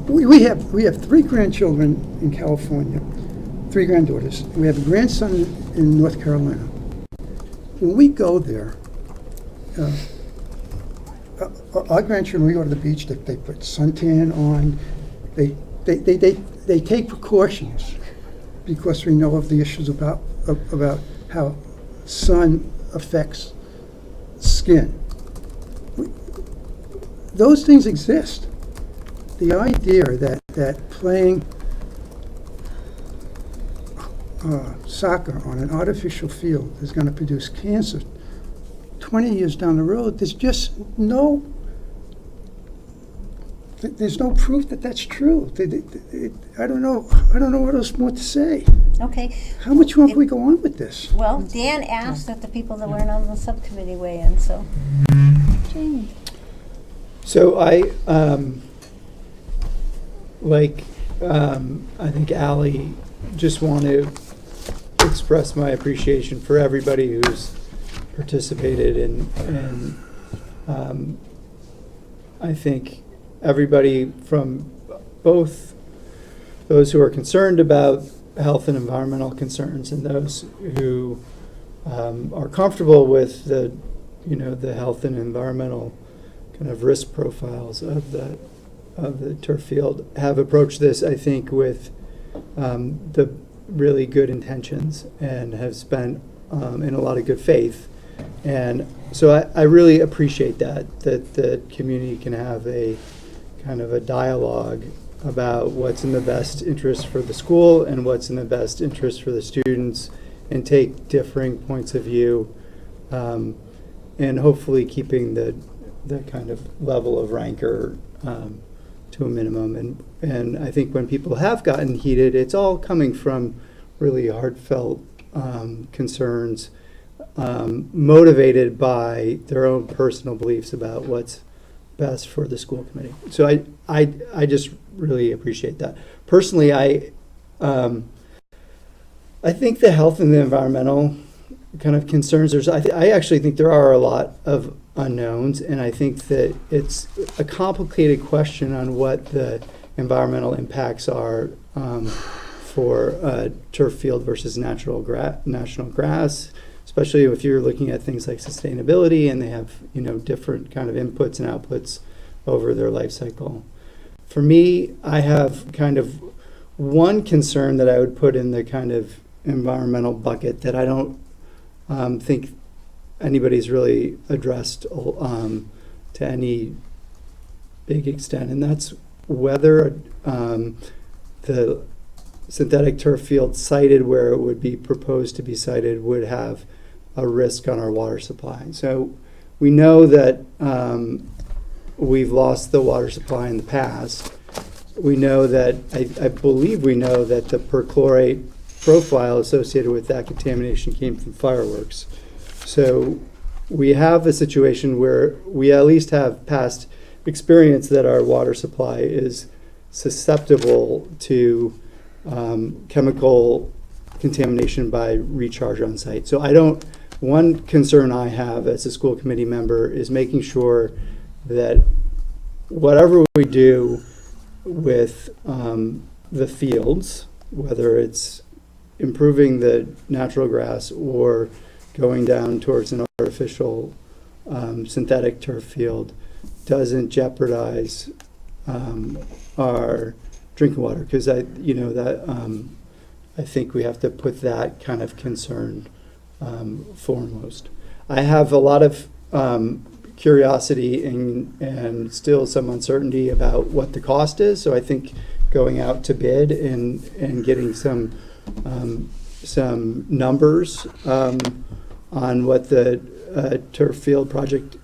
We have 3 grandchildren in California, 3 granddaughters. We have a grandson in North Carolina. When we go there, our grandchildren, we go to the beach, they put suntan on, they take precautions because we know of the issues about how sun affects skin. Those things exist. The idea that playing soccer on an artificial field is going to produce cancer 20 years down the road, there's just no proof that that's true. I don't know what else more to say. Okay. How much more can we go on with this? Well, Dan asked that the people that weren't on the subcommittee weigh in, so. Jamie. So I I think Ally, just want to express my appreciation for everybody who's participated and I think everybody from both those who are concerned about health and environmental concerns and those who are comfortable with the health and environmental kind of risk profiles of the turf field have approached this, I think, with the really good intentions and have spent in a lot of good faith. And so I really appreciate that the community can have a kind of a dialogue about what's in the best interest for the school and what's in the best interest for the students, and take differing points of view, and hopefully keeping the kind of level of rancor to a minimum. And I think when people have gotten heated, it's all coming from really heartfelt concerns, motivated by their own personal beliefs about what's best for the school committee. So I just really appreciate that. Personally, I think the health and the environmental kind of concerns, I actually think there are a lot of unknowns, and I think that it's a complicated question on what the environmental impacts are for turf field versus national grass. especially if you're looking at things like sustainability and they have, different kind of inputs and outputs over their life cycle. For me, I have kind of one concern that I would put in the kind of environmental bucket that I don't think anybody's really addressed to any big extent, and that's whether the synthetic turf field sited where it would be proposed to be sited would have a risk on our water supply. So we know that we've lost the water supply in the past. We know that, I believe we know that the perchlorate profile associated with that contamination came from fireworks. So we have a situation where we at least have past experience that our water supply is susceptible to chemical contamination by recharge on site. So one concern I have as a school committee member is making sure that whatever we do with the fields, whether it's improving the natural grass or going down towards an artificial synthetic turf field, doesn't jeopardize our drinking water, because I think we have to put that kind of concern foremost. I have a lot of curiosity and still some uncertainty about what the cost is. So I think going out to bid and getting some numbers on what the turf field project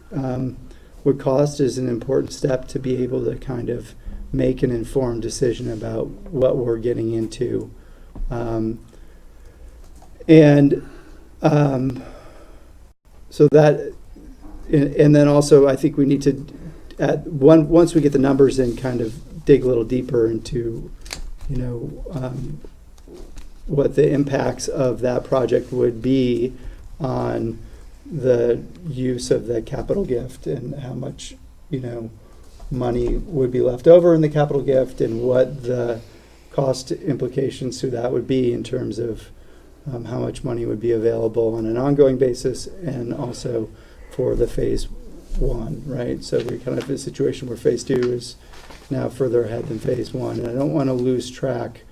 would cost is an important step to be able to kind of make an informed decision about what we're getting into. So that, and then also I think we need to, once we get the numbers in, kind of dig a little deeper into, what the impacts of that project would be on the use of the capital gift and how much, money would be left over in the capital gift and what the cost implications to that would be in terms of how much money would be available on an ongoing basis and also for the phase one, right? So we kind of have a situation where phase two is now further ahead than phase one. And I don't want to lose track.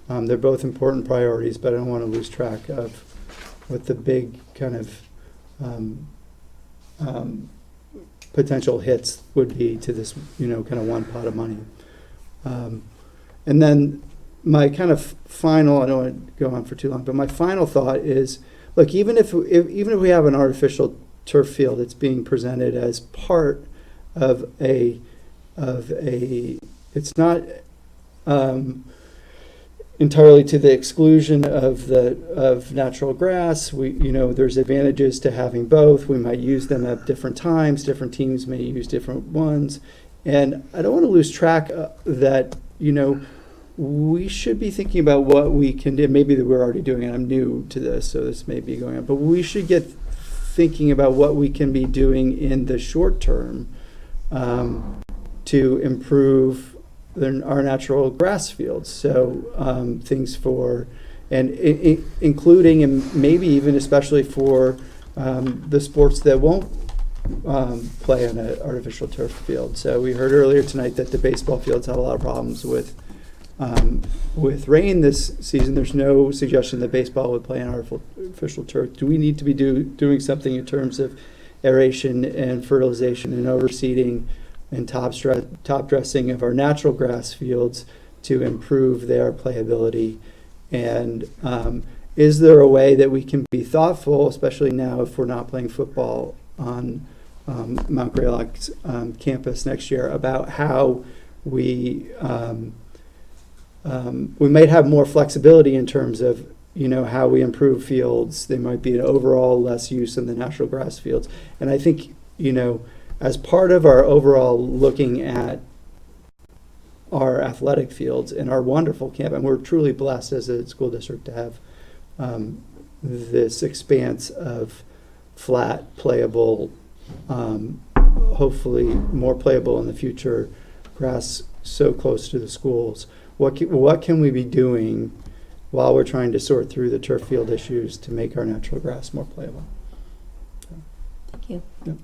They're both important priorities, but I don't want to lose track of what the big kind of potential hits would be to this, kind of one pot of money. And then my kind of final, I don't want to go on for too long, but my final thought is, look, even if we have an artificial turf field that's being presented as part of it's not entirely to the exclusion of natural grass. There's advantages to having both. We might use them at different times. Different teams may use different ones. And I don't want to lose track that, we should be thinking about what we can do. Maybe that we're already doing it. I'm new to this, so this may be going on. But we should get thinking about what we can be doing in the short term to improve our natural grass fields. So things for, and including and maybe even especially for the sports that won't play on an artificial turf field. So we heard earlier tonight that the baseball fields had a lot of problems with rain this season. There's no suggestion that baseball would play on artificial turf. Do we need to be doing something in terms of aeration and fertilization and overseeding and top dressing of our natural grass fields to improve their playability? And is there a way that we can be thoughtful, especially now if we're not playing football on Mount Greylock's campus next year, about how we might have more flexibility in terms of how we improve fields. There might be an overall less use in the natural grass fields. And I think as part of our overall looking at our athletic fields and our wonderful camp, and we're truly blessed as a school district to have this expanse of flat, playable, hopefully more playable in the future, grass so close to the schools. What can we be doing while we're trying to sort through the turf field issues to make our natural grass more playable. Thank you. Yep.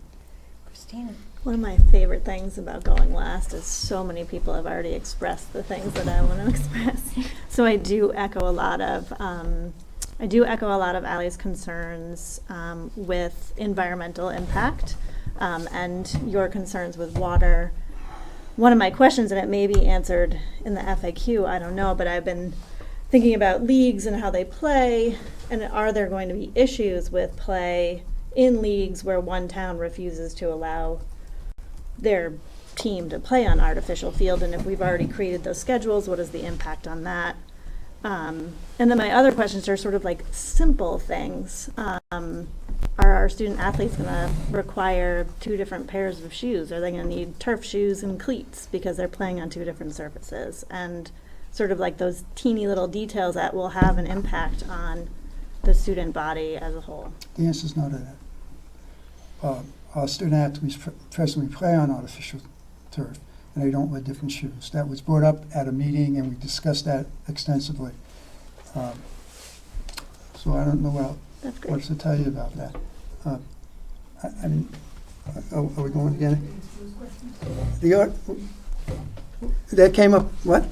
Christina? One of my favorite things about going last is so many people have already expressed the things that I want to express. So I do echo a lot of Ally's concerns with environmental impact and your concerns with water. One of my questions, and it may be answered in the FAQ, I don't know, but I've been thinking about leagues and how they play, and are there going to be issues with play in leagues where one town refuses to allow their team to play on artificial field, and if we've already created those schedules, what is the impact on that? And then my other questions are sort of like simple things. Are our student athletes going to require 2 different pairs of shoes? Are they going to need turf shoes and cleats because they're playing on 2 different surfaces? And sort of like those teeny little details that will have an impact on the student body as a whole. The answer is no to that. Our student athletes presently play on artificial turf, and they don't wear different shoes. That was brought up at a meeting, and we discussed that extensively. So I don't know what to tell you about that. I mean, are we going again? That came up, what?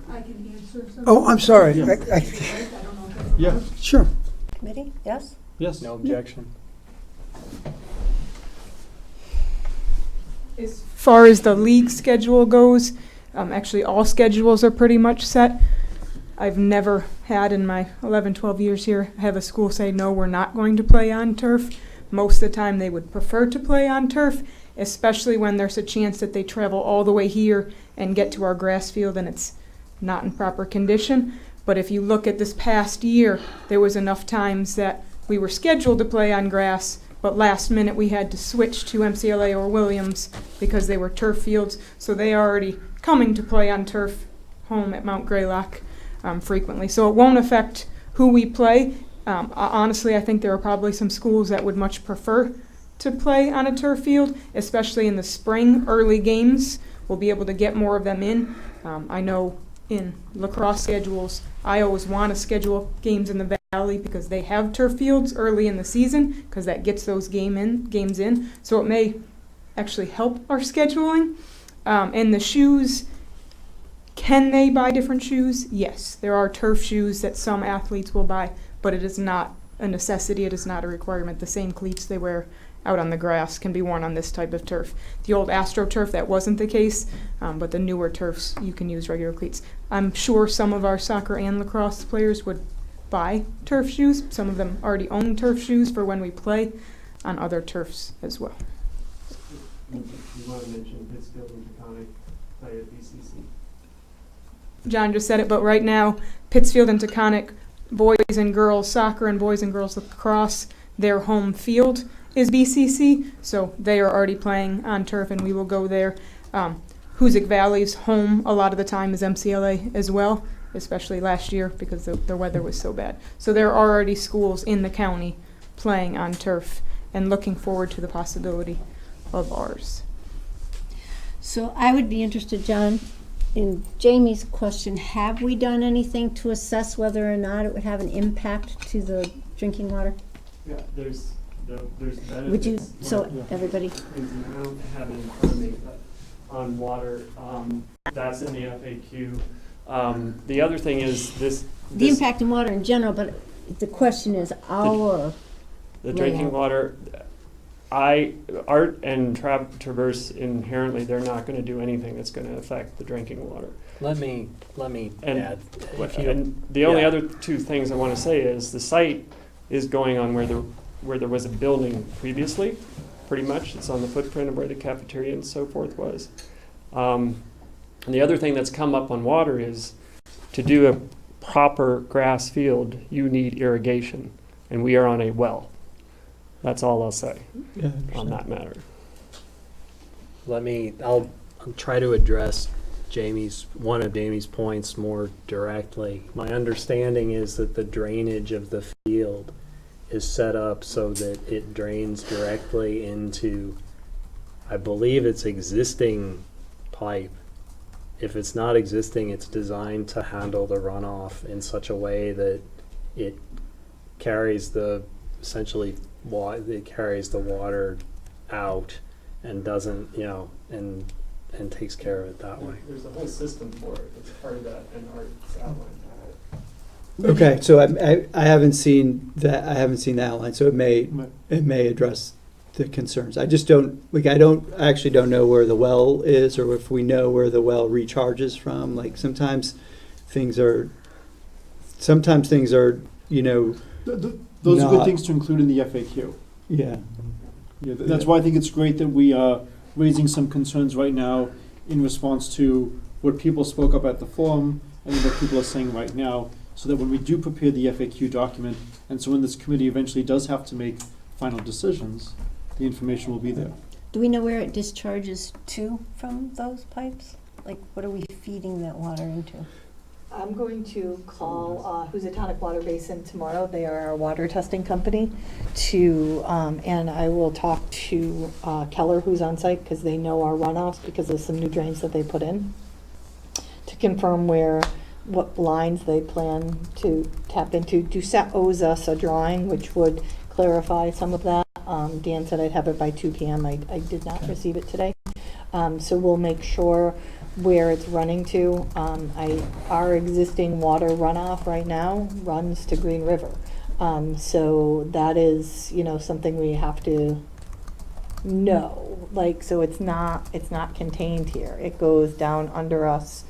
I can answer some. Oh, I'm sorry. Yeah. Sure. Committee, yes? Yes. No objection. As far as the league schedule goes, actually all schedules are pretty much set. I've never had in my 11, 12 years here have a school say, no, we're not going to play on turf. Most of the time they would prefer to play on turf, especially when there's a chance that they travel all the way here and get to our grass field and it's not in proper condition. But if you look at this past year, there was enough times that we were scheduled to play on grass, but last minute we had to switch to MCLA or Williams because they were turf fields. So they are already coming to play on turf home at Mount Greylock frequently. So it won't affect who we play. Honestly, I think there are probably some schools that would much prefer to play on a turf field, especially in the spring, early games. We'll be able to get more of them in. I know in lacrosse schedules, I always want to schedule games in the Valley because they have turf fields early in the season because that gets those games in. So it may actually help our scheduling. And the shoes, can they buy different shoes? Yes, there are turf shoes that some athletes will buy, but it is not a necessity. It is not a requirement. The same cleats they wear out on the grass can be worn on this type of turf. The old AstroTurf, that wasn't the case, but the newer turfs, you can use regular cleats. I'm sure some of our soccer and lacrosse players would buy turf shoes. Some of them already own turf shoes for when we play on other turfs as well. You want to mention Pittsfield and Taconic play at BCC? John just said it, but right now, Pittsfield and Taconic, boys and girls soccer and boys and girls lacrosse, their home field is BCC, so they are already playing on turf and we will go there. Hoosick Valley's home a lot of the time is MCLA as well, especially last year because the weather was so bad. So there are already schools in the county playing on turf and looking forward to the possibility of ours. So I would be interested, John, in Jamie's question, have we done anything to assess whether or not it would have an impact to the drinking water? Yeah, there's benefits. Would you, so everybody? I don't have it in front of me, but on water, that's in the FAQ. The other thing is The impact on water in general, but the question is the drinking water. Art and Traverse inherently, they're not going to do anything that's going to affect the drinking water. Let me add. And the only other 2 things I want to say is the site is going on where there was a building previously, pretty much. It's on the footprint of where the cafeteria and so forth was. And the other thing that's come up on water is to do a proper grass field, you need irrigation, and we are on a well. That's all I'll say on that matter. I'll try to address one of Jamie's points more directly. My understanding is that the drainage of the field is set up so that it drains directly into, I believe it's existing pipe if it's not existing, it's designed to handle the runoff in such a way that it carries the, essentially, it carries the water out and doesn't, you know, and takes care of it that way. There's a whole system for it. It's part of that, and Art's outlined Okay, so I haven't seen that. I haven't seen the outline, so it may address the concerns. I just don't like. I actually don't know where the well is, or if we know where the well recharges from. Like sometimes things are, you know. Those are good things to include in the FAQ. Yeah. Yeah, that's why I think it's great that we are raising some concerns right now in response to what people spoke up at the forum and what people are saying right now, so that when we do prepare the FAQ document, and so when this committee eventually does have to make final decisions, the information will be there. Do we know where it discharges to from those pipes? Like, what are we feeding that water into? I'm going to call Housatonic Water Basin tomorrow. They are our water testing company and I will talk to Keller, who's on site, because they know our runoffs because of some new drains that they put in, to confirm what lines they plan to tap into. Doucette owes us a drawing which would clarify some of that. Dan said I'd have it by 2 p.m. I did not receive it today. So we'll make sure where it's running to. Our existing water runoff right now runs to Green River. So that is, you know, something we have to know. Like, so it's not contained here. It goes down under us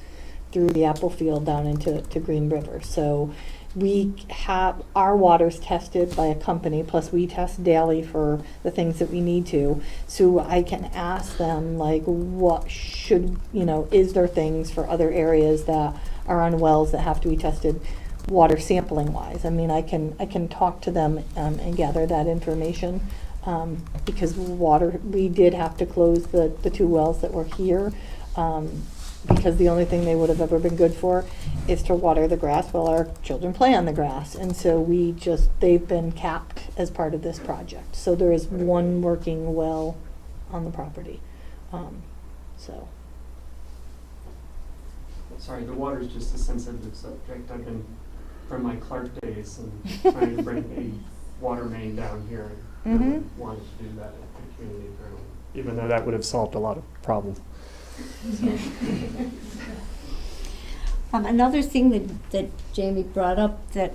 through the apple field down into Green River. So we have our water's tested by a company, plus we test daily for the things that we need to. So I can ask them, like, what should, you know, is there things for other areas that are on wells that have to be tested water sampling wise? I mean, I can talk to them and gather that information, because we did have to close the 2 wells that were here, because the only thing they would have ever been good for is to water the grass while our children play on the grass. And so they've been capped as part of this project. So there is one working well on the property. Sorry, the water is just a sensitive subject. I've been, from my Clark days, and trying to bring a water main down here. And wanted to do that at the community apparently, even though that would have solved a lot of problems. Another thing that Jamie brought up that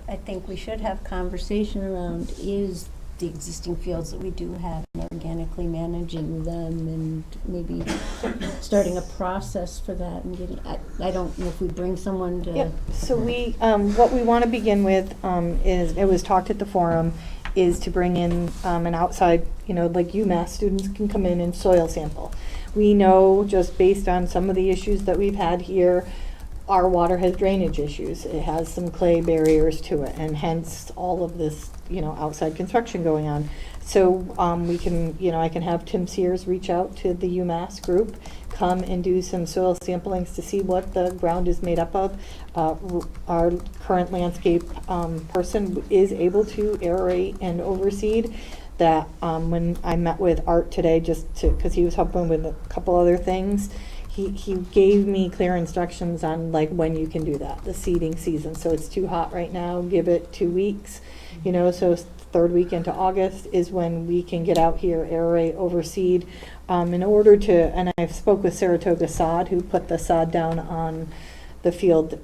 I think we should have conversation around is the existing fields that we do have, and organically managing them, and maybe starting a process for that, and getting, I don't know if we bring someone to. Yeah, so what we want to begin with is, it was talked at the forum, is to bring in an outside, you know, like UMass students can come in and soil sample. We know, just based on some of the issues that we've had here, our water has drainage issues. It has some clay barriers to it, and hence all of this, you know, outside construction going on. So we can, you know, I can have Tim Sears reach out to the UMass group, come and do some soil samplings to see what the ground is made up of. Our current landscape person is able to aerate and overseed. That when I met with Art today, because he was helping with a couple other things, he gave me clear instructions on like when you can do that, the seeding season. So it's too hot right now, give it 2 weeks, you know, so 3rd week into August is when we can get out here, aerate, overseed, in order to, and I spoke with Saratoga Sod, who put the sod down on the field,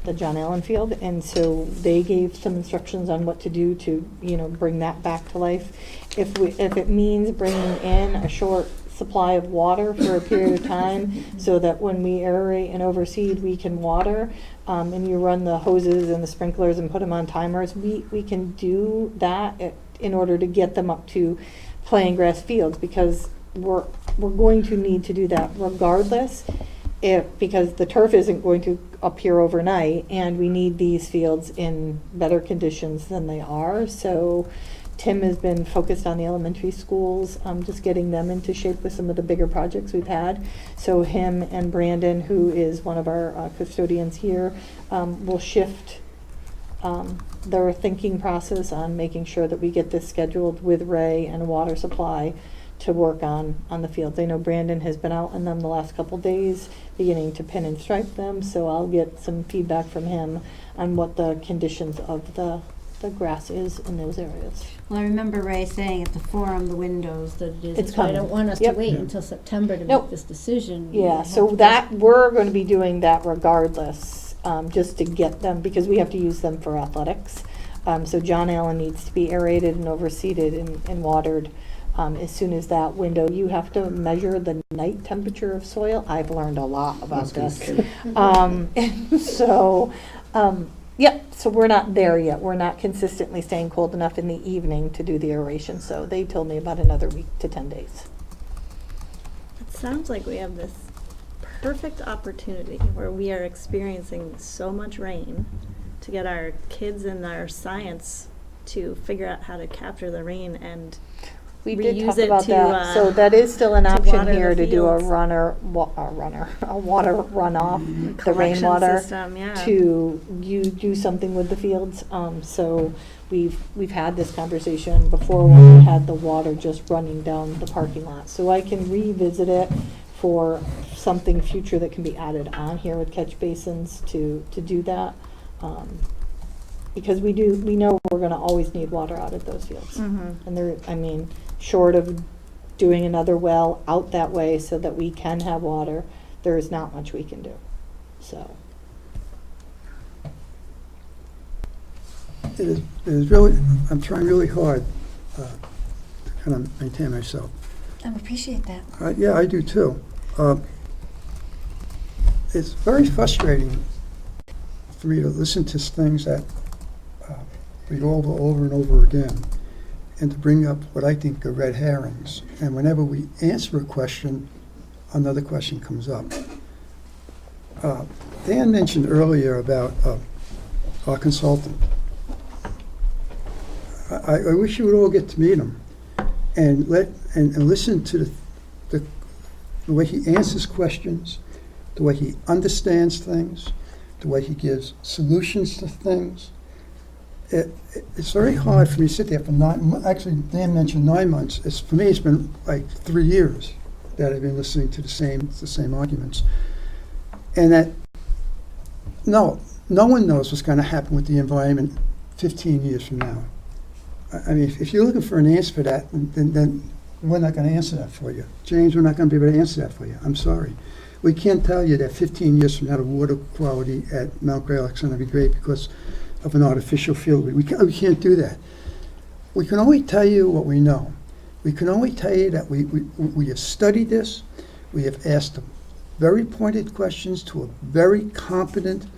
the John Allen field, and so they gave some instructions on what to do to, you know, bring that back to life. If it means bringing in a short supply of water for a period of time, so that when we aerate and overseed, we can water, and you run the hoses and the sprinklers and put them on timers, we can do that in order to get them up to playing grass fields, because we're going to need to do that regardless, because the turf isn't going to appear overnight, and we need these fields in better conditions than they are. So Tim has been focused on the elementary schools, just getting them into shape with some of the bigger projects we've had. So him and Brandon, who is one of our custodians here, will shift their thinking process on making sure that we get this scheduled with Ray and water supply to work on the fields. I know Brandon has been out in them the last couple days, beginning to pin and stripe them, so I'll get some feedback from him on what the conditions of the grass is in those areas. Well, I remember Ray saying at the forum, the windows, that it is. It's So I coming. don't want us Yep. to wait until September to Nope. make this decision. Yeah, We so have to- that, we're going to be doing that regardless, just to get them, because we have to use them for athletics. So John Allen needs to be aerated and overseeded and watered. As soon as that window, you have to measure the night temperature of soil. I've learned a lot about this. Yep, so we're not there yet. We're not consistently staying cold enough in the evening to do the aeration. So they told me about another week to 10 days. It sounds like we have this perfect opportunity where we are experiencing so much rain to get our kids and our science to figure out how to capture the rain and We did reuse talk it about to, that. So that is still an to option water here the to do a fields. a water runoff, the Collection rainwater, system, yeah. to you do something with the fields. So we've had this conversation before when we had the water just running down the parking lot. So I can revisit it for something future that can be added on here with catch basins to do that. Because we know we're gonna always need water out at those fields. Mhm. And short of doing another well out that way so that we can have water, there is not much we can do, so. It is really, I'm trying really hard to kind of maintain myself. I appreciate that. Yeah, I do too. It's very frustrating for me to listen to things that we go over and over again, and to bring up what I think are red herrings. And whenever we answer a question, another question comes up. Dan mentioned earlier about our consultant. I wish you would all get to meet him and listen to the way he answers questions, the way he understands things, the way he gives solutions to things. It's very hard for me to sit there for actually Dan mentioned 9 months. For me, it's been like 3 years that I've been listening to the same arguments. And that, no one knows what's going to happen with the environment 15 years from now. I mean, if you're looking for an answer for that, then we're not going to answer that for you. James, we're not going to be able to answer that for you. I'm sorry. We can't tell you that 15 years from now the water quality at Mount Greylock is going to be great because of an artificial field. We can't do that. We can only tell you what we know. We can only tell you that we have studied this. We have asked very pointed questions to a very competent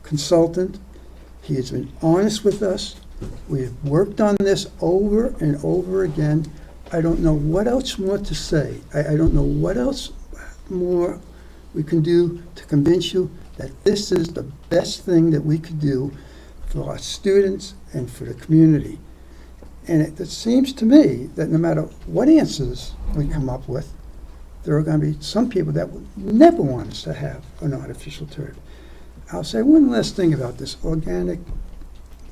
consultant. He has been honest with us. We have worked on this over and over again. I don't know what else more to say. I don't know what else more we can do to convince you that this is the best thing that we could do for our students and for the community. And it seems to me that no matter what answers we come up with, there are going to be some people that would never want us to have an artificial turf. I'll say one last thing about this organic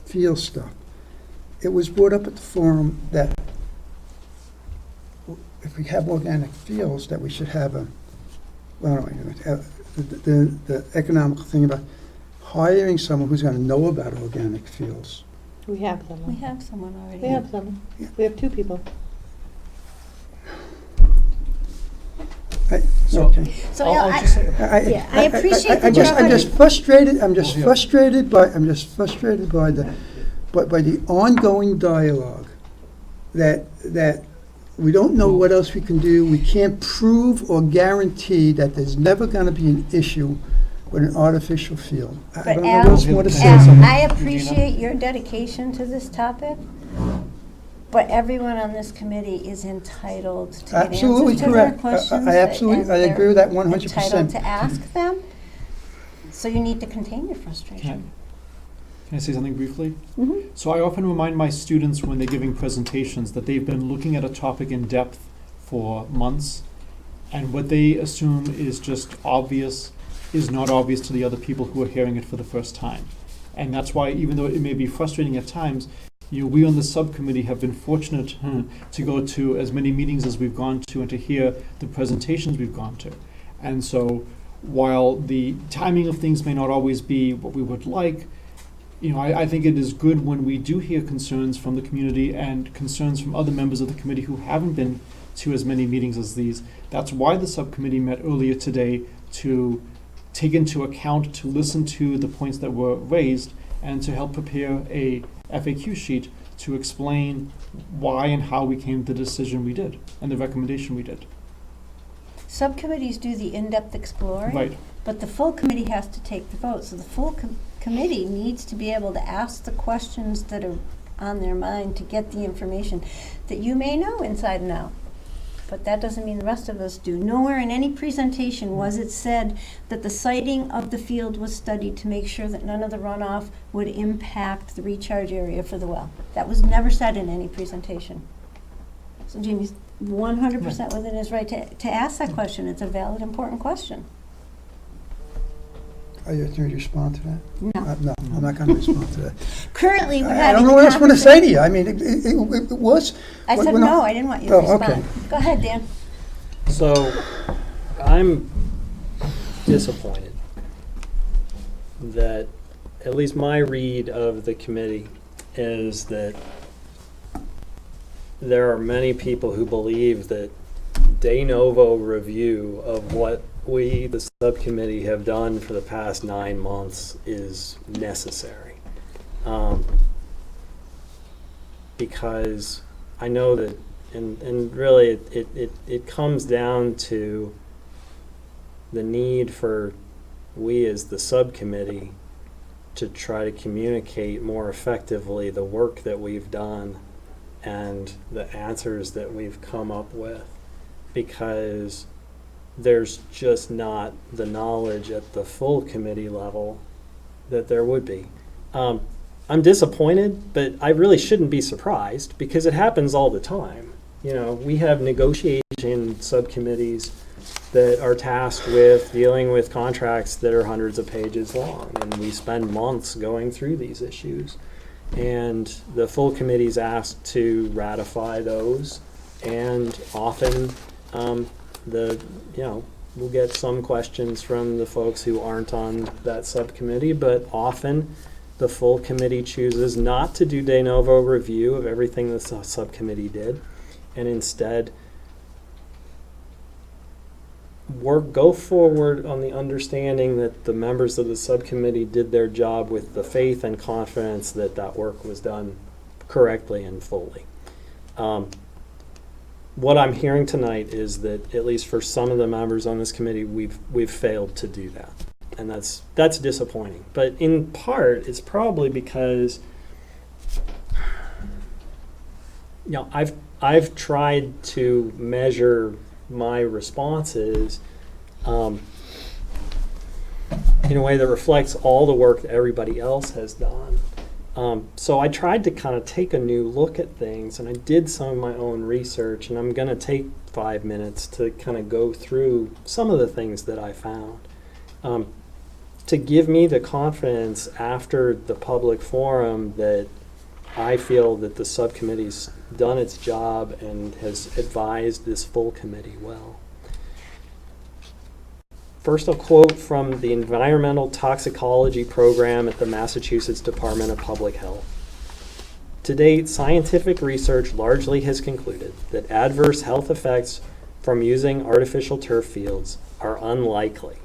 field stuff. It was brought up at the forum that if we have organic fields, that we should have the economical thing about hiring someone who's going to know about organic fields. We have someone. We have someone already. We have someone. We have 2 people. Okay. So I I appreciate the I'm just frustrated. I'm just frustrated by the ongoing dialogue that we don't know what else we can do. We can't prove or guarantee that there's never going to be an issue with an artificial field. I But don't know what else more to say. Al, I appreciate your dedication to this topic, but everyone on this committee is entitled to get Absolutely answers to their correct. questions. I absolutely, and I agree with that 100%. they're entitled to ask them, so you need to contain your frustration. Can I say something briefly? Mhm. So I often remind my students when they're giving presentations that they've been looking at a topic in depth for months, and what they assume is just obvious is not obvious to the other people who are hearing it for the first time. And that's why, even though it may be frustrating at times, we on the subcommittee have been fortunate to go to as many meetings as we've gone to and to hear the presentations we've gone to. And so while the timing of things may not always be what we would like, I think it is good when we do hear concerns from the community and concerns from other members of the committee who haven't been to as many meetings as these. That's why the subcommittee met earlier today, to take into account, to listen to the points that were raised, and to help prepare a FAQ sheet to explain why and how we came to the decision we did and the recommendation we did. Subcommittees do the in-depth exploring, Right. but the full committee has to take the vote. So the full committee needs to be able to ask the questions that are on their mind to get the information that you may know inside and out. But that doesn't mean the rest of us do. Nowhere in any presentation was it said that the siting of the field was studied to make sure that none of the runoff would impact the recharge area for the well. That was never said in any presentation. So Jamie's 100% within his right to ask that question. It's a valid, important question. Are you going to respond to that? No. No, I'm not going to respond to that. Currently, we're I having don't know what else I want to say to you. I mean, it was. I said no, I didn't want you to respond. Okay. Go ahead, Dan. So, I'm disappointed that at least my read of the committee is that there are many people who believe that de novo review of what we, the subcommittee, have done for the past 9 months is necessary. Because I know that, and really it comes down to the need for we as the subcommittee to try to communicate more effectively the work that we've done and the answers that we've come up with, because there's just not the knowledge at the full committee level that there would be. I'm disappointed, but I really shouldn't be surprised because it happens all the time. We have negotiation subcommittees that are tasked with dealing with contracts that are hundreds of pages long, and we spend months going through these issues. And the full committee's asked to ratify those, and often we'll get some questions from the folks who aren't on that subcommittee, but often the full committee chooses not to do de novo review of everything the subcommittee did, and instead go forward on the understanding that the members of the subcommittee did their job with the faith and confidence that that work was done correctly and fully. What I'm hearing tonight is that, at least for some of the members on this committee, we've failed to do that, and that's disappointing. But in part, it's probably because I've tried to measure my responses in a way that reflects all the work that everybody else has done. So I tried to kind of take a new look at things, and I did some of my own research, and I'm going to take 5 minutes to kind of go through some of the things that I found to give me the confidence after the public forum that I feel that the subcommittee's done its job and has advised this full committee well. First, I'll quote from the Environmental Toxicology Program at the Massachusetts Department of Public Health. To date, scientific research largely has concluded that adverse health effects from using artificial turf fields are unlikely.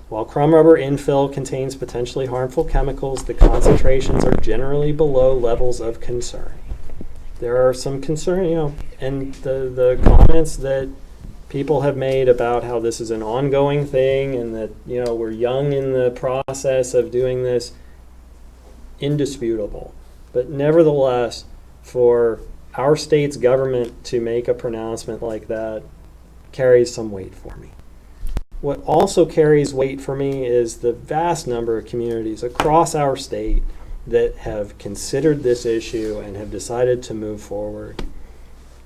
While crumb rubber infill contains potentially harmful chemicals, the concentrations are generally below levels of concern. There are some concern, and the comments that people have made about how this is an ongoing thing and that, we're young in the process of doing this, indisputable. But nevertheless, for our state's government to make a pronouncement like that carries some weight for me. What also carries weight for me is the vast number of communities across our state that have considered this issue and have decided to move forward.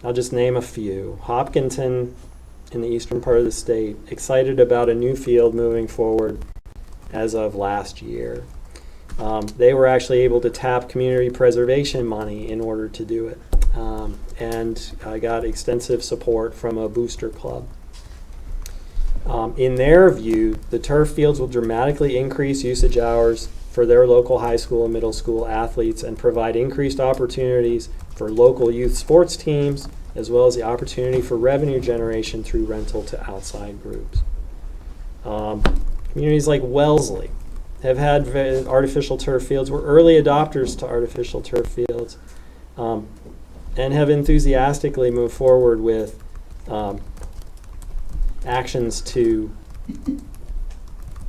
I'll just name a few. Hopkinton, in the eastern part of the state, excited about a new field moving forward as of last year. They were actually able to tap community preservation money in order to do it. And I got extensive support from a booster club. In their view, the turf fields will dramatically increase usage hours for their local high school and middle school athletes and provide increased opportunities for local youth sports teams, as well as the opportunity for revenue generation through rental to outside groups. Communities like Wellesley have had artificial turf fields, were early adopters to artificial turf fields, and have enthusiastically moved forward with actions to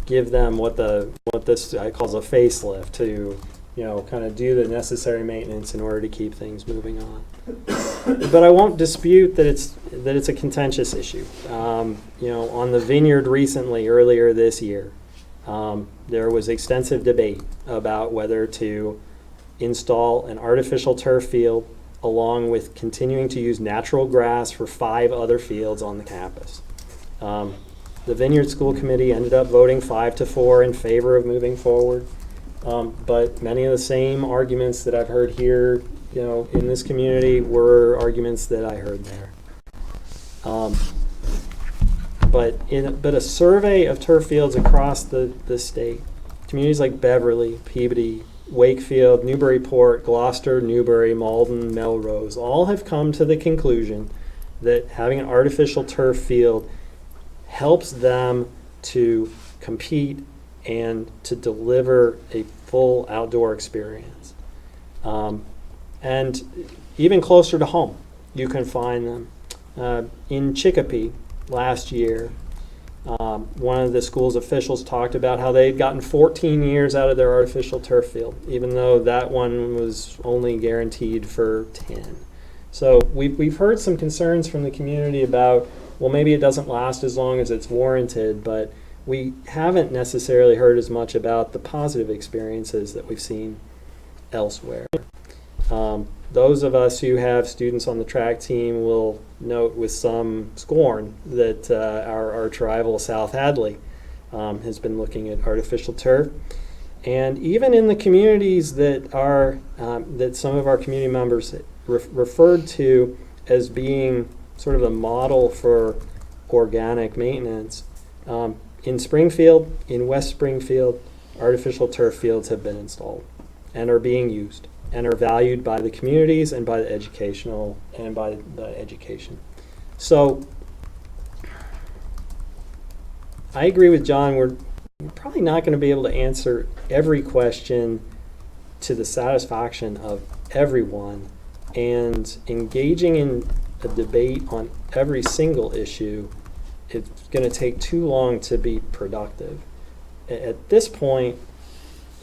give them what this I calls a facelift, to kind of do the necessary maintenance in order to keep things moving on. But I won't dispute that it's a contentious issue. On the Vineyard recently, earlier this year, there was extensive debate about whether to install an artificial turf field along with continuing to use natural grass for 5 other fields on the campus. The Vineyard School Committee ended up voting 5-4 in favor of moving forward, but many of the same arguments that I've heard here, in this community were arguments that I heard there. But a survey of turf fields across the state, communities like Beverly, Peabody, Wakefield, Newburyport, Gloucester, Newbury, Malden, Melrose, all have come to the conclusion that having an artificial turf field helps them to compete and to deliver a full outdoor experience. And even closer to home, you can find them. In Chicopee last year, one of the school's officials talked about how they'd gotten 14 years out of their artificial turf field, even though that one was only guaranteed for 10. So we've heard some concerns from the community about, well, maybe it doesn't last as long as it's warranted, but we haven't necessarily heard as much about the positive experiences that we've seen elsewhere. Those of us who have students on the track team will note with some scorn that our rival South Hadley has been looking at artificial turf. And even in the communities that are that some of our community members referred to as being sort of a model for organic maintenance, in Springfield, in West Springfield, artificial turf fields have been installed and are being used and are valued by the communities and by the educational and by the education. So I agree with John. We're probably not going to be able to answer every question to the satisfaction of everyone, and engaging in a debate on every single issue, it's going to take too long to be productive. At this point,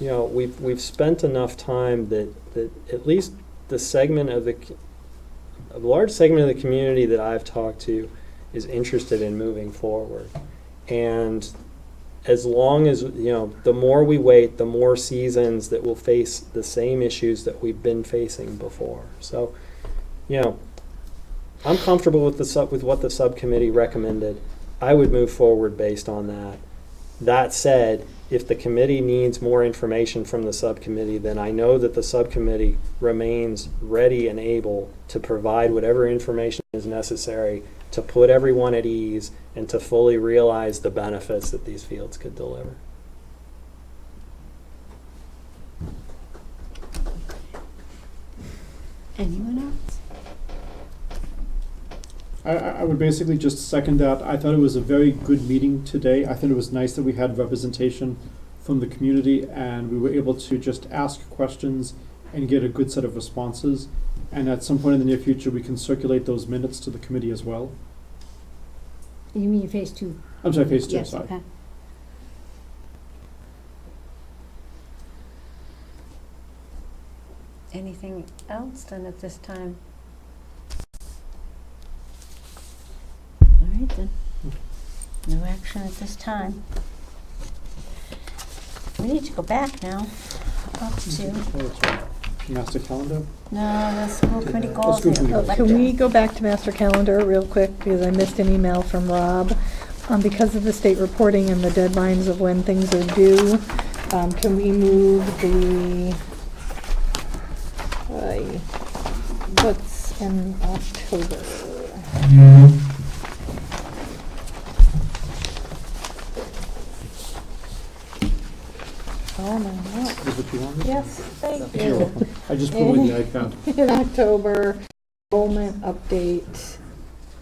we've spent enough time that at least the segment of a large segment of the community that I've talked to is interested in moving forward. And as long as, the more we wait, the more seasons that will face the same issues that we've been facing before. So, I'm comfortable with what the subcommittee recommended. I would move forward based on that. That said, if the committee needs more information from the subcommittee, then I know that the subcommittee remains ready and able to provide whatever information is necessary to put everyone at ease and to fully realize the benefits that these fields could deliver. Anyone else? I would basically just second that. I thought it was a very good meeting today. I thought it was nice that we had representation from the community and we were able to just ask questions and get a good set of responses. And at some point in the near future, we can circulate those minutes to the committee as well. You mean phase 2? I'm sorry, phase 2, yes, sorry. Okay. Anything else then at this time? All right then. No action at this time. We need to go back now. Up to Master calendar? no, the school committee goals. school committee goals. Can we go back to master calendar real quick, because I missed an email from Rob. Because of the state reporting and the deadlines of when things are due, Can we move the, what's in October? Oh, my God. Is what you wanted? Yes, thank You're you. welcome. I just put away the iPad. In October, enrollment update,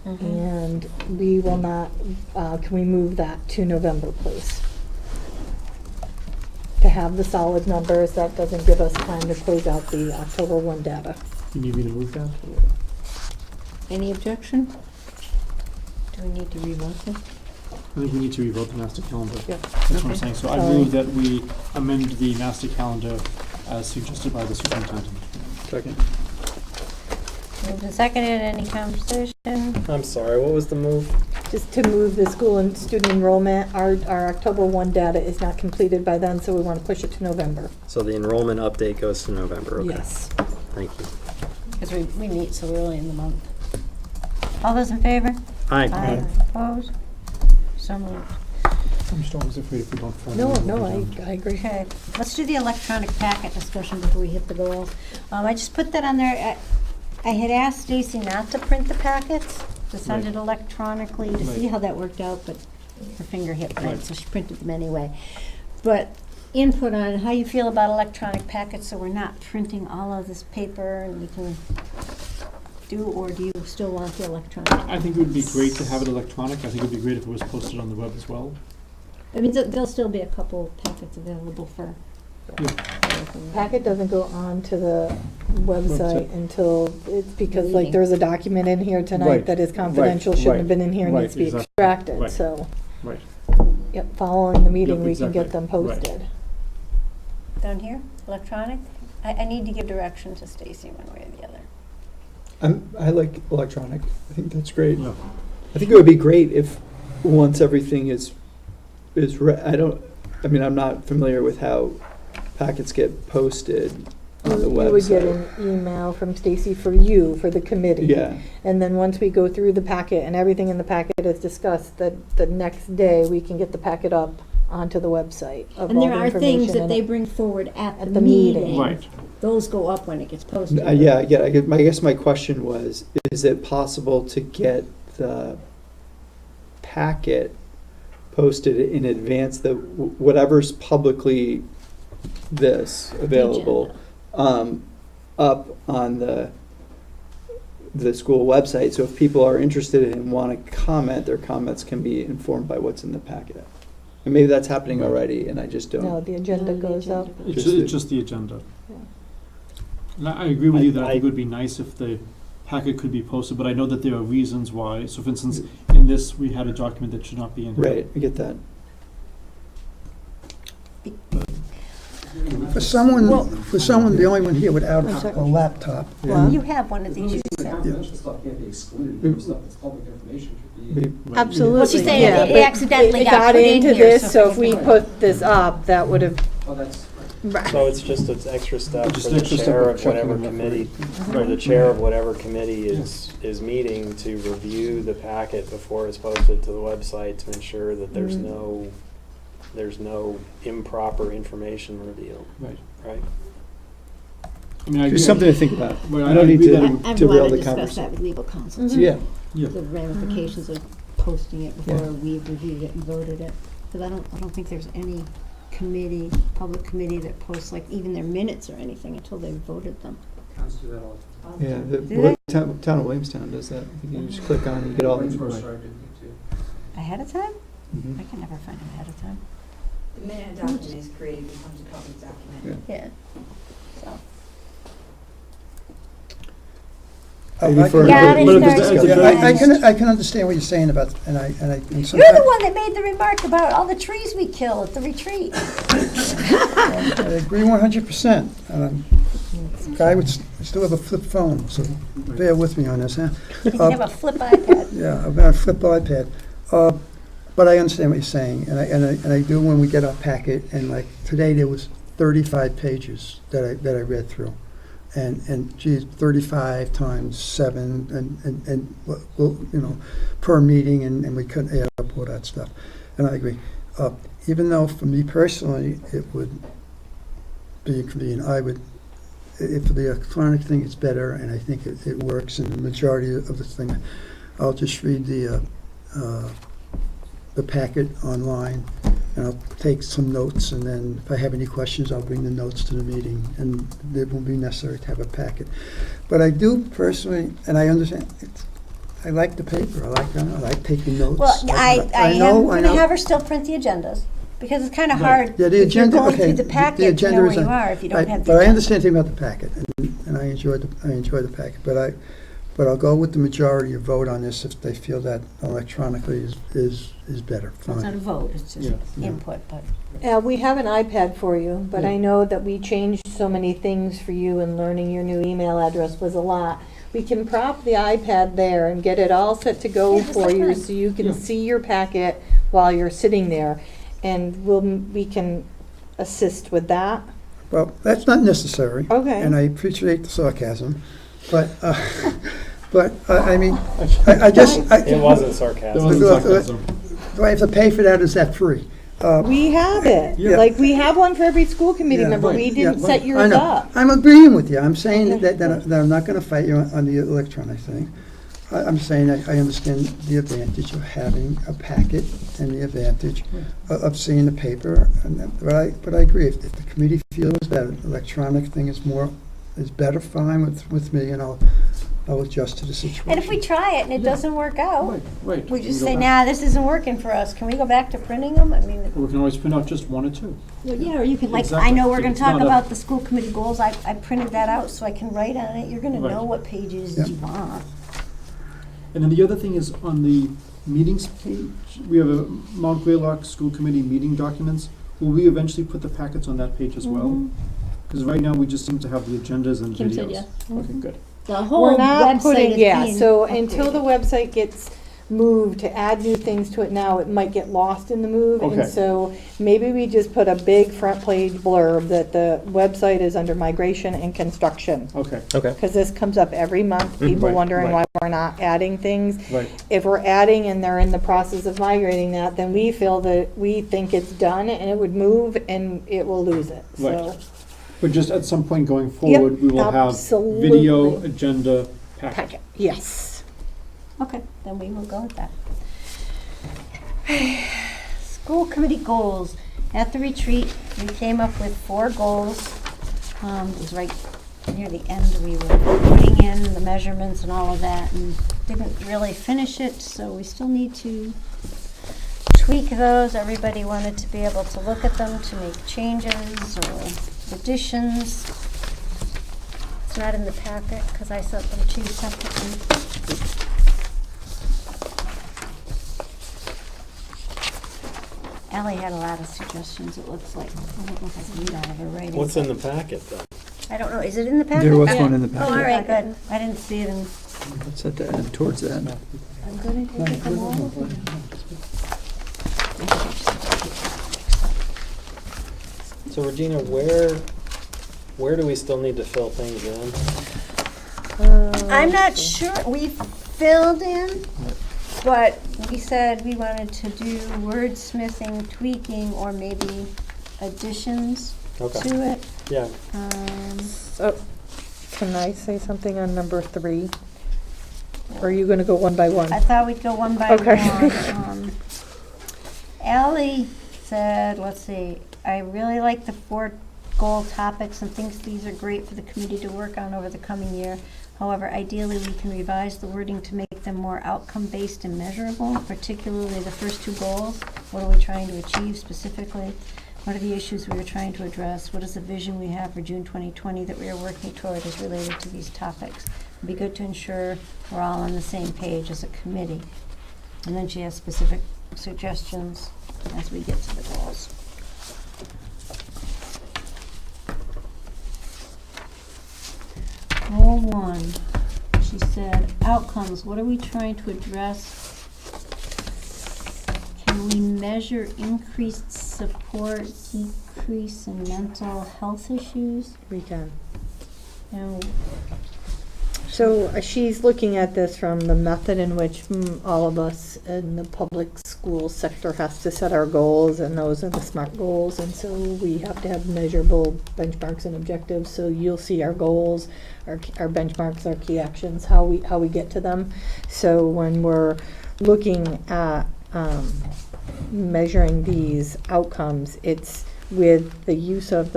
and we will not, can we move that to November, please? To have the solid numbers, that doesn't give us time to close out the October 1 data. You need me to move that? Any objection? Do we need to revote this? I think we need to revote the master calendar. Yep. That's what I'm Okay. saying. So I Sorry. move that we amend the master calendar as suggested by the superintendent. Second. Moved and seconded, any conversation? I'm sorry, what was the move? Just to move the school and student enrollment, our October 1 data is not completed by then, so we want to push it to November. So the enrollment update goes to November, okay. Yes. Thank you. Because we meet so early in the month. All those in favor? Aye. Opposed? So moved. I'm just always afraid if we don't follow. No, I agree. Okay, let's do the electronic packet discussion before we hit the goals. I just put that on there. I had asked Stacy not to print the packets, to send it electronically, to see Right. how that worked out, but her finger hit print, Right. so she printed them anyway. But input on how you feel about electronic packets, so we're not printing all of this paper and we can do, or do you still want the electronic? I think it would be great to have it electronic. I think it would be great if it was posted on the web as well. I mean, there'll still be a couple packets available for. Packet doesn't go on to the website Website. until, it's because like Meeting. there's a document in here tonight Right, that is confidential, right, shouldn't have right, been in here, and right, needs to be exactly, extracted, right. so. Right. Yep, following the meeting, Yep, we can get exactly, them right. posted. Down here, electronic? I need to give direction to Stacy one way or the other. I like electronic. I think that's great. Yeah. I think it would be great if, once everything is I mean, I'm not familiar with how packets get posted on the website. You would get an email from Stacy for you, for the committee. Yeah. And then once we go through the packet and everything in the packet is discussed, that the next day, we can get the packet up onto the website of And all there the are things information that in they it. bring forward at At the the meeting. meeting. Right. Those go up when it gets posted. Yeah, I guess my question was, is it possible to get the packet posted in advance, whatever's publicly available, up on the school website, so if people are interested and want to comment, their comments can be informed by what's in the packet. And maybe that's happening already, and I just don't. No, the agenda No, the goes agenda up. goes It's just the agenda. Yeah. And I agree with you that I I- think it would be nice if the packet could be posted, but I know that there are reasons why. So for instance, in this, we had a document that should not be in here. Right, I get that. For someone, the only one here without a laptop. Yeah. You have one of these, you said. Confidential stuff can't be excluded, stuff that's public information should be. Absolutely. Well, she's saying yeah, it but accidentally it got put in into here, this, so if we anything- put this up, that would have. Oh, that's, So it's just an extra step for Just the extra step chair of of checking whatever them committee, out. or the chair of whatever committee is meeting to review the packet before it's posted to the website to ensure that there's no improper information revealed, Right. right? I mean, I agree. Just something to think about. Well, I don't need agree that- to I derail want to the discuss that conversation. with legal counsel, Yeah. Yeah. the ramifications of posting it before Yeah. we've reviewed it and voted it. Because I don't think there's any committee, public committee that posts like even their minutes or anything until they've voted them. Councils do that all the time. Yeah, Do town of Williamstown does that. I think you just click on it, you get all the Williamsburg information. started doing it too. Ahead of time? Mhm. I can never find them ahead of time. The minute document is created, becomes a public document. Yeah. So. Maybe I for- can- Got it, but start it's a Yeah, very I can understand what you're saying about, and You're sometimes, the one that made the remark about all the trees we kill at the retreat. I agree 100%. Guy would still have a flip phone, so bear with me on this, huh? You have a flip iPad. Yeah, I've got a flip iPad. But I understand what you're saying, and I do when we get our packet, and like today there was 35 pages that I read through. And geez, 35 times 7, and well, you know, per meeting, and we couldn't add up all that stuff. And I agree. even though for me personally, it would be convenient, if the electronic thing is better, and I think it works, and the majority of the thing, I'll just read the packet online, and I'll take some notes, and then if I have any questions, I'll bring the notes to the meeting, and it won't be necessary to have a packet. But I do personally, and I understand, I like the paper, I like taking notes. Well, I am going to know. have her still print the agendas, because it's kind of Right. hard Yeah, the if you're agenda, going okay, through the the packet to agenda know where is you on- are if you don't have the But I agenda. understand things about the packet, and I enjoy the packet, but I'll go with the majority of vote on this if they feel that electronically is better. It's not a Fine. vote, it's just Yeah. input, but. We have an iPad for you, but Yeah. I know that we changed so many things for you, and learning your new email address was a lot. We can prop the iPad there and get it all set to go Yeah, just for like you, mine. so you can see your packet while you're sitting there, and we can assist with that. Well, that's not necessary. Okay. And I appreciate the sarcasm, but, I mean, I just. It wasn't sarcasm. Do I have to pay for that, or is that free? We have it. Yeah. Like, we have one for every school committee Yeah, member. right, We yeah, didn't set I yours know. up. I'm agreeing with you. I'm saying that I'm not going to fight you on the electronic thing. I'm saying I understand the advantage of having a packet and the advantage of seeing the paper. But I agree. If the committee feels that electronic thing is better, fine with me, and I'll adjust to the situation. And if we try it and it doesn't work out, Right. we can just go say, back. nah, this isn't working for us. Can we go back to printing them? I mean, We can always print out just one or two. well, yeah, or you can, like, Exactly. I know we're gonna It's talk not a- about the school committee goals. I printed that out so I can write on it. You're gonna Right. know what pages Yeah. you want. And then the other thing is on the meetings page, we have a Mount Greylock School Committee meeting documents. Will we eventually put the packets on that page as well? Because right now, we just seem to have the agendas and Kim videos. said yes. Okay, good. The whole We're not website putting, is yeah, being so until the upgraded. website gets moved to add new things to it now, it might get lost in the move. Okay. And so maybe we just put a big front page blurb that the website is under migration and construction. Okay. Okay. Because this comes up every month, people Right, wondering why right. we're not adding things. Right. If we're adding and they're in the process of migrating that, then we feel that we think it's done and it would move and it will lose it, so. Right. But just at some point going forward, we will have video, absolutely. agenda, packet. Packet, yes. Okay, then we will go with that. School committee goals. At the retreat, we came up with 4 goals. It was right near the end, we were putting in the measurements and all of that, and didn't really finish it, so we still need to tweak those. Everybody wanted to be able to look at them to make changes or additions. It's not in the packet, because I sent them to you separately. Ally had a lot of suggestions, it looks like. I don't know if I can read all of her writing. What's in the packet, though? I don't know, is it in the packet? There was one in the Oh, all packet. right, good. I didn't see it in. It's at the end, towards the end. I'm gonna take it from all of them. So Regina, where do we still need to fill things in? I'm not sure, we filled in, but we said we wanted to do wordsmithing, tweaking, or maybe additions Okay. to it. Yeah. So, can I say something on number 3? Or are you gonna go one by one? I thought we'd go one by Okay. one. Ally said, let's see, I really like the 4 goal topics and thinks these are great for the committee to work on over the coming year. However, ideally, we can revise the wording to make them more outcome-based and measurable, particularly the first 2 goals. What are we trying to achieve specifically? What are the issues we are trying to address? What is the vision we have for June 2020 that we are working toward as related to these topics? It'd be good to ensure we're all on the same page as a committee. And then she has specific suggestions as we get to the goals. Goal 1, she said, outcomes. What are we trying to address? Can we measure increased support, decrease in mental health issues? We can. And So she's looking at this from the method in which all of us in the public school sector has to set our goals, and those are the SMART goals, and so we have to have measurable benchmarks and objectives. So you'll see our goals, our benchmarks, our key actions, how we get to them. So when we're looking at measuring these outcomes, it's with the use of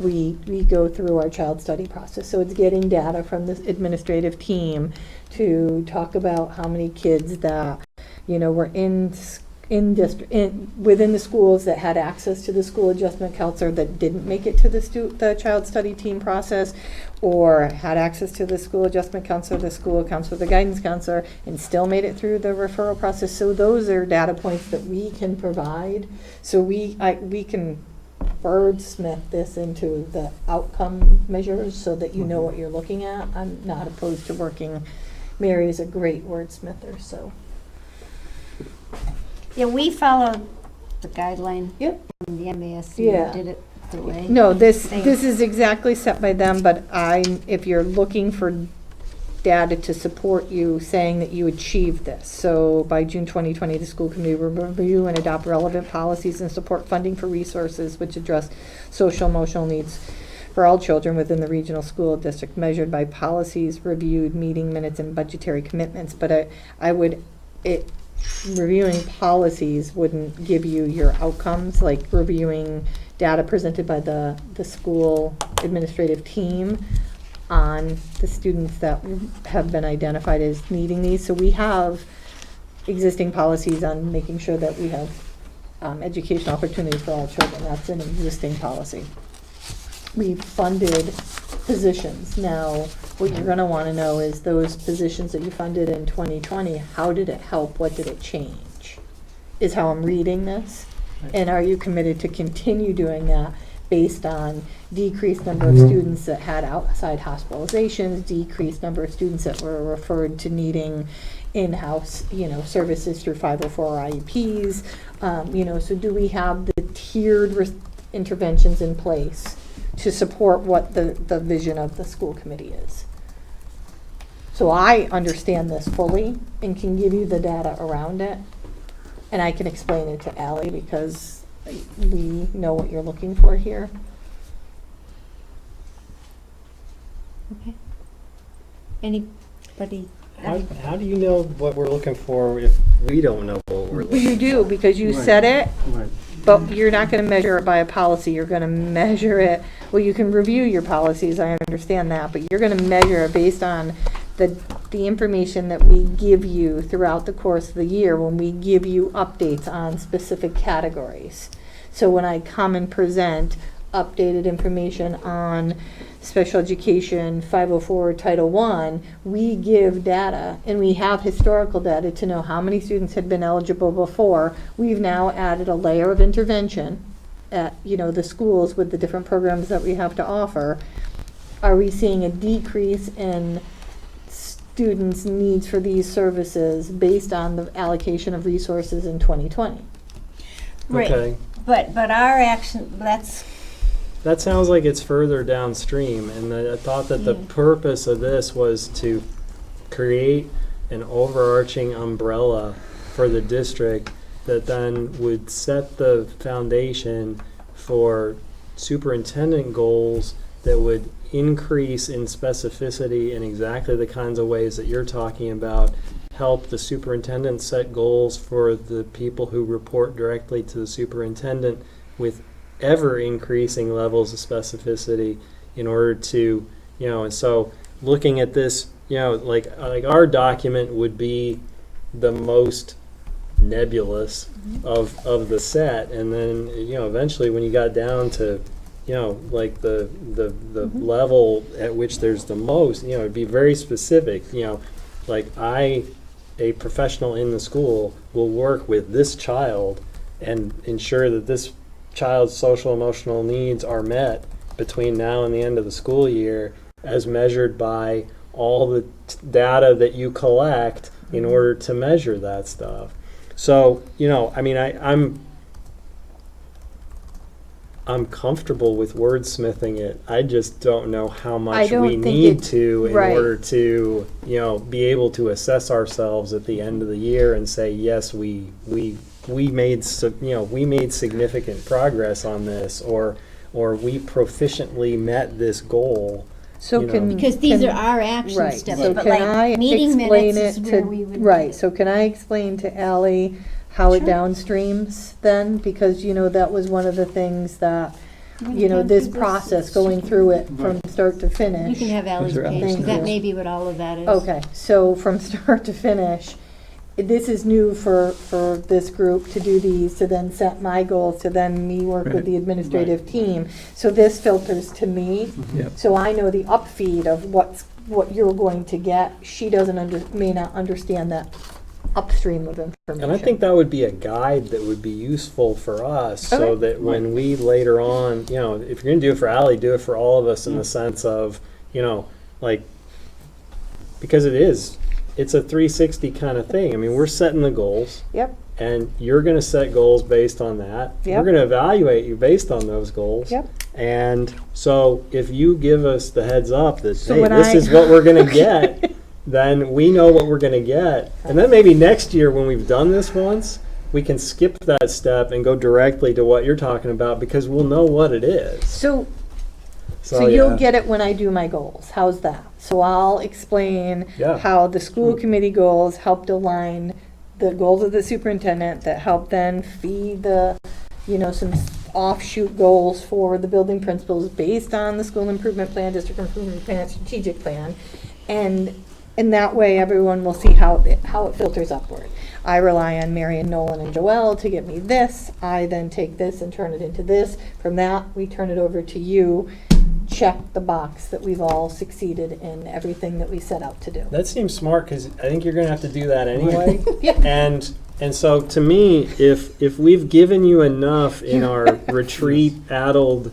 we go through our child study process. So it's getting data from this administrative team to talk about how many kids that, were within the schools that had access to the school adjustment counselor that didn't make it to the child study team process, or had access to the school adjustment counselor, the school counselor, the guidance counselor, and still made it through the referral process. So those are data points that we can provide. So we can wordsmith this into the outcome measures so that you know what you're looking at. I'm not opposed to working. Mary is a great wordsmither, so. Yeah, we followed the guideline. Yep. From the MASC. Yeah. Did it the way. No, this is exactly set by them, but if you're looking for data to support you saying that you achieved this. So by June 2020, the school committee will review and adopt relevant policies and support funding for resources which address social emotional needs for all children within the regional school district, measured by policies reviewed, meeting minutes, and budgetary commitments. But reviewing policies wouldn't give you your outcomes, like reviewing data presented by the school administrative team on the students that have been identified as needing these. So we have existing policies on making sure that we have educational opportunities for all children. That's an existing policy. We funded positions. Now, what you're going to want to know is those positions that you funded in 2020, how did it help? What did it change? Is how I'm reading this. And are you committed to continue doing that based on decreased number of students that had outside hospitalizations, decreased number of students that were referred to needing in-house, services through 504 IEPs? So do we have the tiered interventions in place to support what the vision of the school committee is? So I understand this fully and can give you the data around it, and I can explain it to Allie because we know what you're looking for here. Okay. Anybody? How do you know what we're looking for if we don't know what we're looking for? You do, because you said it, but you're not going to measure it by a policy. You're going to measure it, well, you can review your policies, I understand that, but you're going to measure it based on the information that we give you throughout the course of the year when we give you updates on specific categories. So when I come and present updated information on special education, 504, Title I, we give data, and we have historical data to know how many students had been eligible before. We've now added a layer of intervention at the schools with the different programs that we have to offer. Are we seeing a decrease in students' needs for these services based on the allocation of resources in 2020? Right. Okay. But our action, That sounds like it's further downstream, and I thought that the purpose of this was to create an overarching umbrella for the district that then would set the foundation for superintendent goals that would increase in specificity in exactly the kinds of ways that you're talking about, help the superintendent set goals for the people who report directly to the superintendent with ever increasing levels of specificity in order to, and so looking at this, like our document would be the most nebulous of the set, and then eventually when you got down to like the level at which there's the most, it'd be very specific. Like a professional in the school will work with this child and ensure that this child's social emotional needs are met between now and the end of the school year, as measured by all the data that you collect in order to measure that stuff. So, I'm comfortable with wordsmithing it. I just don't know how I much don't we think need it- to in right. order to, be able to assess ourselves at the end of the year and say, yes, we made significant progress on this, or we proficiently met this goal. So can. Because these can- are our action right. steps, So but can like I meeting explain minutes it is where to- we would. Right, so can I explain to Ally how it Sure. downstreams then? Because, that was one of the things that, We're gonna go this through process, going through it from start to We finish. can have Ally's Those are page, Ally's 'cause that pages. may be what all of that is. Okay, so from start to finish, this is new for this group to do these, to then set my goals, to then me work with the administrative team. So this filters to me, Yep. so I know the upfeed of what you're going to get. She may not understand that upstream of information. And I think that would be a guide that would be useful for us, so Okay. that when we later on, if you're going to do it for Ally, do it for all of us in the sense of, because it's a 360 kind of thing. I mean, we're setting the goals. Yep. And you're going to set goals based on that. Yep. We're going to evaluate you based on those goals. Yep. And so if you give us the heads up that, So hey, when this is what we're going to Okay. get, then we know what we're going to get. And then maybe next year when we've done this once, we can skip that step and go directly to what you're talking about, because we'll know what it is. So So, you'll yeah. get it when I do my goals. How's that? So I'll explain Yeah. how the school committee goals helped align the goals of the superintendent that help then feed the, some offshoot goals for the building principals based on the school improvement plan, district improvement plan, strategic plan. And that way everyone will see how it filters upward. I rely on Mary and Nolan and Joelle to get me this. I then take this and turn it into this. From that, we turn it over to you. Check the box that we've all succeeded in everything that we set out to do. That seems smart, because I think you're going to have to do that anyway. Yep. And so to me, if we've given you enough in our retreat-addled,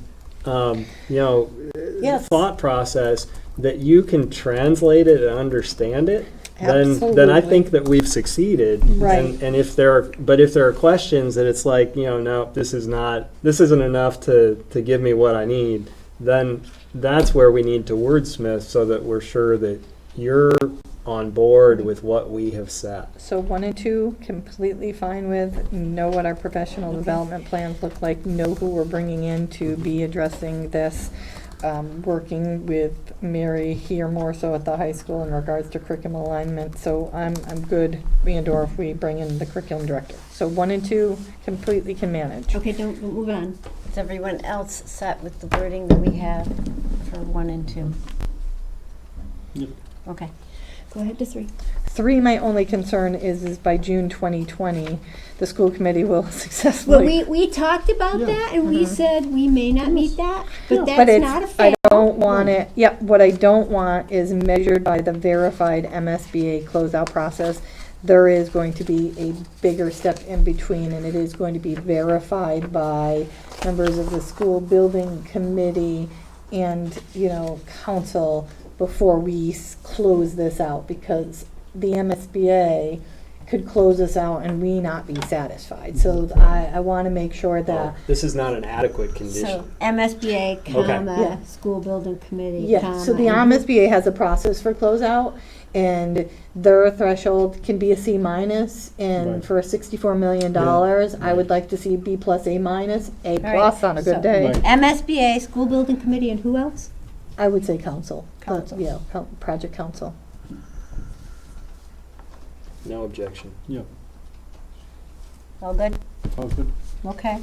Yes. thought process that you can translate it and understand it, then I Absolutely. think that we've succeeded. Right. And if there are questions that it's like, no, this isn't enough to give me what I need, then that's where we need to wordsmith so that we're sure that you're on board with what we have set. So 1 and 2, completely fine with, know what our professional development plans look like, know who we're bringing in to be addressing this, working with Mary here more so at the high school in regards to curriculum alignment. So I'm good, and/or if we bring in the curriculum director. So 1 and 2 completely can manage. Okay, don't move on. Is everyone else set with the wording that we have for 1 and 2? Yep. Okay. Go ahead to 3. 3, my only concern is by June 2020, the school committee will successfully. Well, we talked about that, and we said we may not meet that, but But that's it's, not a I fail. don't want it, yep, what I don't want is measured by the verified MSBA closeout process. There is going to be a bigger step in between, and it is going to be verified by members of the school building committee and, council before we close this out, because the MSBA could close us out and we not be satisfied. So I want to make sure that. This is not an adequate condition. So MSBA, comma, Yeah. school building committee, Yeah, comma. so the MSBA has a process for closeout, and their threshold can be a C minus, and Right. for $64 million, I would like to see B plus, A minus, A All right, plus on a good so day. Right. MSBA, school building committee, and who else? I would say council. Council. Yeah, project council. No objection. Yeah, All good? all good. Okay.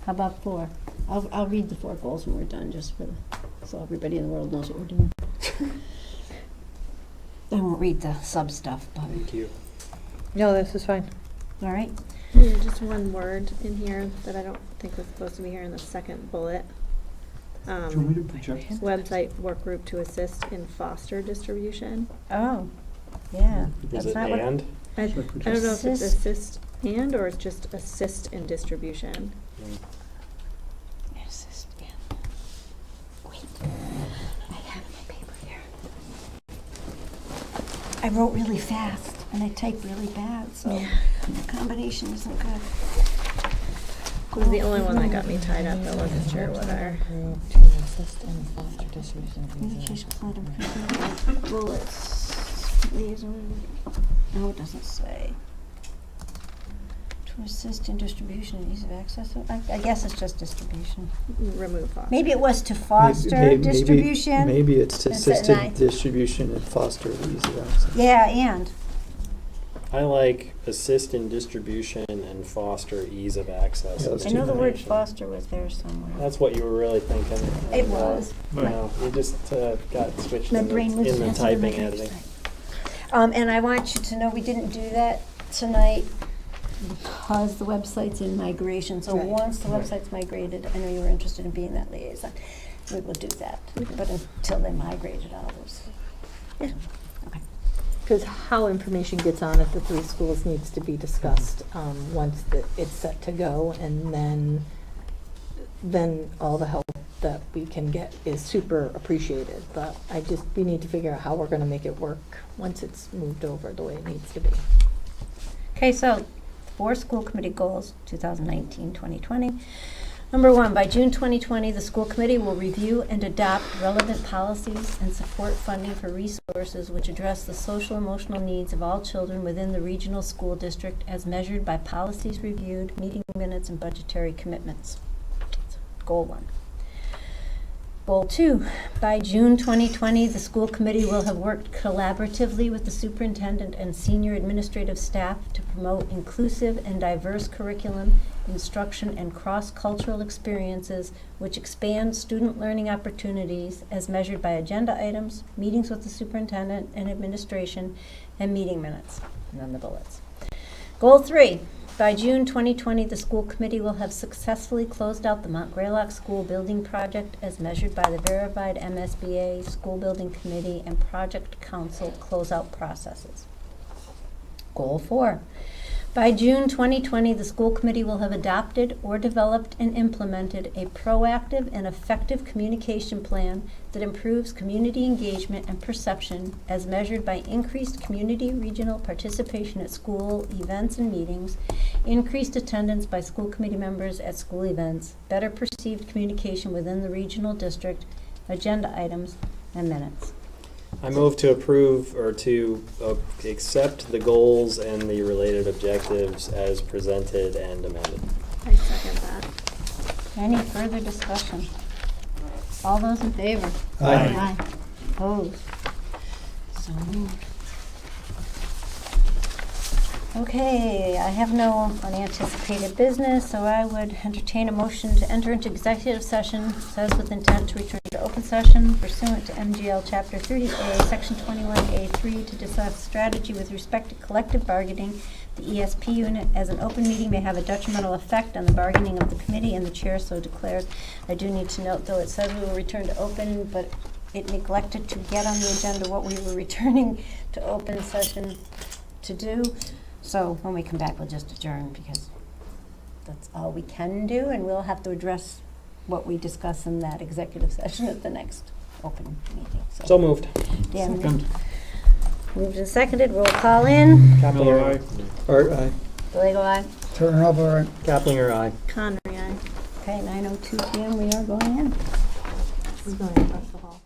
How about 4? I'll read the 4 goals when we're done, just so everybody in the world knows what we're doing. I won't read the sub stuff, but, Thank you. No, this is fine. all right. There's just one word in here that I don't think was supposed to be here in the second bullet. Do you want me to project? Website work group to assist in foster distribution. Oh, yeah. Is That's it not what- and? I don't know if it's assist and or it's just assist in distribution. Assist in. Wait. I have my paper here. I wrote really fast and I type really bad, so the combination isn't good. was the only one that got me tied up. I wasn't sure what our. Communication plan improvement, bullets, no, it doesn't say. To assist in distribution and ease of access, I guess it's just distribution. Remove foster. Maybe it was to foster distribution. Maybe it's to That's at assisted night. distribution and foster the ease of access. Yeah, and. I like assist in distribution and foster ease of access. Yeah, those I two know the word combination. foster was there somewhere. That's what you were really thinking. It was. No, you just got switched My in the, brain was in the messing with my typing brain editing. And I want you to know we didn't do that tonight because the website's in migration. So once the website's migrated, I know you were interested in being that liaison. We will do that. But until they migrated all those. Yeah. Okay. Because how information gets on at the three schools needs to be discussed once it's set to go, and then all the help that we can get is super appreciated. But we need to figure out how we're going to make it work once it's moved over the way it needs to be. Okay, so 4 school committee goals, 2019-2020. Number 1, by June 2020, the school committee will review and adopt relevant policies and support funding for resources which address the social emotional needs of all children within the regional school district as measured by policies reviewed, meeting minutes, and budgetary commitments. Goal 1. Goal 2, by June 2020, the school committee will have worked collaboratively with the superintendent and senior administrative staff to promote inclusive and diverse curriculum, instruction, and cross-cultural experiences which expand student learning opportunities as measured by agenda items, meetings with the superintendent and administration, and meeting minutes, and then the bullets. Goal 3, by June 2020, the school committee will have successfully closed out the Mount Greylock School Building Project as measured by the verified MSBA School Building Committee and Project Council closeout processes. Goal 4, by June 2020, the school committee will have adopted or developed and implemented a proactive and effective communication plan that improves community engagement and perception as measured by increased community regional participation at school events and meetings, increased attendance by school committee members at school events, better perceived communication within the regional district, agenda items, and minutes. I move to approve or to accept the goals and the related objectives as presented and amended. I second that. Any further discussion? All those in favor? Aye. Opposed? So moved. Okay, I have no unanticipated business, so I would entertain a motion to enter into executive session, says with intent to return to open session pursuant to MGL Chapter 30A, Section 21A3, to discuss strategy with respect to collective bargaining. The ESP unit as an open meeting may have a detrimental effect on the bargaining of the committee, and the chair so declares. I do need to note, though, it says we will return to open, but it neglected to get on the agenda what we were returning to open session to do. So when we come back, we'll just adjourn because that's all we can do, and we'll have to address what we discuss in that executive session at the next open meeting. So moved. Dan, Second. moved and seconded. Roll call in. Kaplinger, aye. Art, aye. Delego, aye. Turner, all right. Kaplinger, aye. Connery, aye. Okay, 9:02 p.m. We are going in. We're going across the hall.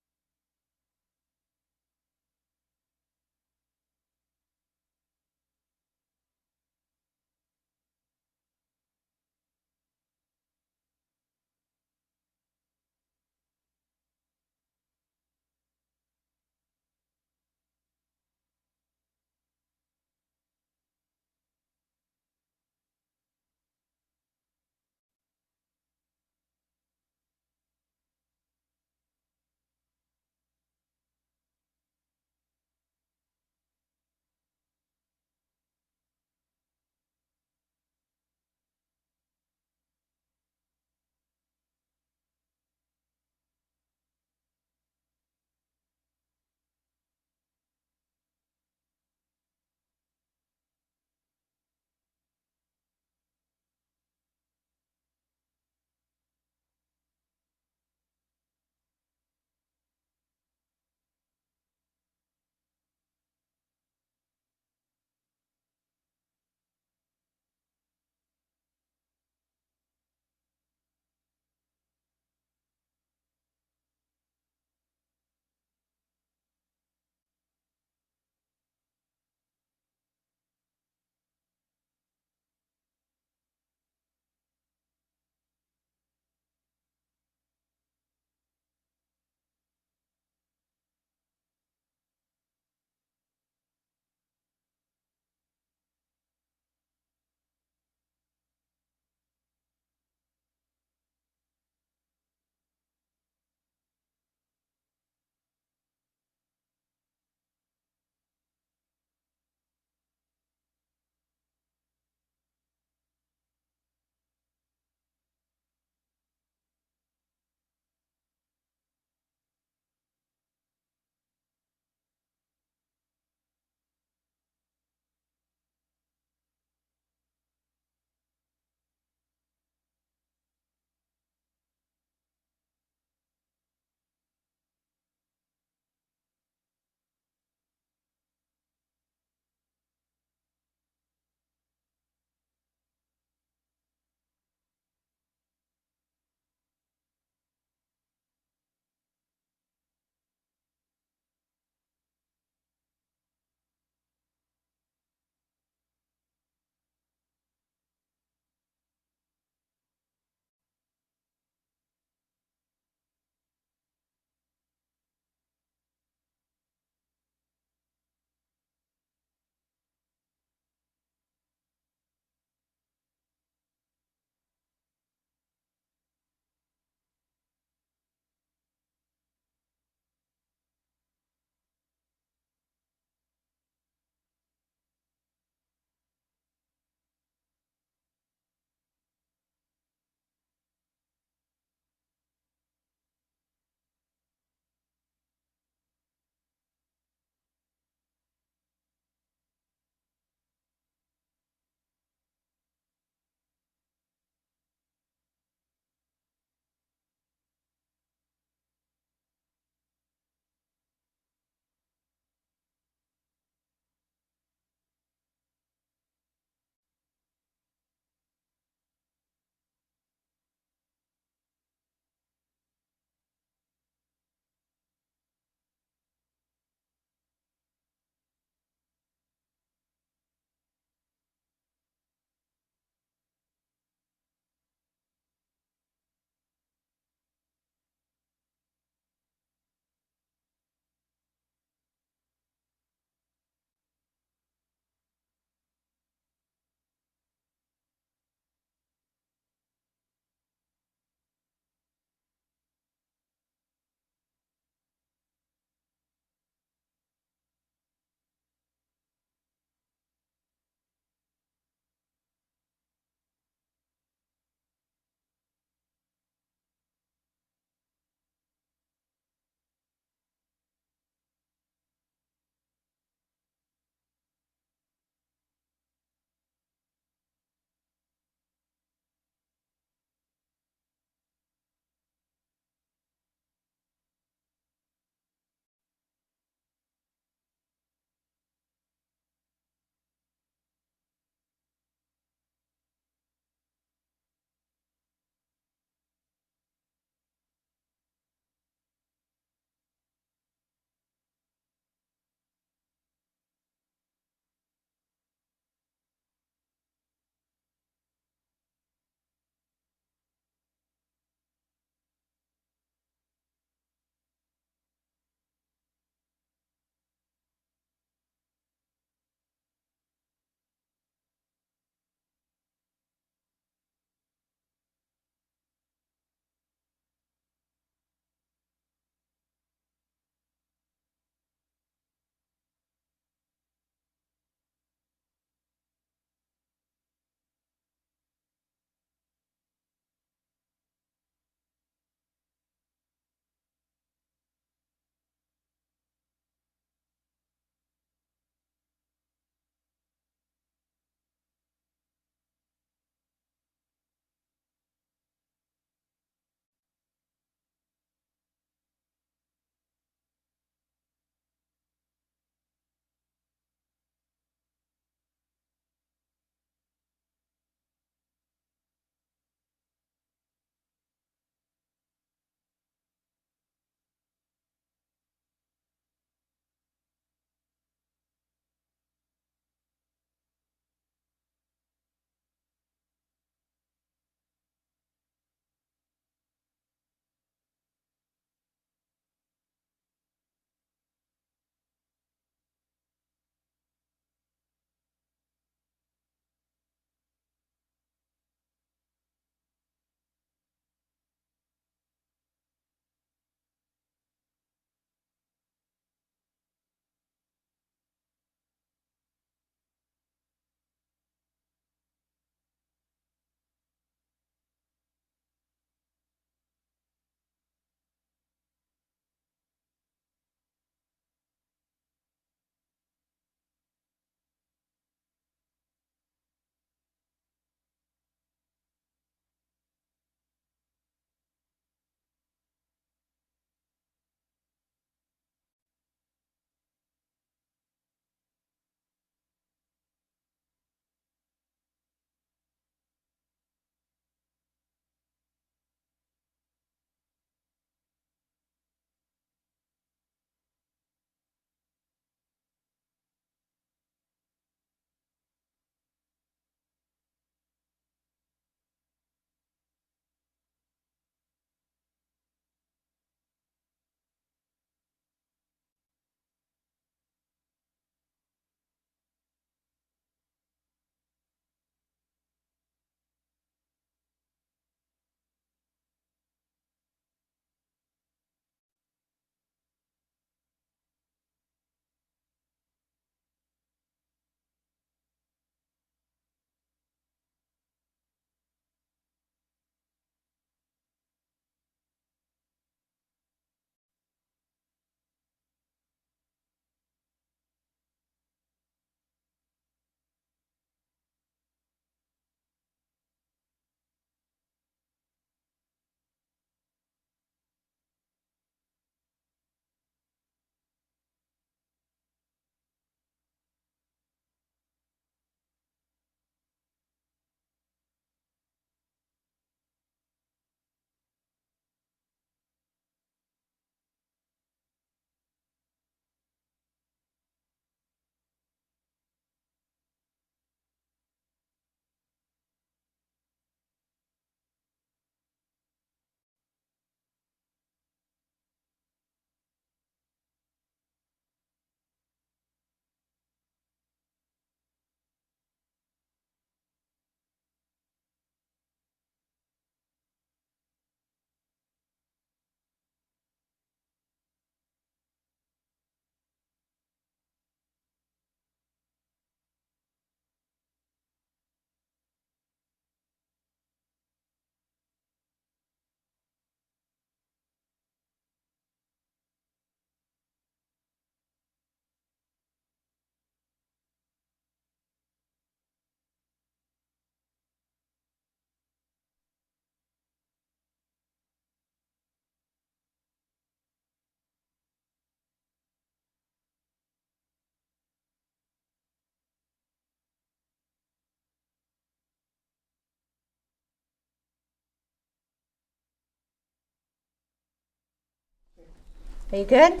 Are you good?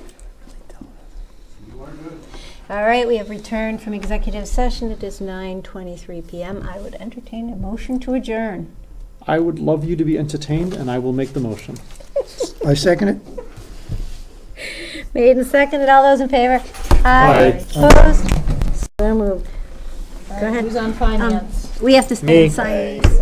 All right, we have returned from executive session. It is 9:23 p.m. I would entertain a motion to adjourn. I would love you to be entertained, and I will make the motion. I second it. Made and seconded. All those in favor? Aye. Opposed? So moved. Go ahead. Who's on finance? We have to stand and sign these.